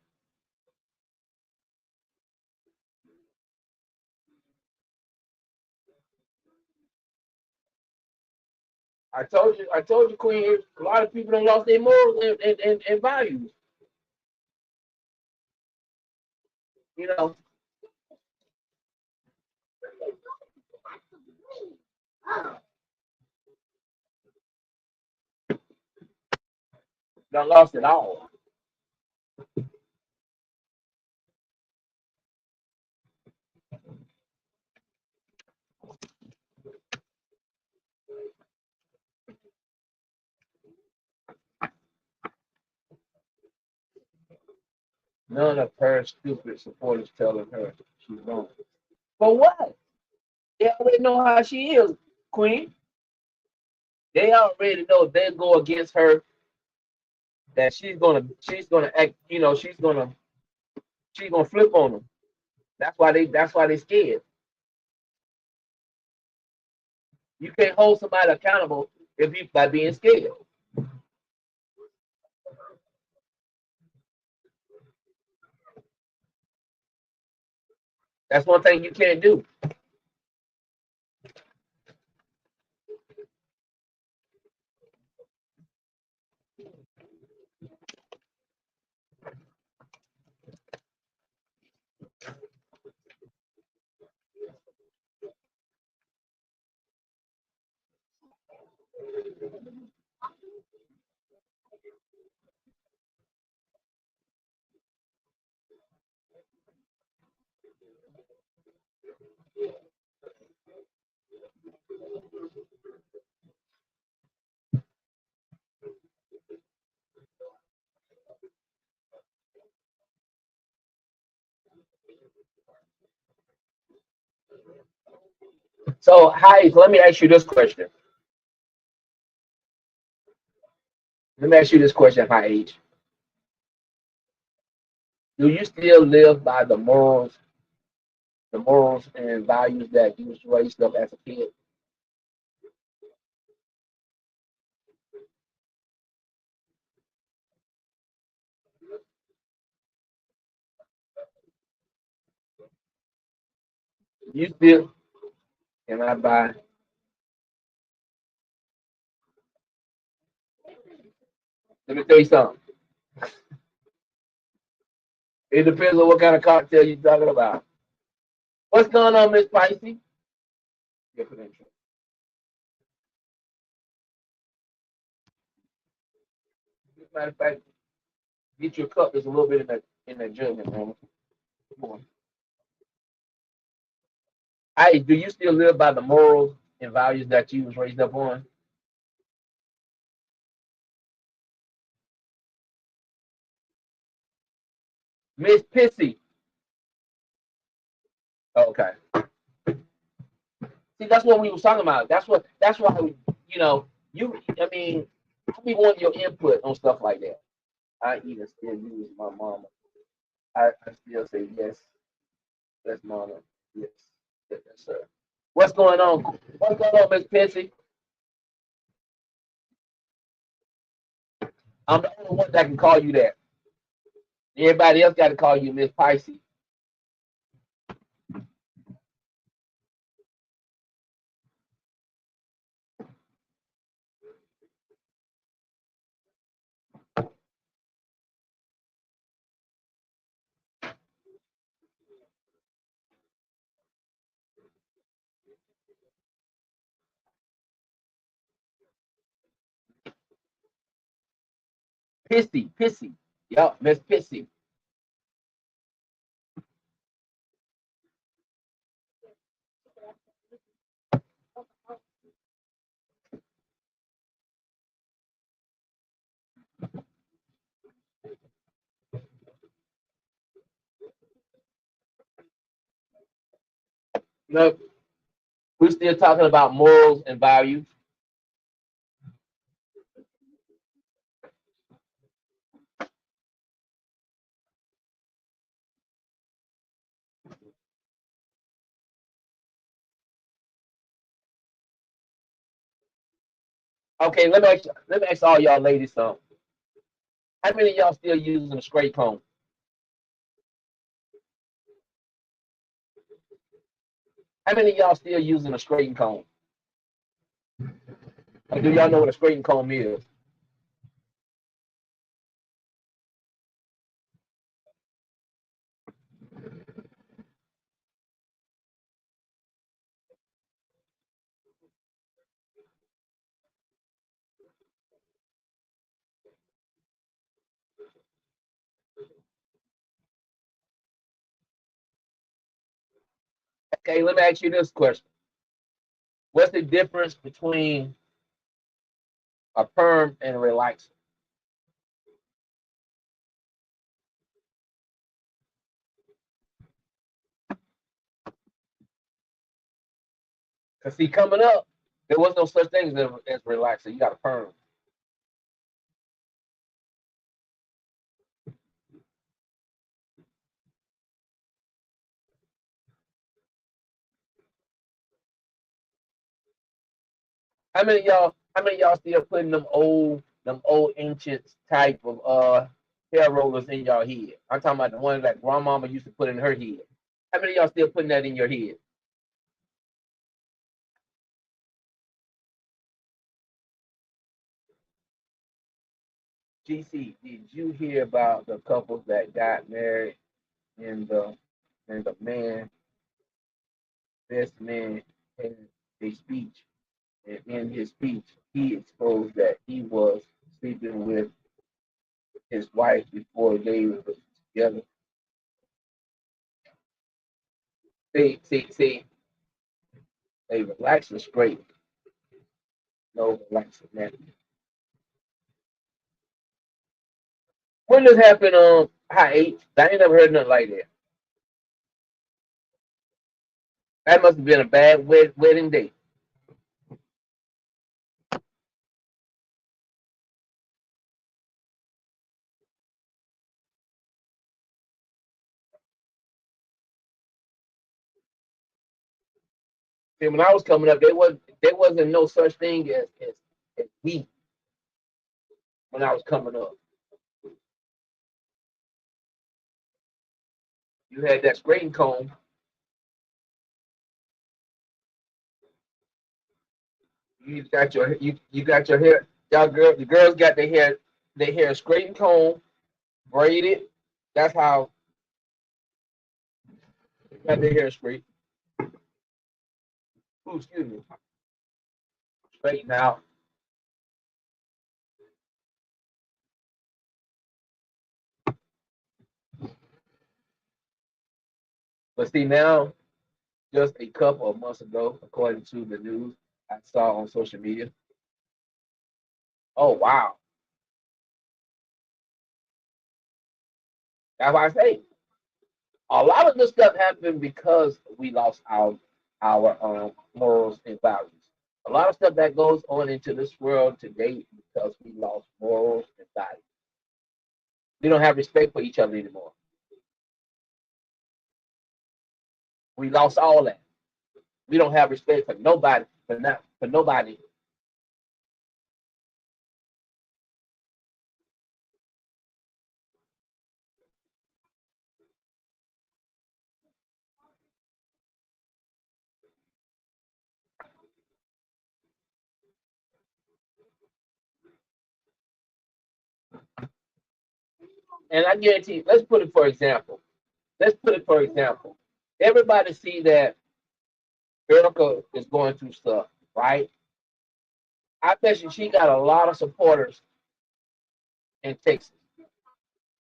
I told you, Queen. A lot of people don't lost their morals and values. You know, done lost it all. None of her stupid supporters telling her she's wrong. For what? They already know how she is, Queen. They already know if they go against her. that she's gonna act, she's gonna flip on them. That's why they scared. You can't hold somebody accountable if you by being scared. That's one thing you can't do. So, hi, let me ask you this question. Let me ask you this question, high age. Do you still live by the morals and values that you was raised up as a kid? You still can I buy? Let me tell you something. It depends on what kind of cocktail you're talking about. What's going on, Miss Pisces? Yeah, put in. Matter of fact, get your cup. There's a little bit in that jug, man. Come on. Hey, do you still live by the morals and values that you was raised up on? Miss Pissy. Oh, okay. See, that's what we was talking about. That's why I mean, I be wanting your input on stuff like that. I even still use my mama. I still say yes, that's mama. Yes, yes, sir. What's going on? What's going on, Miss Pissy? I'm the only one that can call you that. Everybody else got to call you Miss Pisces. Pissy, Pissy. Yup, Miss Pissy. Look, we're still talking about morals and values. Okay, let me ask all y'all ladies something. How many of y'all still using a straight comb? How many of y'all still using a straighten comb? Or do y'all know what a straighten comb is? Okay, let me ask you this question. What's the difference between a perm and a relaxer? Cause see, coming up, there was no such thing as relaxer. You got a perm. How many of y'all still putting them old ancient type of hair rollers in y'all head? I'm talking about the ones that grandmama used to put in her head. How many of y'all still putting that in your head? GC, did you hear about the couples that got married and the man, best man, had a speech, and in his speech he exposed that he was sleeping with his wife before they were together. See, they relaxing straight, no relaxing that. When this happened on high eight, I ain't never heard nothing like that. That must have been a bad wedding day. See, when I was coming up, there wasn't no such thing as weed when I was coming up. You had that scraping comb. You got your hair. The girls got their hair scraping comb, braided. That's how they got their hair straight. Ooh, excuse me, straighten out. But see now, just a couple of months ago, according to the news I saw on social media. Oh wow, that's why I say a lot of this stuff happened because we lost our morals and values. A lot of stuff that goes on into this world today because we lost morals and values. We don't have respect for each other anymore. We lost all that. We don't have respect for nobody, for nobody. And I guarantee, let's put it for example. Let's put it for example. Everybody see that Erica is going through stuff, right? I bet you she got a lot of supporters in Texas.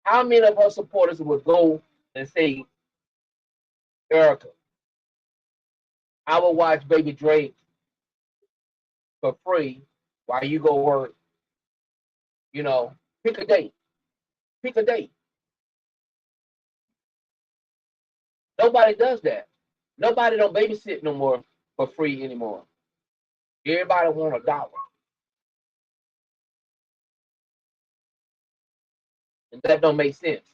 How many of her supporters would go and say, Erica, I will watch Baby Drake for free while you go work, you know, pick a date. Pick a date. Nobody does that. Nobody don't babysit no more for free anymore. Everybody want $1. And that don't make sense.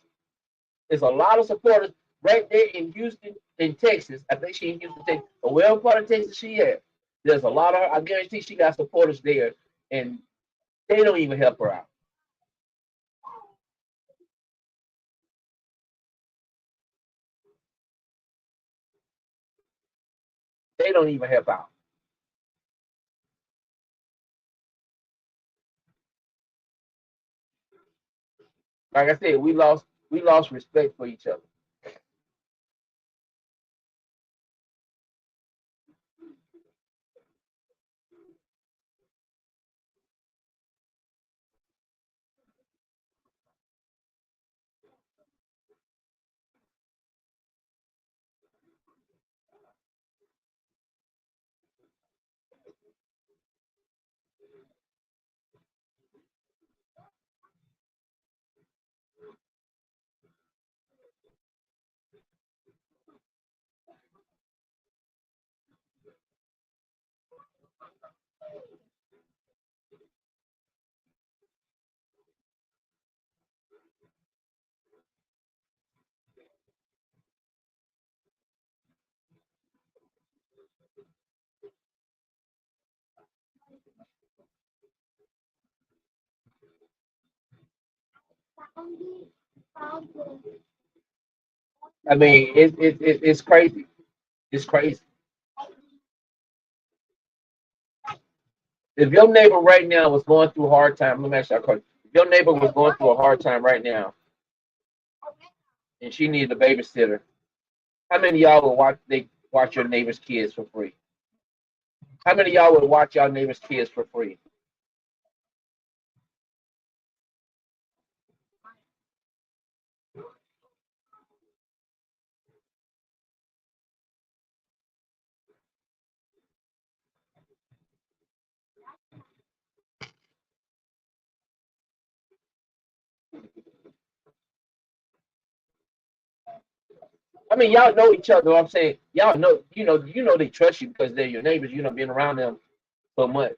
There's a lot of supporters right there in Houston, in Texas. I think she in Houston, Texas. Or wherever part of Texas she at. There's a lot of, I guarantee she got supporters there, and they don't even help her out. They don't even help out. Like I said, we lost respect for each other. I mean, it's crazy. It's crazy. If your neighbor right now was going through a hard time, let me ask you a question. If your neighbor was going through a hard time right now, and she needed a babysitter, how many of y'all would watch your neighbor's kids for free? How many of y'all would watch your neighbor's kids for free? I mean, y'all know each other. I'm saying y'all know, they trust you because they're your neighbors. Being around them so much.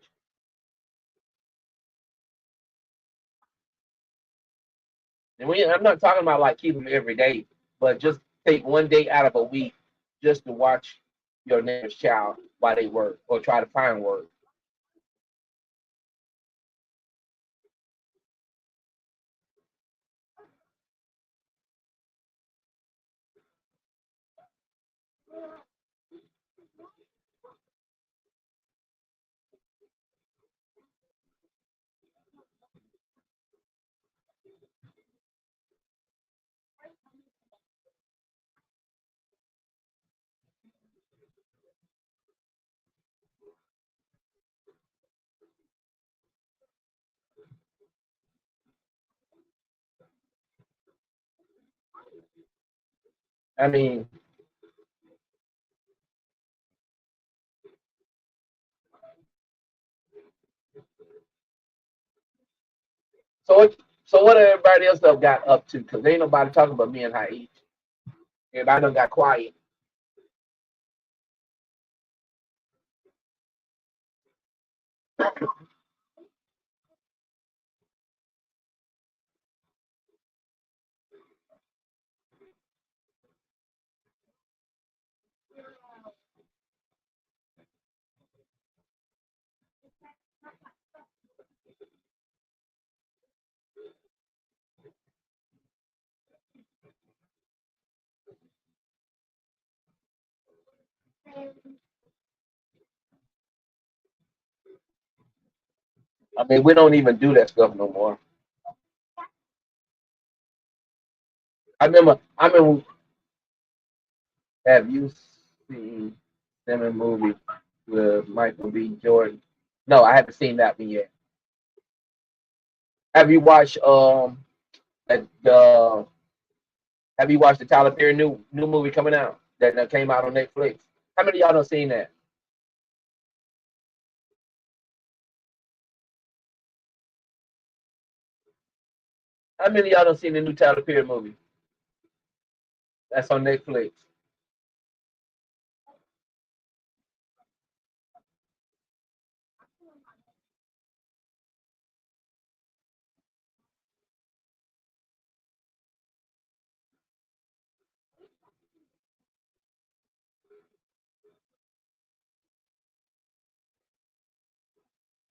And I'm not talking about like keep them every day, but just take one day out of a week just to watch your neighbor's child while they work or try to find work. I mean, so what everybody else have got up to? Because ain't nobody talking about me and Haiti. Everybody done got quiet. I mean, we don't even do that stuff no more. I remember. Have you seen them movie with Michael B. Jordan? No, I haven't seen that one yet. Have you watched the Have you watched the Tyler Perry new movie coming out that came out on Netflix? How many of y'all done seen that? How many of y'all done seen the new Tyler Perry movie that's on Netflix?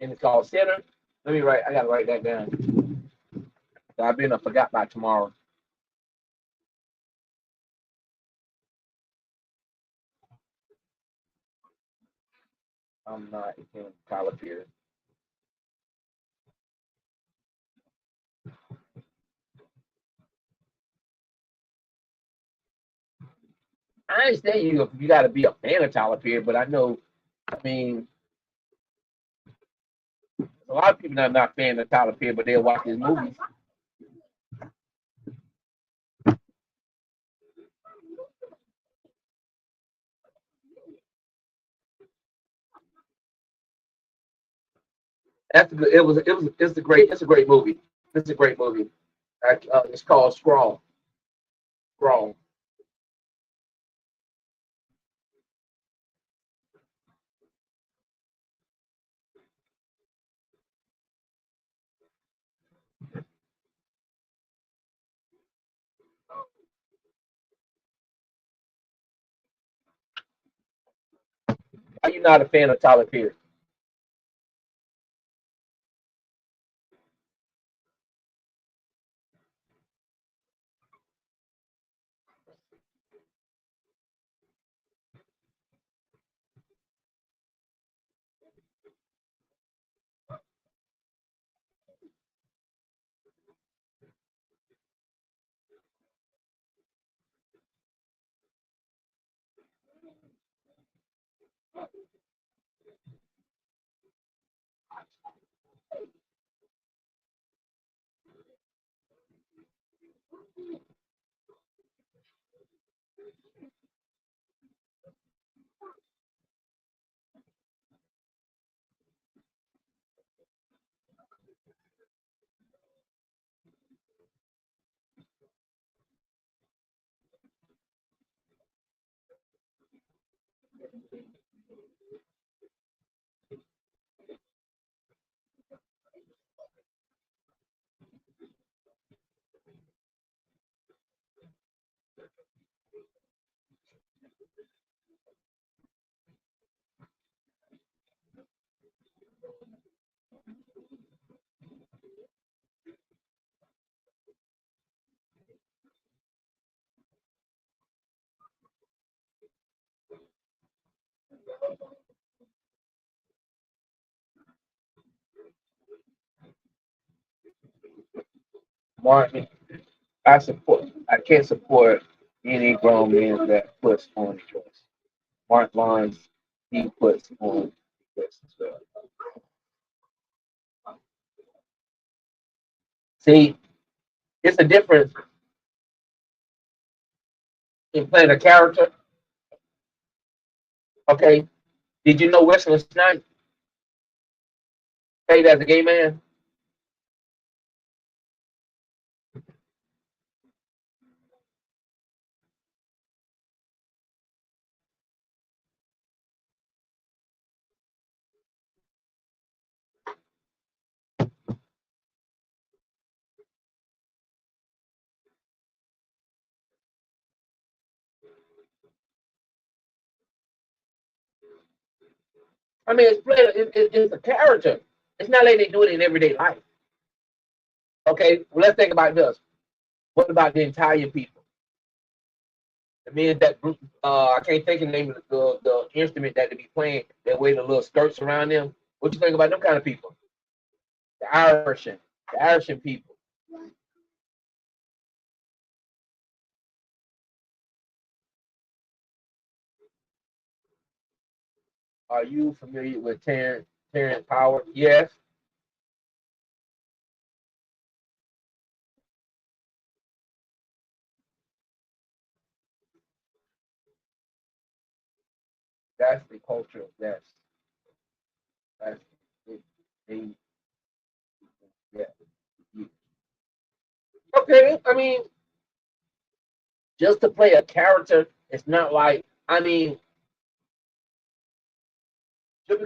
And it's called Sinner. Let me write. I gotta write that down. I've been forgot by tomorrow. I'm not in Tyler Perry. I understand you got to be a fan of Tyler Perry, but I know, I mean, a lot of people that are not fans of Tyler Perry, but they'll watch his movies. That's a good, it's a great movie. It's a great movie. It's called Scrawl. Scrawl. Are you not a fan of Tyler Perry? Martin, I can't support any grown man that puts on a dress. Mark Lawrence, he puts on a dress as well. See, it's a difference in playing a character. Okay, did you know Wesley Snipes played as a gay man? I mean, it's a character. It's not like they do it in everyday life. Okay, well, let's think about this. What about the Italian people? The men that group, I can't think of the name of the instrument that they be playing that wear the little skirts around them. What you think about them kind of people? The Irish people. Are you familiar with Terrence Howard? Yes, that's the culture of that's it, they, yeah. Okay, I mean, just to play a character, it's not like I mean, just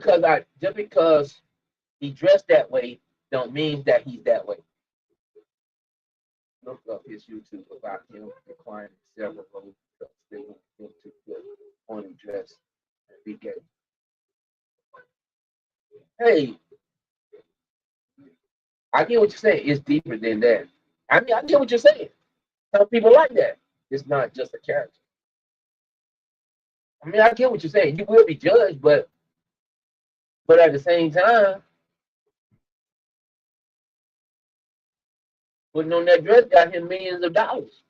because he dressed that way, don't mean that he's that way. Look up his YouTube about him declining several roles because they want him to put on a dress and be gay. Hey, I get what you're saying. It's deeper than that. I mean, I get what you're saying. Some people like that. It's not just a character. I mean, I get what you're saying. You will be judged, but at the same time, putting on that dress got him millions of dollars.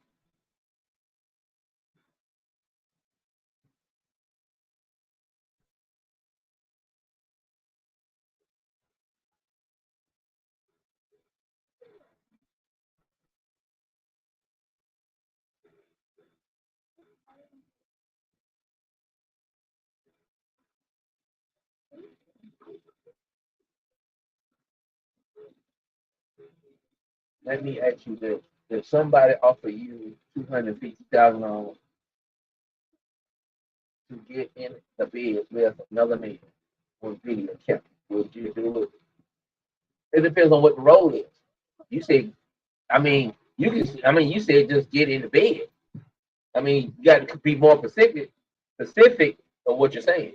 Let me ask you this: if somebody offer you $250,000 to get in the bed with another man on video camera, would you do it? It depends on what the role is. You say, I mean, you can. I mean, you said just get in the bed. I mean, you got to be more specific of what you're saying.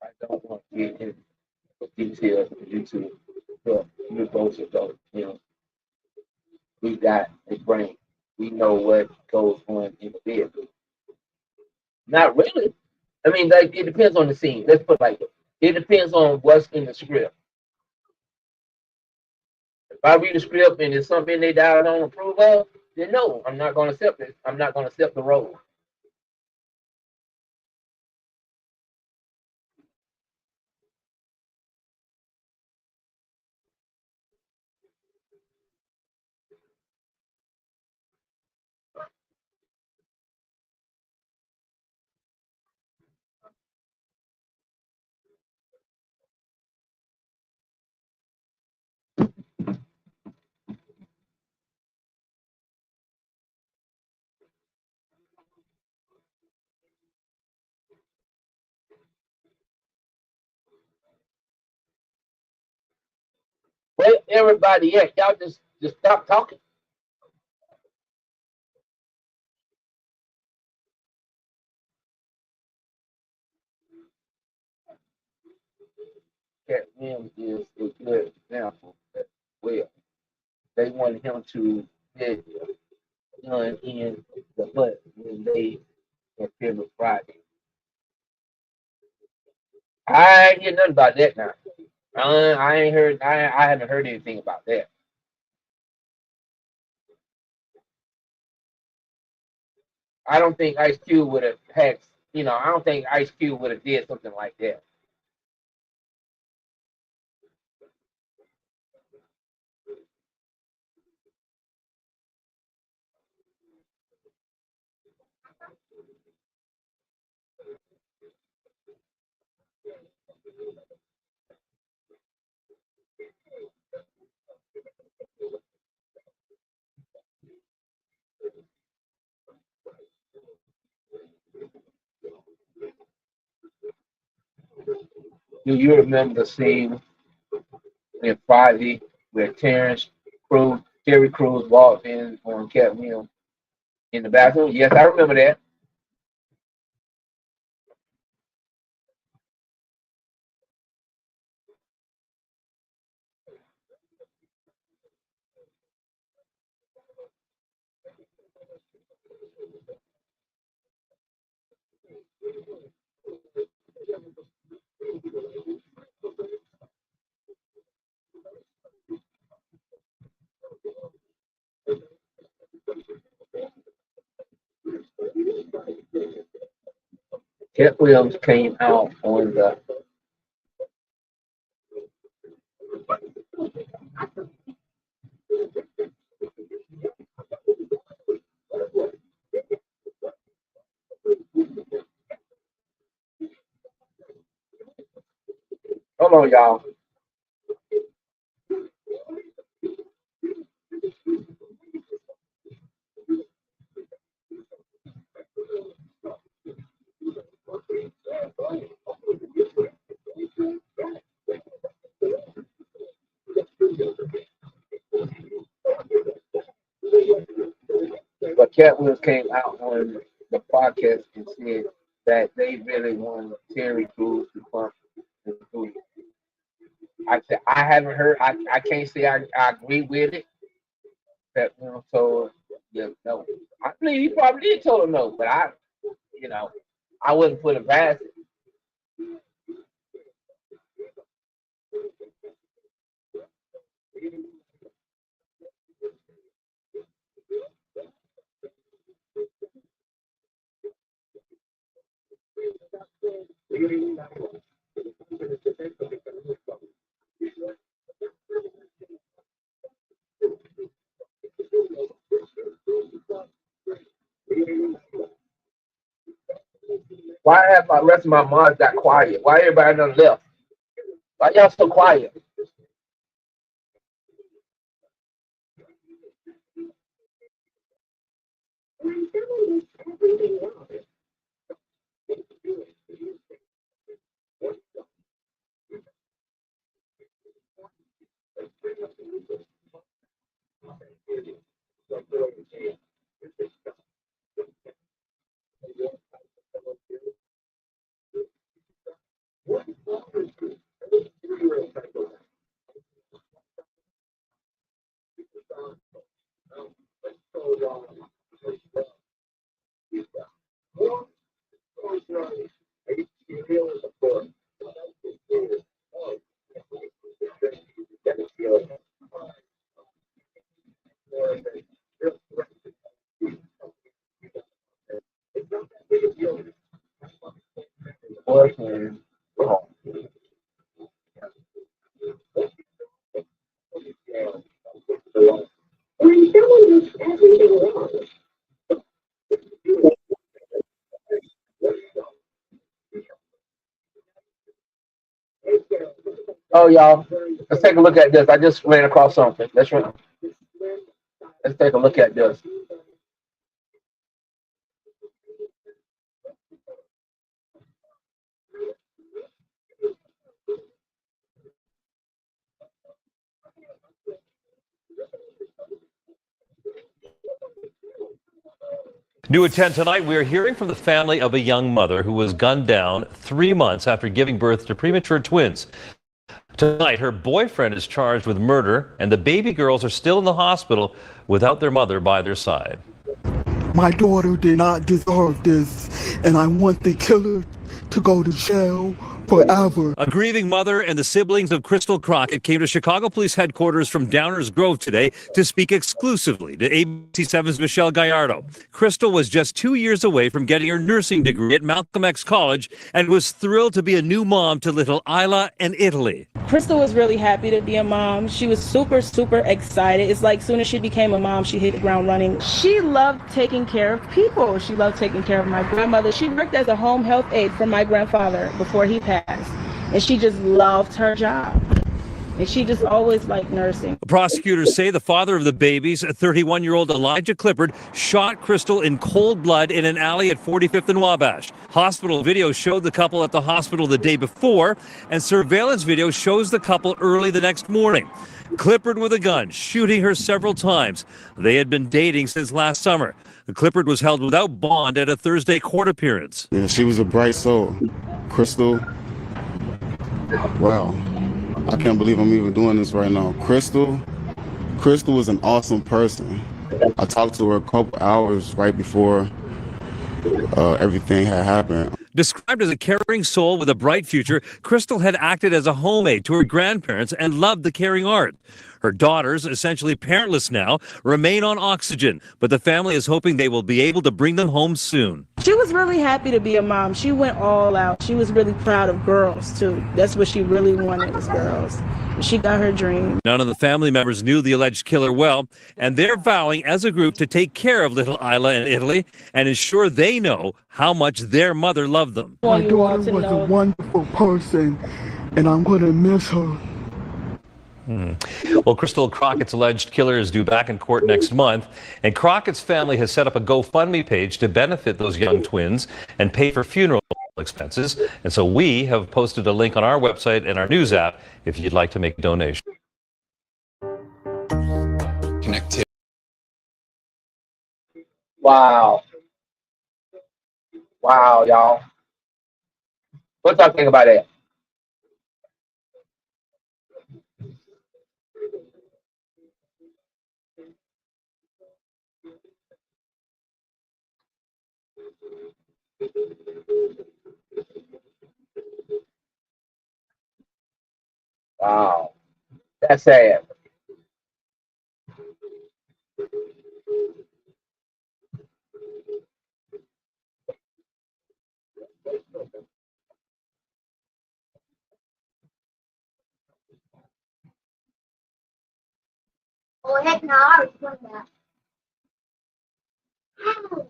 I don't want to get into details of YouTube, but you're both adults, you know. we got a brain. We know what goes on in the bedroom. Not really. I mean, like it depends on the scene. Let's put it like this. It depends on what's in the script. If I read a script and it's something they don't approve of, then no, I'm not going to accept it. I'm not going to accept the role. Where everybody at? Y'all just stop talking. Cat Williams is a good example as well. They wanted him to get done in the butt when they were Friday. I ain't hear nothing about that now. I ain't heard. I haven't heard anything about that. I don't think Ice Cube would have had. I don't think Ice Cube would have did something like that. Do you remember the scene in Friday where Terry Crews walked in on Cat Williams in the bathroom? Yes, I remember that. Cat Williams came out on the. Hold on, y'all. But Cat Williams came out on the podcast and said that they really want Terry Crews to come and do it. I said I haven't heard. I can't say I agree with it. That so yeah, no. I believe he probably did tell him no, but you know, I wouldn't put it past it. Why have my rest of my mods got quiet? Why everybody done left? Why y'all so quiet? Boyfriend. Oh. Oh, y'all, let's take a look at this. I just ran across something. Let's take a look at this. New at 10 tonight, we are hearing from the family of a young mother who was gunned down 3 months after giving birth to premature twins. Tonight, her boyfriend is charged with murder, and the baby girls are still in the hospital without their mother by their side. My daughter did not deserve this, and I want the killer to go to jail forever. A grieving mother and the siblings of Crystal Crockett came to Chicago Police Headquarters from Downers Grove today to speak exclusively to ABC7's Michelle Gallardo. Crystal was just 2 years away from getting her nursing degree at Malcolm X College and was thrilled to be a new mom to little Isla in Italy. Crystal was really happy to be a mom. She was super excited. It's like soon as she became a mom, she hit the ground running. She loved taking care of people. She loved taking care of my grandmother. She worked as a home health aide for my grandfather before he passed. And she just loved her job. And she just always liked nursing. Prosecutors say the father of the babies, a 31-year-old Elijah Clippard, shot Crystal in cold blood in an alley at 45th and Wabash. Hospital video showed the couple at the hospital the day before, and surveillance video shows the couple early the next morning. Clippard with a gun, shooting her several times. They had been dating since last summer. The Clippard was held without bond at a Thursday court appearance. Yeah, she was a bright soul. Crystal, wow. I can't believe I'm even doing this right now. Crystal was an awesome person. I talked to her a couple hours right before everything had happened. Described as a caring soul with a bright future, Crystal had acted as a home aide to her grandparents and loved the caring art. Her daughters, essentially parentless now, remain on oxygen, but the family is hoping they will be able to bring them home soon. She was really happy to be a mom. She went all out. She was really proud of girls, too. That's what she really wanted, was girls. She got her dream. None of the family members knew the alleged killer well, and they're vowing as a group to take care of little Isla in Italy and ensure they know how much their mother loved them. My daughter was a wonderful person, and I'm going to miss her. Well, Crystal Crockett's alleged killer is due back in court next month, and Crockett's family has set up a GoFundMe page to benefit those young twins and pay for funeral expenses. And so we have posted a link on our website and our news app if you'd like to make a donation. Connectivity. Wow. Wow, y'all. What y'all think about that? Wow. That's sad. Oh, heck no, I was doing that. Ow.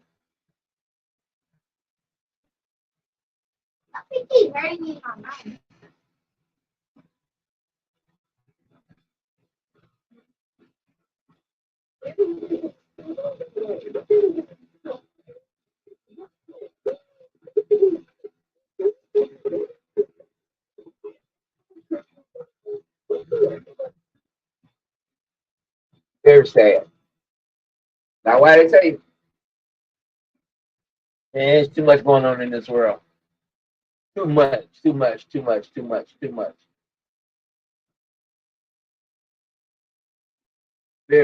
I think he's hurting me on mine. Very sad. Now, why they say, man, there's too much going on in this world. Too much. Very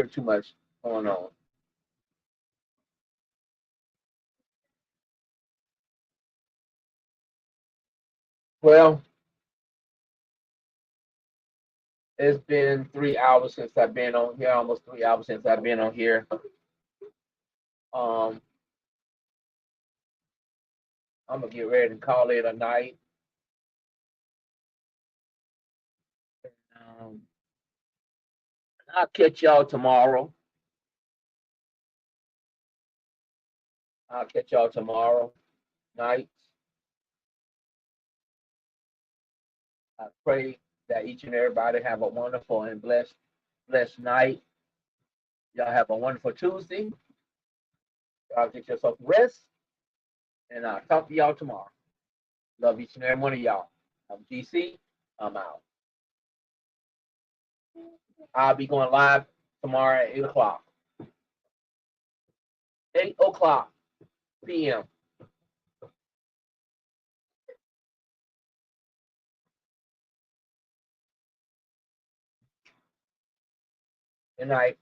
too much going on. Well, it's been 3 hours since I've been on here, almost 3 hours since I've been on here. Um, I'm gonna get ready to call it a night. Um, I'll catch y'all tomorrow. I'll catch y'all tomorrow night. I pray that each and everybody have a wonderful and blessed night. Y'all have a wonderful Tuesday. Y'all get yourself rest, and I'll talk to y'all tomorrow. Love each and every one of y'all. I'm GC. I'm out. I'll be going live tomorrow at 8 o'clock. 8 o'clock p.m. Good night.